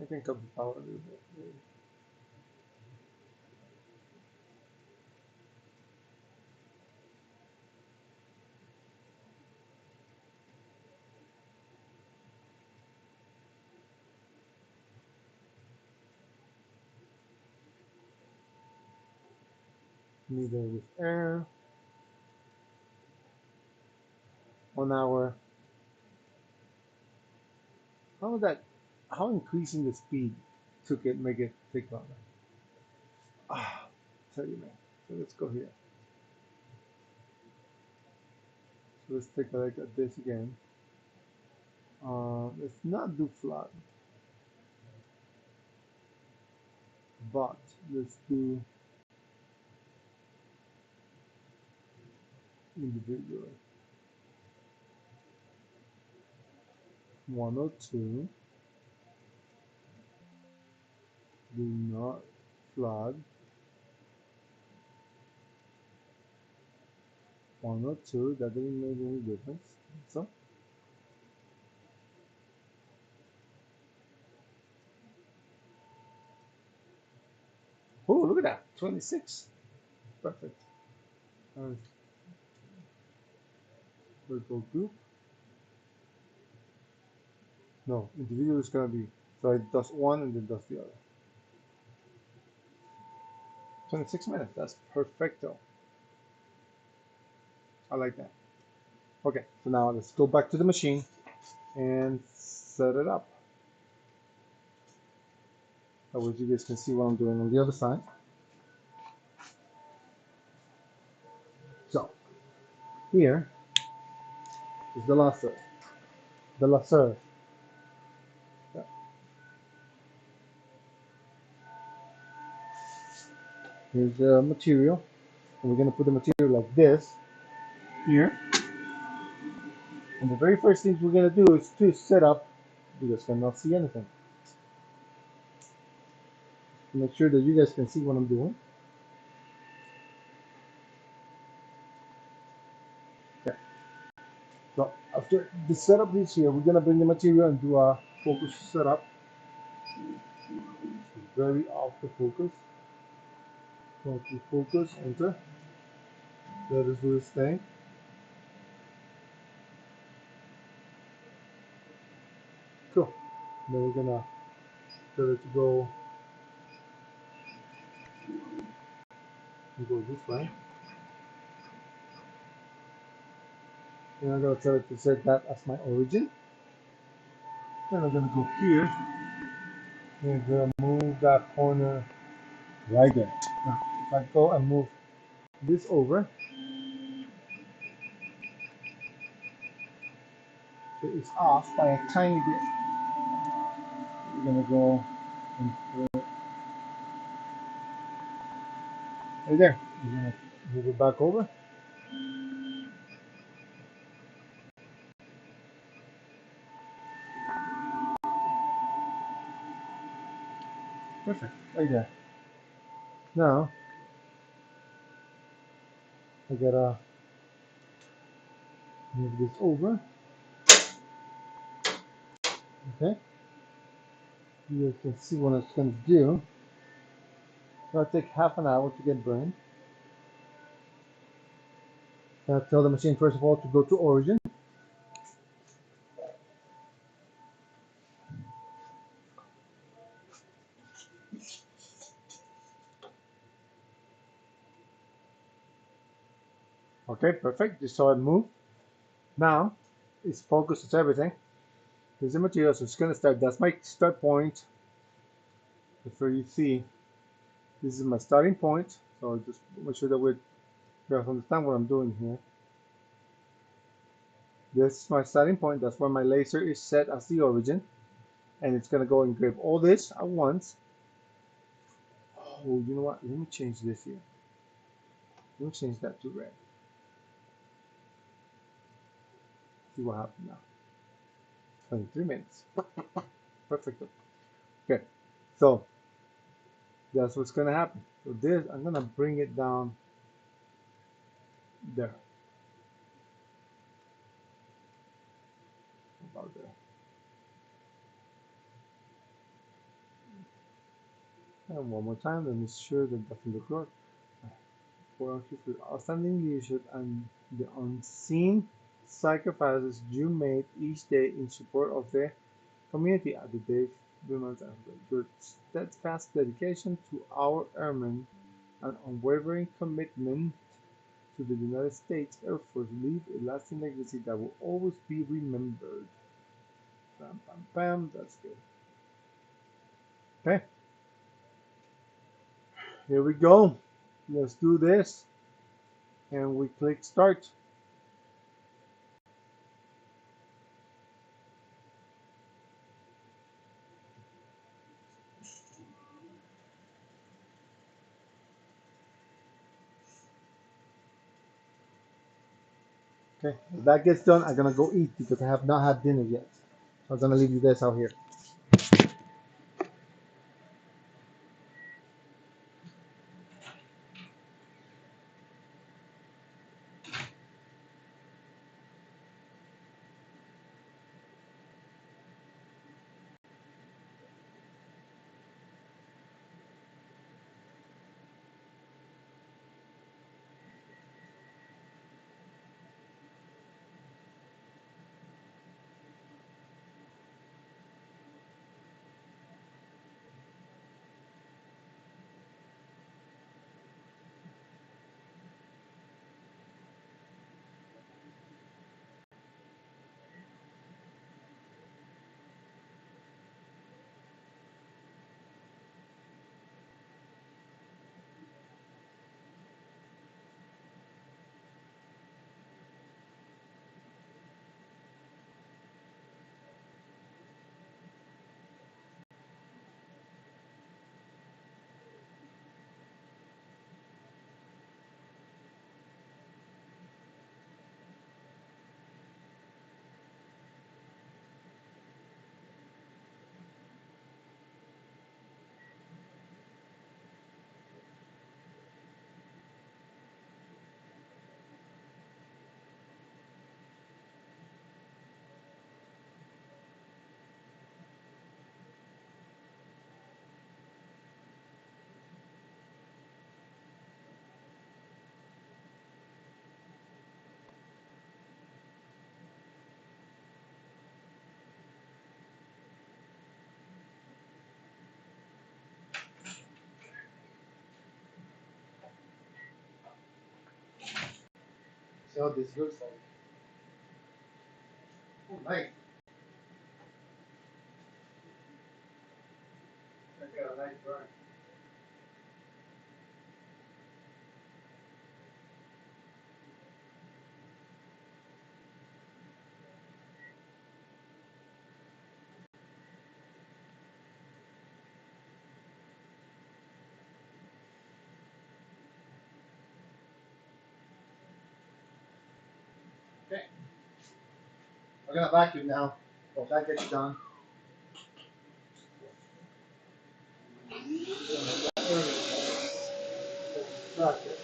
I can cut the power a little bit. Neither with air. 1 hour. How that? How increasing the speed took it make it take longer? Ah, tell you man. So let's go here. So let's take a look at this again. Let's not do flat, but let's do individual. 102. Do not flat. 102. That didn't make any difference. So, oh, look at that. 26. Perfect. Vertical group. No, individual is gonna be, so it does one and then does the other. 26 minutes. That's perfecto. I like that. Okay, so now let's go back to the machine and set it up. That way you guys can see what I'm doing on the other side. Here is the laser. The laser. Yeah. Here's the material. And we're going to put the material like this here. And the very first thing we're going to do is to set up. You guys cannot see anything. Make sure that you guys can see what I'm doing. Okay. So after the setup is here, we're going to bring the material and do a focus setup. Very off the focus. Focus, enter. Let us do this thing. Cool. Then we're gonna tell it to go this way. And I'm gonna tell it to set that as my origin. Then I'm gonna go here and gonna move that corner right there. Now, if I go and move this over, it is off by a tiny bit. We're gonna go and put it right there. We're gonna move it back over. Perfect, right there. Now I gotta move this over. Okay, you guys can see what it's gonna do. It's gonna take half an hour to get burned. Tell the machine first of all to go to origin. Okay, perfect. You saw it move. Now it's focused. It's everything. Here's the material, so it's gonna start. That's my start point. Before you see, this is my starting point. So just make sure that you guys understand what I'm doing here. This is my starting point. That's where my laser is set as the origin, and it's gonna go and grab all this at once. Oh, you know what? Let me change this here. Let me change that to red. See what happens now. 23 minutes. Perfect. Okay, so that's what's gonna happen. So this, I'm gonna bring it down there. About there. And one more time, let me sure that doesn't look right. For outstanding leadership and the unseen sacrifices you made each day in support of the community at the Dave Women's Effort. Your steadfast dedication to our airmen and unwavering commitment to the United States Air Force leave a lasting legacy that will always be remembered. Bam, bam, bam. That's good. Okay, here we go. Let's do this. And we click start. Okay, if that gets done, I'm gonna go eat because I have not had dinner yet. So I'm gonna leave you guys out here. how this looks like. Oh, nice. I got a nice drawing. Okay. I'm gonna vacuum now. Well, that gets done. That's it.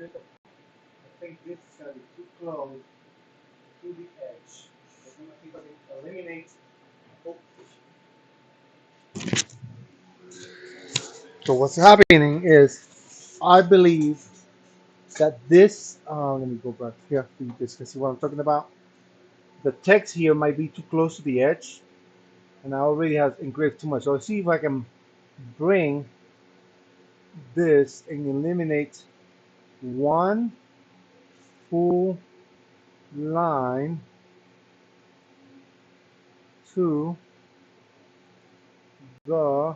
I think this is going to be too close to the edge. I'm going to see if I can eliminate. Oh. So what's happening is, I believe that this, let me go back here so you guys can see what I'm talking about. The text here might be too close to the edge, and I already have engraved too much. So I'll see if I can bring this and eliminate one full line to the,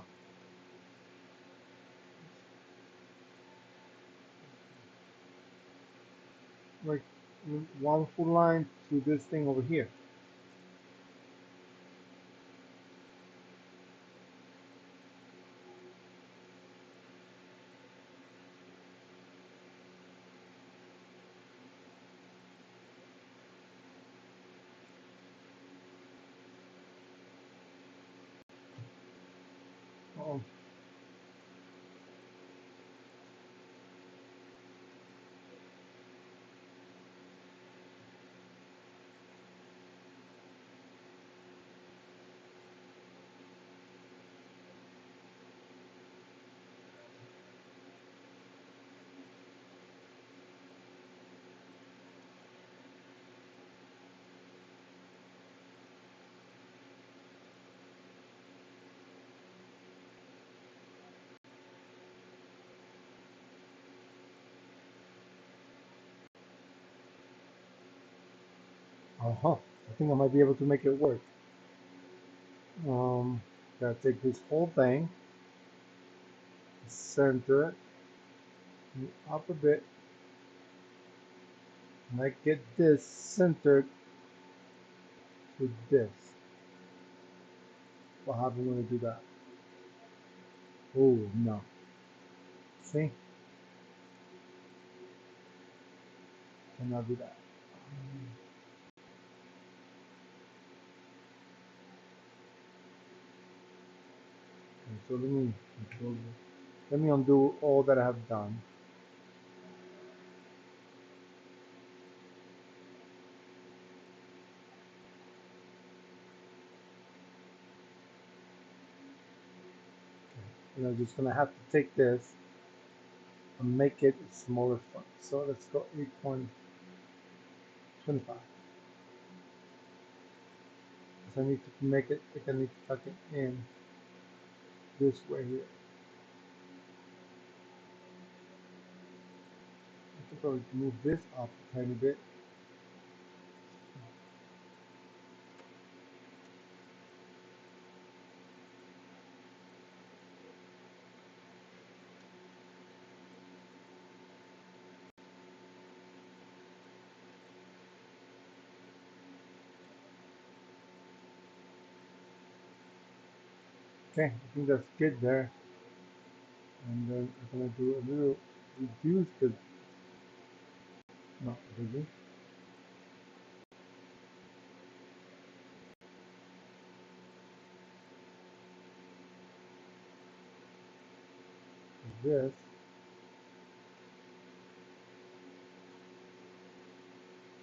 like, one full line to this thing over here. Oh, uh-huh. I think I might be able to make it work. Gotta take this whole thing, center it, and up a bit, and I get this centered to this. What happens when I do that? Oh no. See? Cannot do that. Okay, so let me undo all that I have done. And I'm just gonna have to take this and make it a smaller font. So let's go 8.25. So I need to make it, I need to tuck it in this way here. I could probably move this up a tiny bit. Okay, I think that's good there. And then I'm gonna do a little reduce the, not really, this.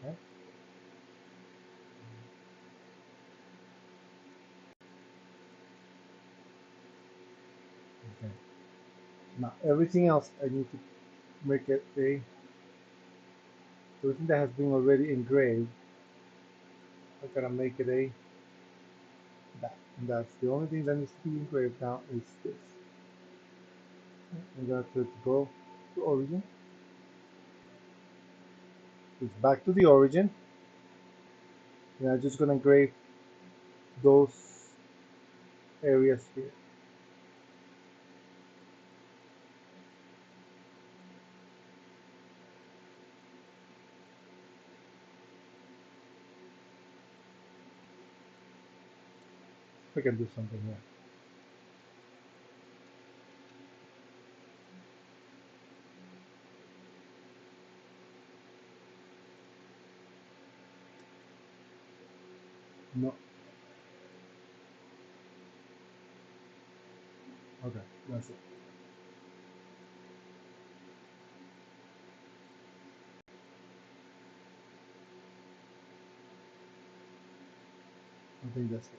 Okay, okay. Now everything else I need to make it a, everything that has been already engraved, I gotta make it a that. And that's the only thing that needs to be engraved now is this. I'm gonna to go to origin. It's back to the origin. And I'm just gonna engrave those areas here. We can do something here. No, okay, that's it. I think that's it.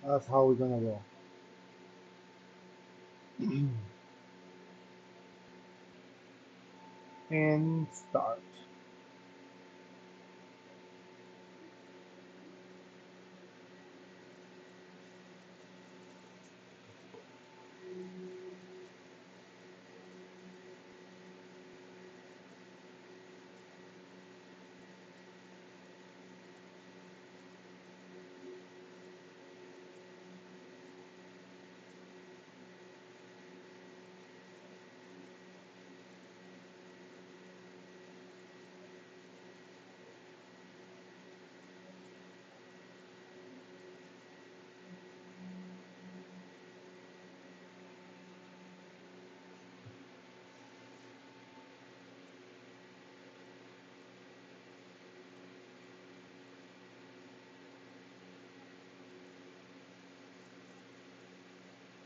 That's how we're gonna go. And start.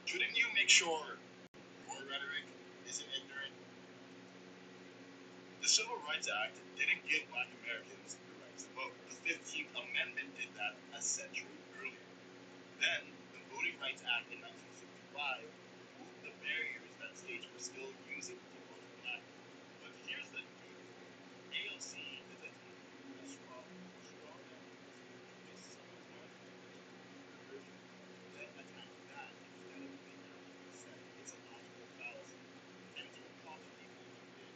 Shouldn't you make sure your rhetoric isn't ignorant? The Civil Rights Act didn't give Black Americans the right to vote. The 15th Amendment did that a century earlier. Then, the Voting Rights Act in 1965 removed the barriers that states were still using to vote black. But here's the deal. AOC is a strong with some of the version. Then attack that instead of figuring out what you said. It's a logical fallacy. And it's what causes people to think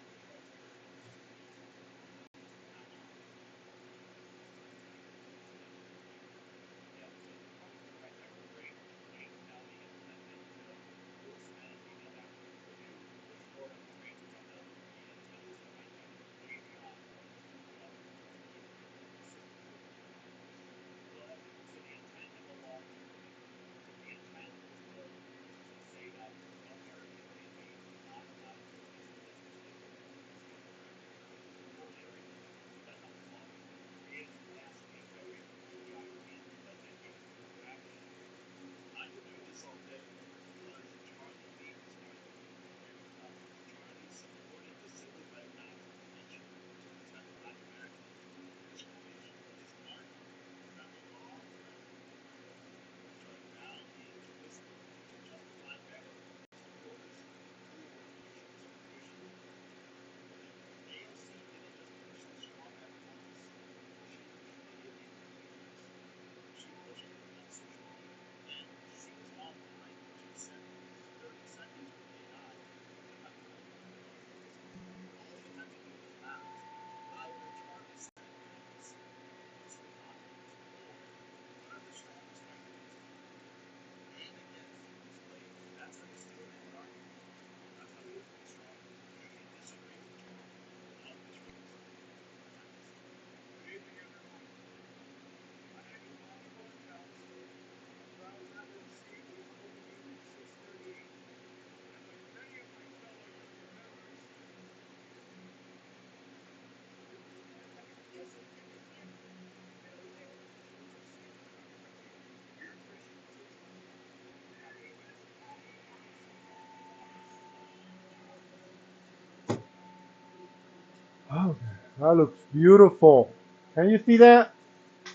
Oh, that looks beautiful. Can you see that?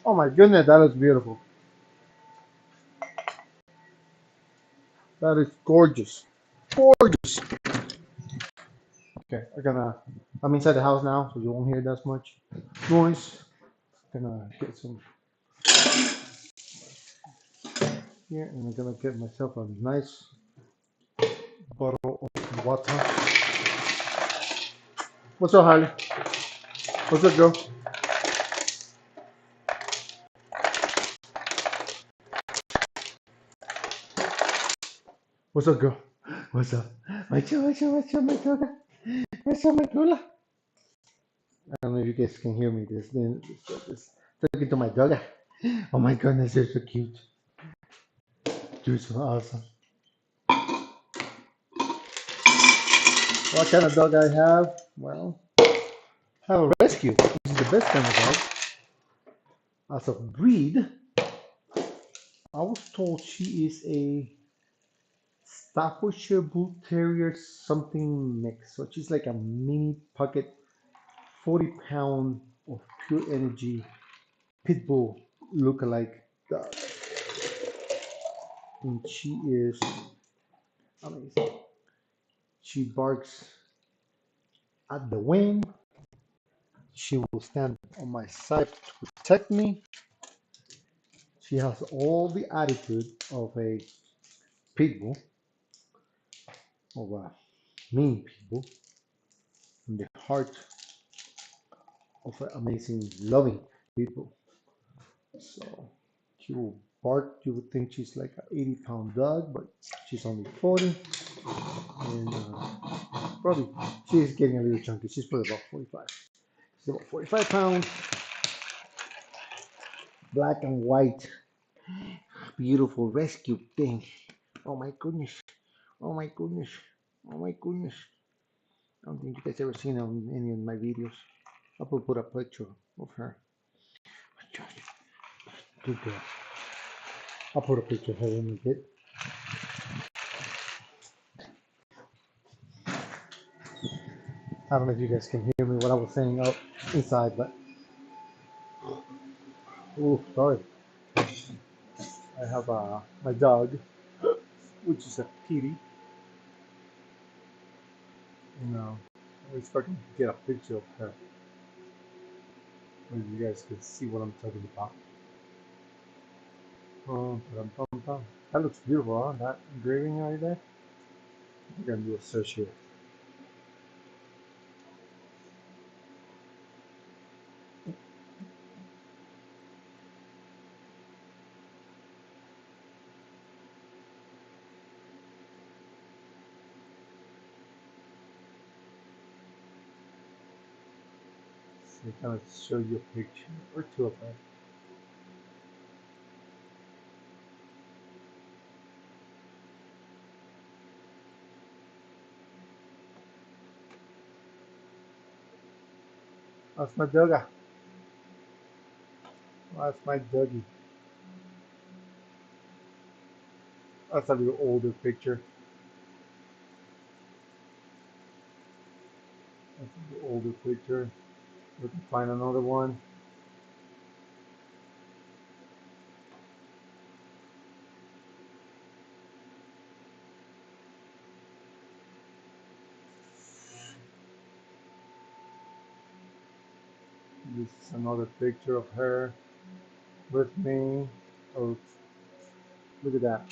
Oh my goodness, that looks beautiful. That is gorgeous. Gorgeous. Okay, I'm inside the house now, so you won't hear that much noise. Gonna get some here, and I'm gonna get myself a nice bottle of water. What's up, Harley? What's up, Joe? What's up, girl? What's up? What's up, my dog? What's up, my girl? I don't know if you guys can hear me. This talking to my dog. Oh my goodness, you're so cute. You're so awesome. What kind of dog I have? Well, I have a rescue. This is the best kind of dog. As of breed, I was told she is a Staffordshire Bull Terrier something mix. So she's like a mini pocket, 40 pound of pure energy pit bull look-alike dog. And she is amazing. She barks at the wind. She will stand on my side to protect me. She has all the attitude of a pit bull, of a mean pit bull, and the heart of an amazing, loving people. So she will bark. You would think she's like an 80-pound dog, but she's only 40. And probably she's getting a little chunky. She's probably about 45. She's about 45 pounds, black and white, beautiful rescue thing. Oh my goodness. Oh my goodness. Oh my goodness. I don't think you guys ever seen her on any of my videos. I will put a picture of her. Good girl. I'll put a picture of her in a bit. I don't know if you guys can hear me what I was saying out inside, but oh, sorry. I have my dog, which is a kitty. And if I can get a picture of her, maybe you guys can see what I'm talking about. Oh, that looks beautiful, huh? That engraving right there. I'm gonna do a search here. So I kind of show you a picture or two of her. That's my dogga. That's my doggy. That's a little older picture. That's a little older picture. We can find another one. This is another picture of her with me. Oh, look at that.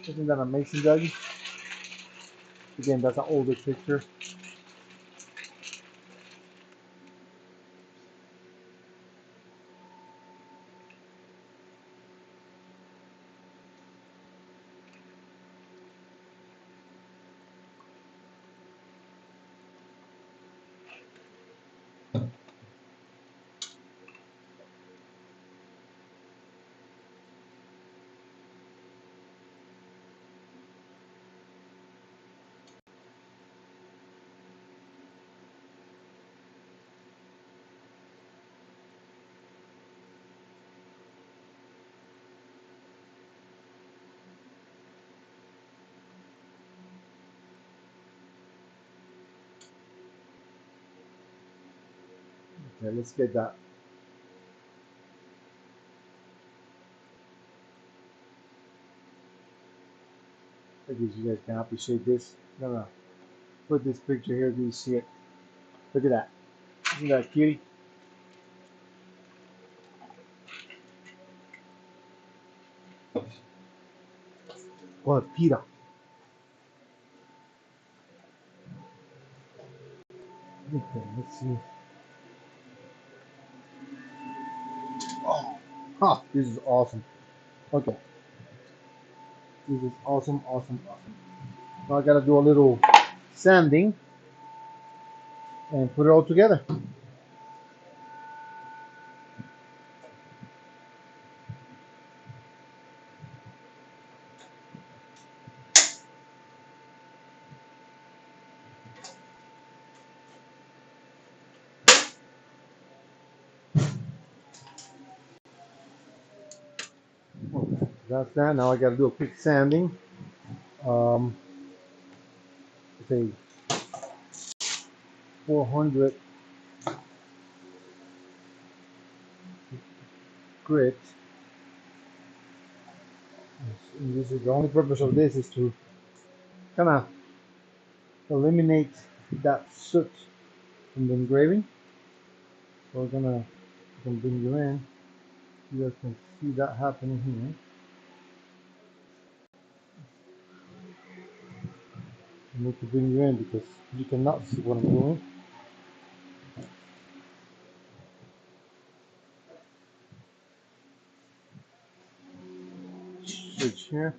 Isn't that amazing, doggy? Again, that's an older picture. Okay, let's get that. I guess you guys can appreciate this. I'm gonna put this picture here so you see it. Look at that. Isn't that cutie? Well, Peter. Okay, let's see. Oh, huh, this is awesome. Okay, this is awesome, awesome, awesome. Now I gotta do a little sanding and put it all together. Okay, that's that. Now I gotta do a quick sanding. Um, it's a 400 grit And this is the only purpose of this is to kind of eliminate that soot from the engraving. So we're gonna bring you in. You guys can see that happening here. I need to bring you in because you cannot see what I'm doing. Switch here.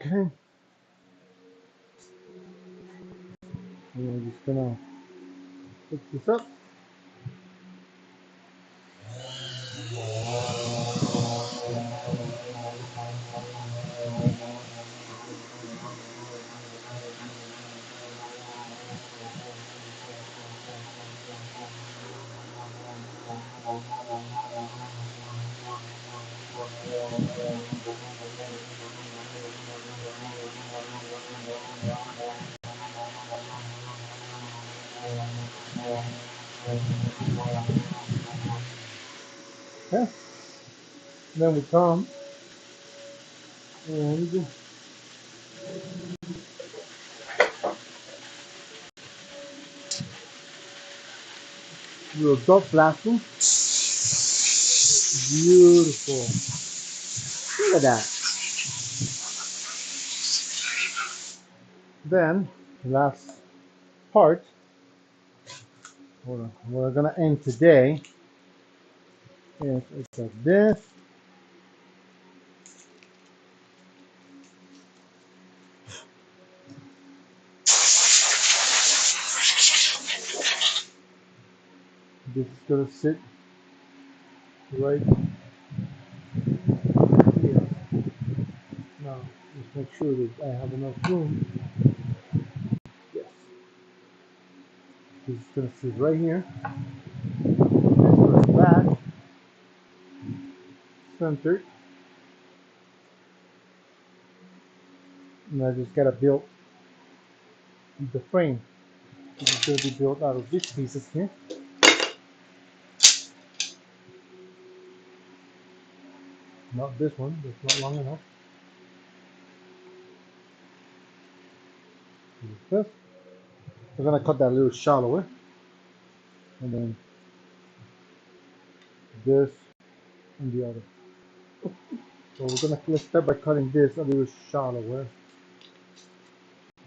Okay. And we're just gonna pick this up. Okay. Then we come and we'll dot blasting. Beautiful. Look at that. Then last part, we're gonna end today is it's like this. This is gonna sit right here. Now just make sure that I have enough room. Yes. This is gonna sit right here. Then goes back, centered. And I just gotta build the frame. This is gonna be built out of these pieces here. Not this one, it's not long enough. This. We're gonna cut that a little shallower. And then this and the other. So let's start by cutting this a little shallower.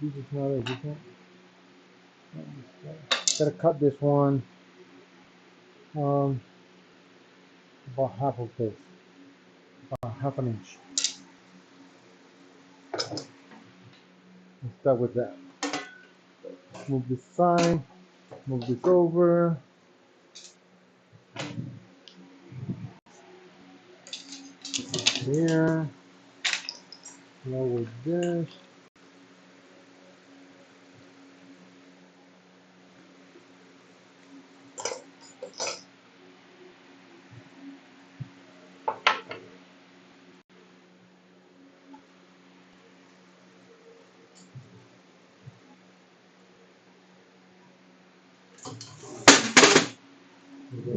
This is not it, isn't it? Gotta cut this one about half of this, about half an inch. Let's start with that. Move this side, move this over. Here, lower this.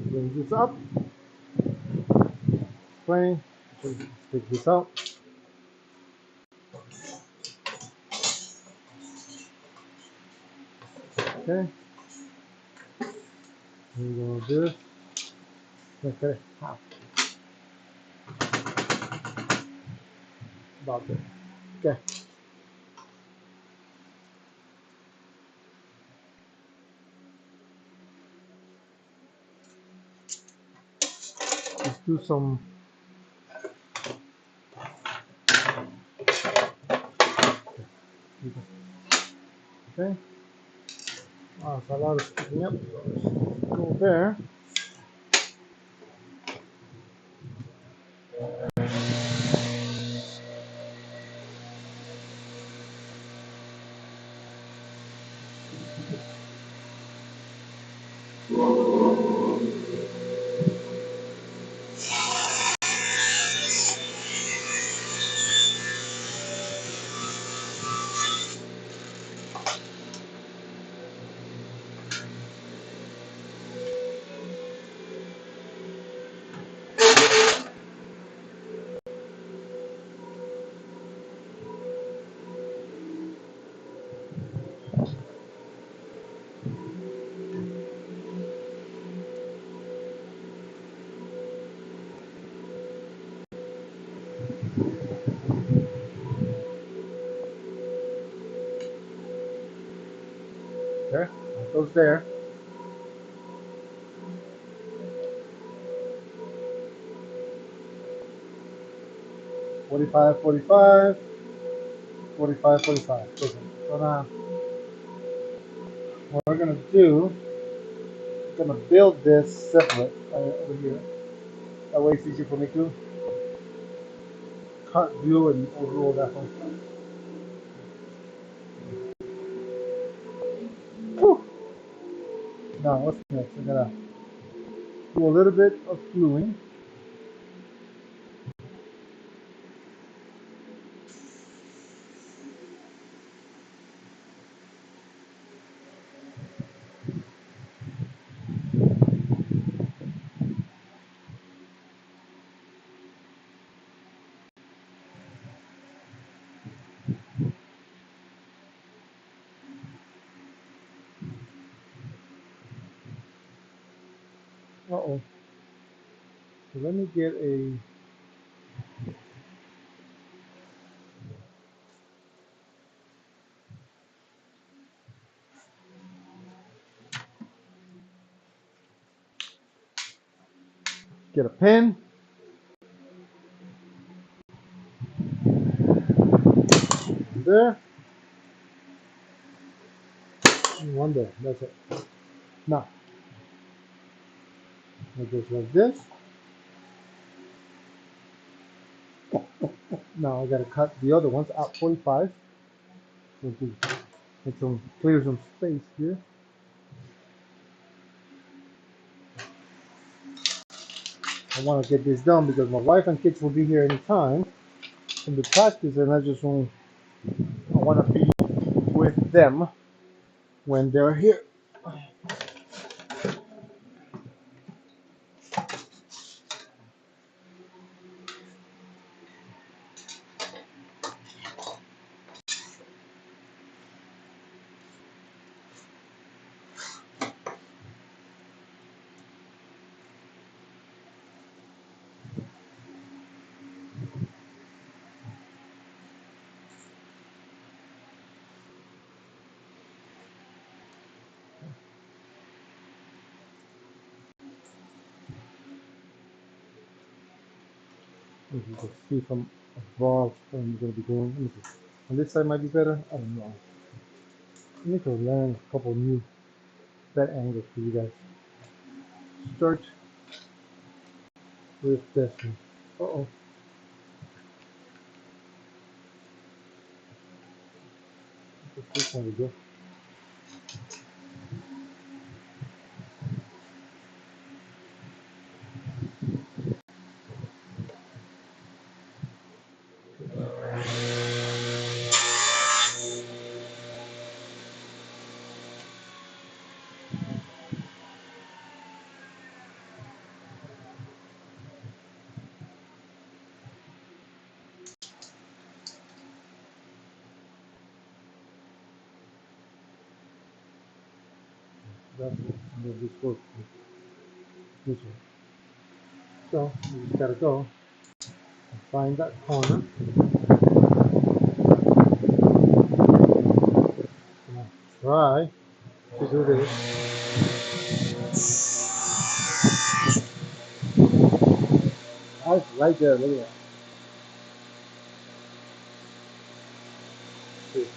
Bring this up. Plane. Take this out. Okay. We're gonna do this. Okay, half. About there. Okay. Let's do some. Okay. Oh, it's a lot of sticking up. Go there. Goes there. 45, 45, 45, 45. Okay. So now what we're gonna do, we're gonna build this separate over here. That way it's easier for me to cut, glue, and overall that one. Whew. Now what's next? We're gonna do a little bit of gluing. Uh-oh. So let me get a pen. There. And one there. That's it. Now, it goes like this. Now I gotta cut the other ones out 45. So to make some clear some space here. I want to get this done because my wife and kids will be here anytime from the practice, and I want to be with them when they're here. If you can see from above what I'm going to be doing. Let me see. On this side might be better. I don't know. I need to learn a couple new bed angles for you guys. Start with this one. Uh-oh. This one we go. That's it. And then this goes this way. So you just gotta go and find that corner. And try to do this. Right there, look at that. See,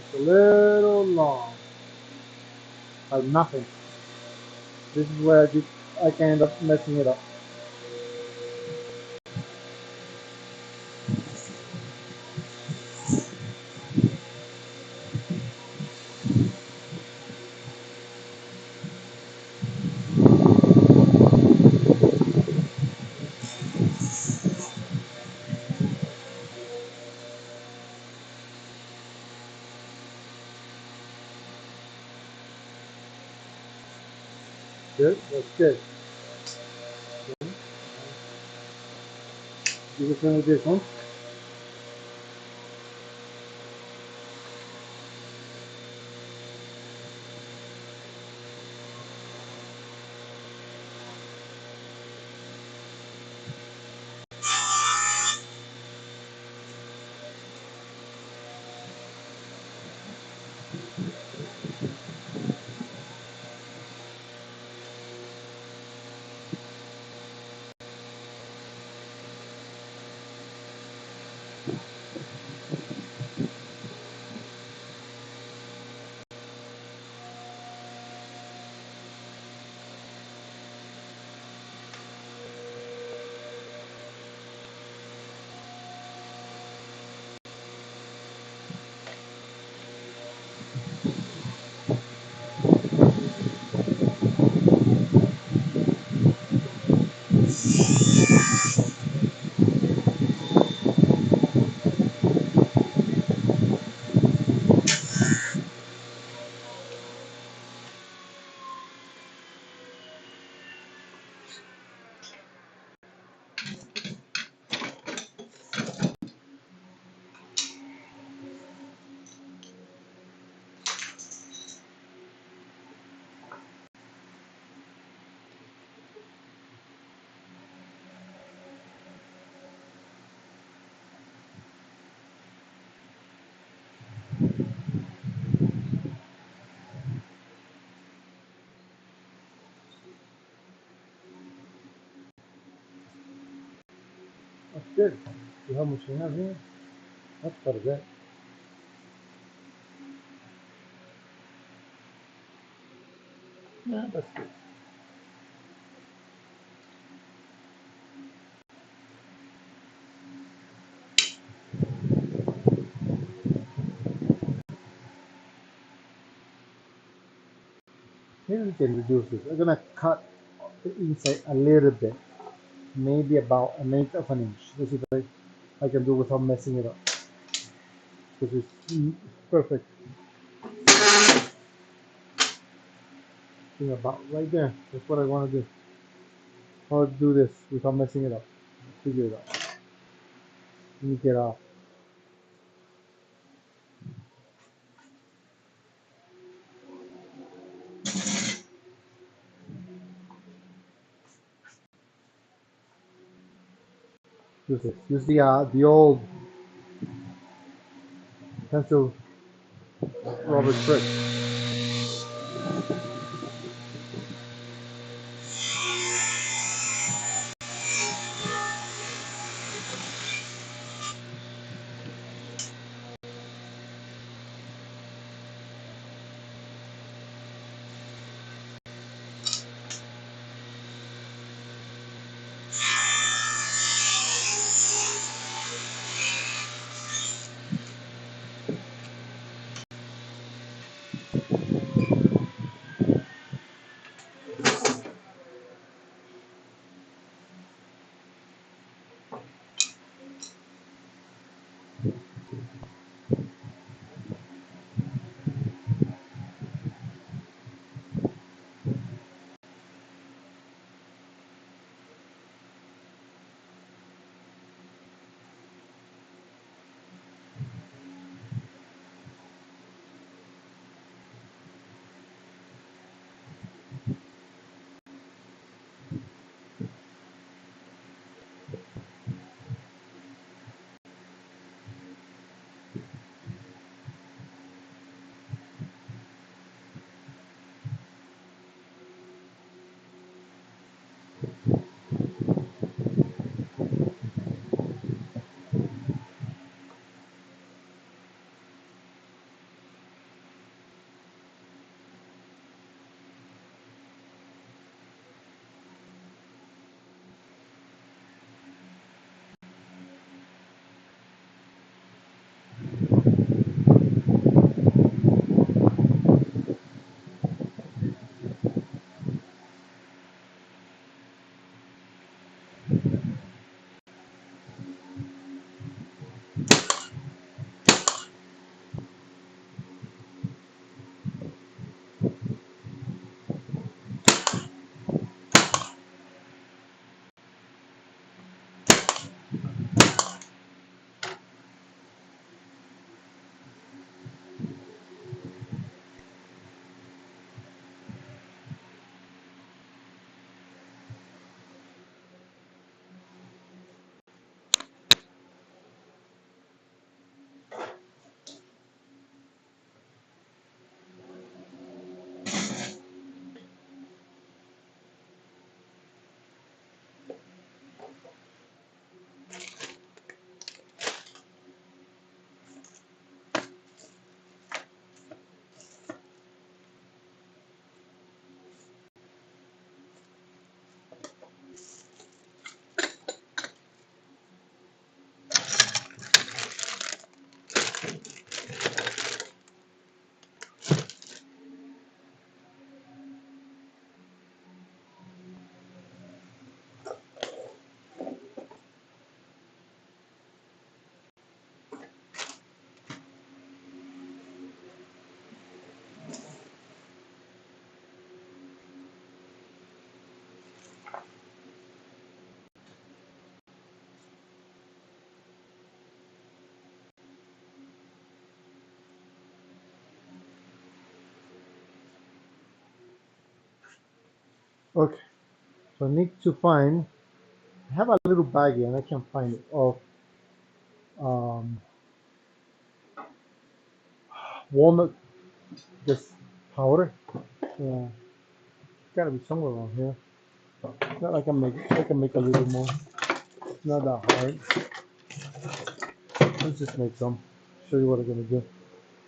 it's a little long, like nothing. This is where I can end up messing it up. Good, that's good. Do the same with this one. That's good. See how much you have here? That's quite a bit. Yeah, that's good. Maybe we can reduce this. I'm gonna cut the inside a little bit, maybe about an eighth of an inch. Let's see if I can do without messing it up. Because it's perfect. Thing about right there. That's what I want to do. How to do this without messing it up. Figure it out. Let me get off. Use it. Use the old pencil rubber trick. Okay, so I need to find. I have a little baggie and I can't find it. Of um, walnut, this powder. Yeah, it's gotta be somewhere around here. Not I can make. I can make a little more. It's not that hard. Let's just make some. Show you what I'm gonna do.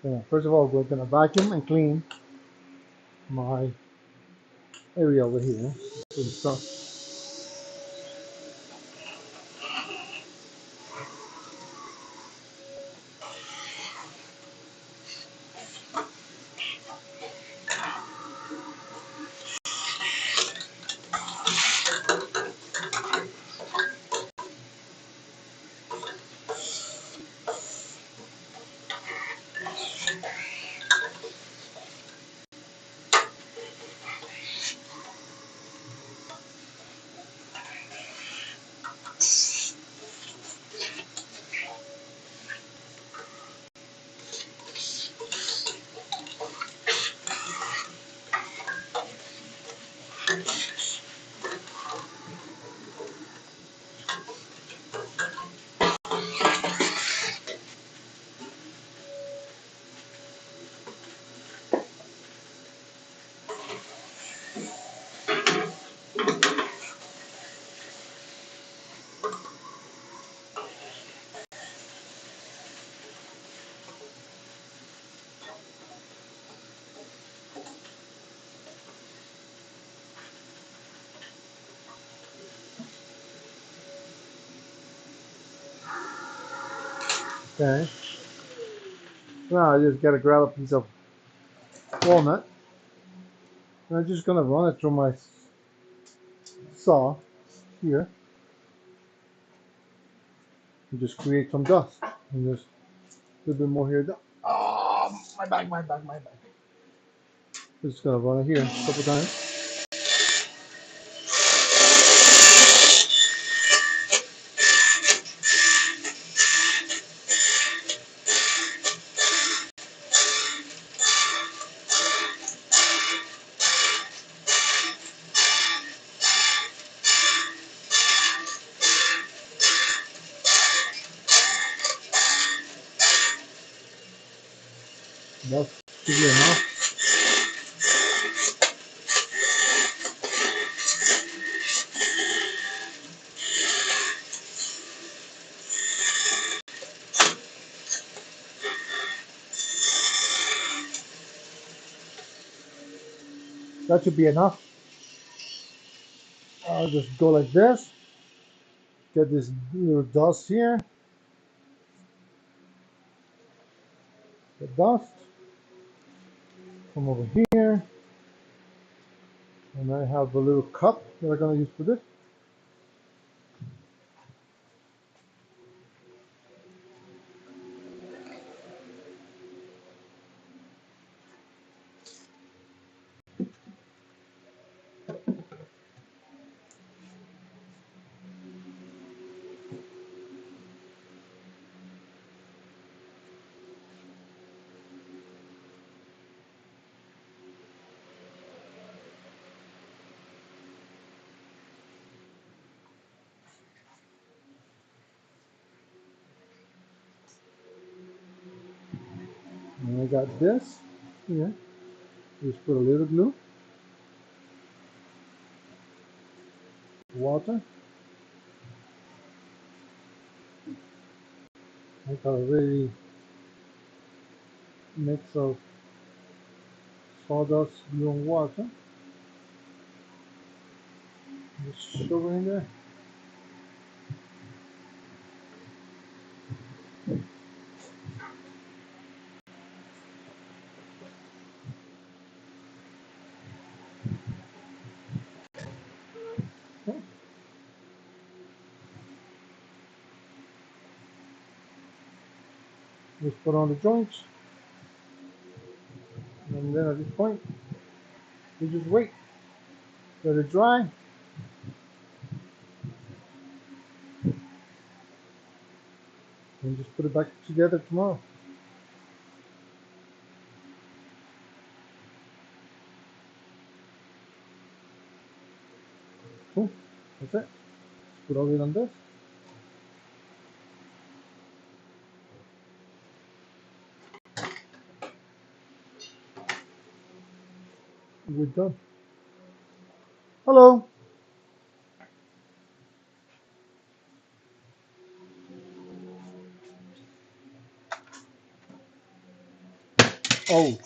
Yeah, first of all, we're gonna vacuum and clean my area over here. And stuff. Okay. Now I just gotta grab a piece of walnut. And I'm just gonna run it through my saw here and just create some dust. And just a little bit more here. Oh, my back, my back, my back. Just gonna run it here a couple times. That should be enough. That should be enough. I'll just go like this. Get this little dust here. The dust. Come over here. And I have a little cup that I'm gonna use for this. And I got this here. Just put a little glue, water. I got a really mix of sawdust, glue, and water. Just sugar in there. Okay. Just put on the joints. And then at this point, you just wait. Let it dry. And just put it back together tomorrow. That's it. Put all it on this. We're done. Hello. Oh,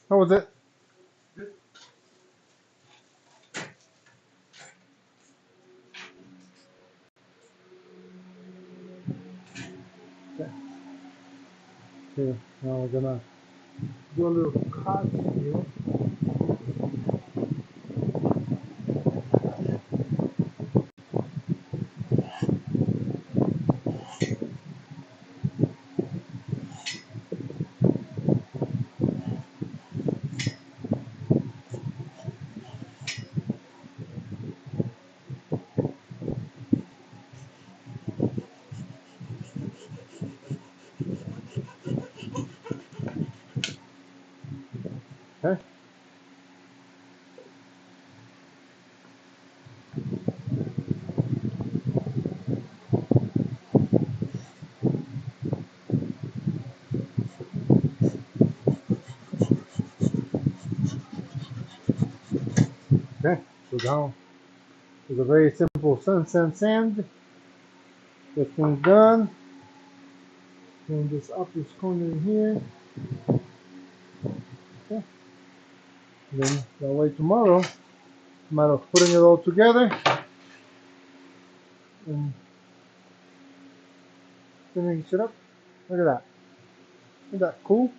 how was it? Okay. Here, now we're gonna do a little cut here. Okay. Okay. So now it's a very simple sand. Get things done. Clean this up this corner in here. Okay. And then that way tomorrow, it's a matter of putting it all together and finishing it up. Look at that. Isn't that cool?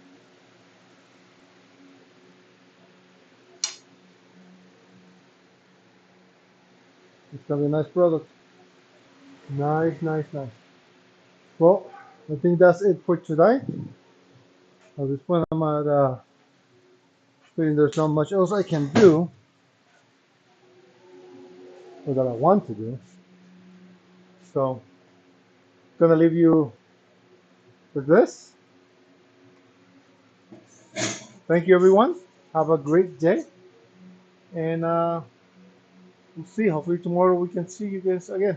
It's gonna be a nice product. Nice. Well, I think that's it for today. At this point, I'm at feeling there's not much else I can do or that I want to do. So, gonna leave you with this. Thank you, everyone. Have a great day, and we'll see. Hopefully, tomorrow we can see you guys again.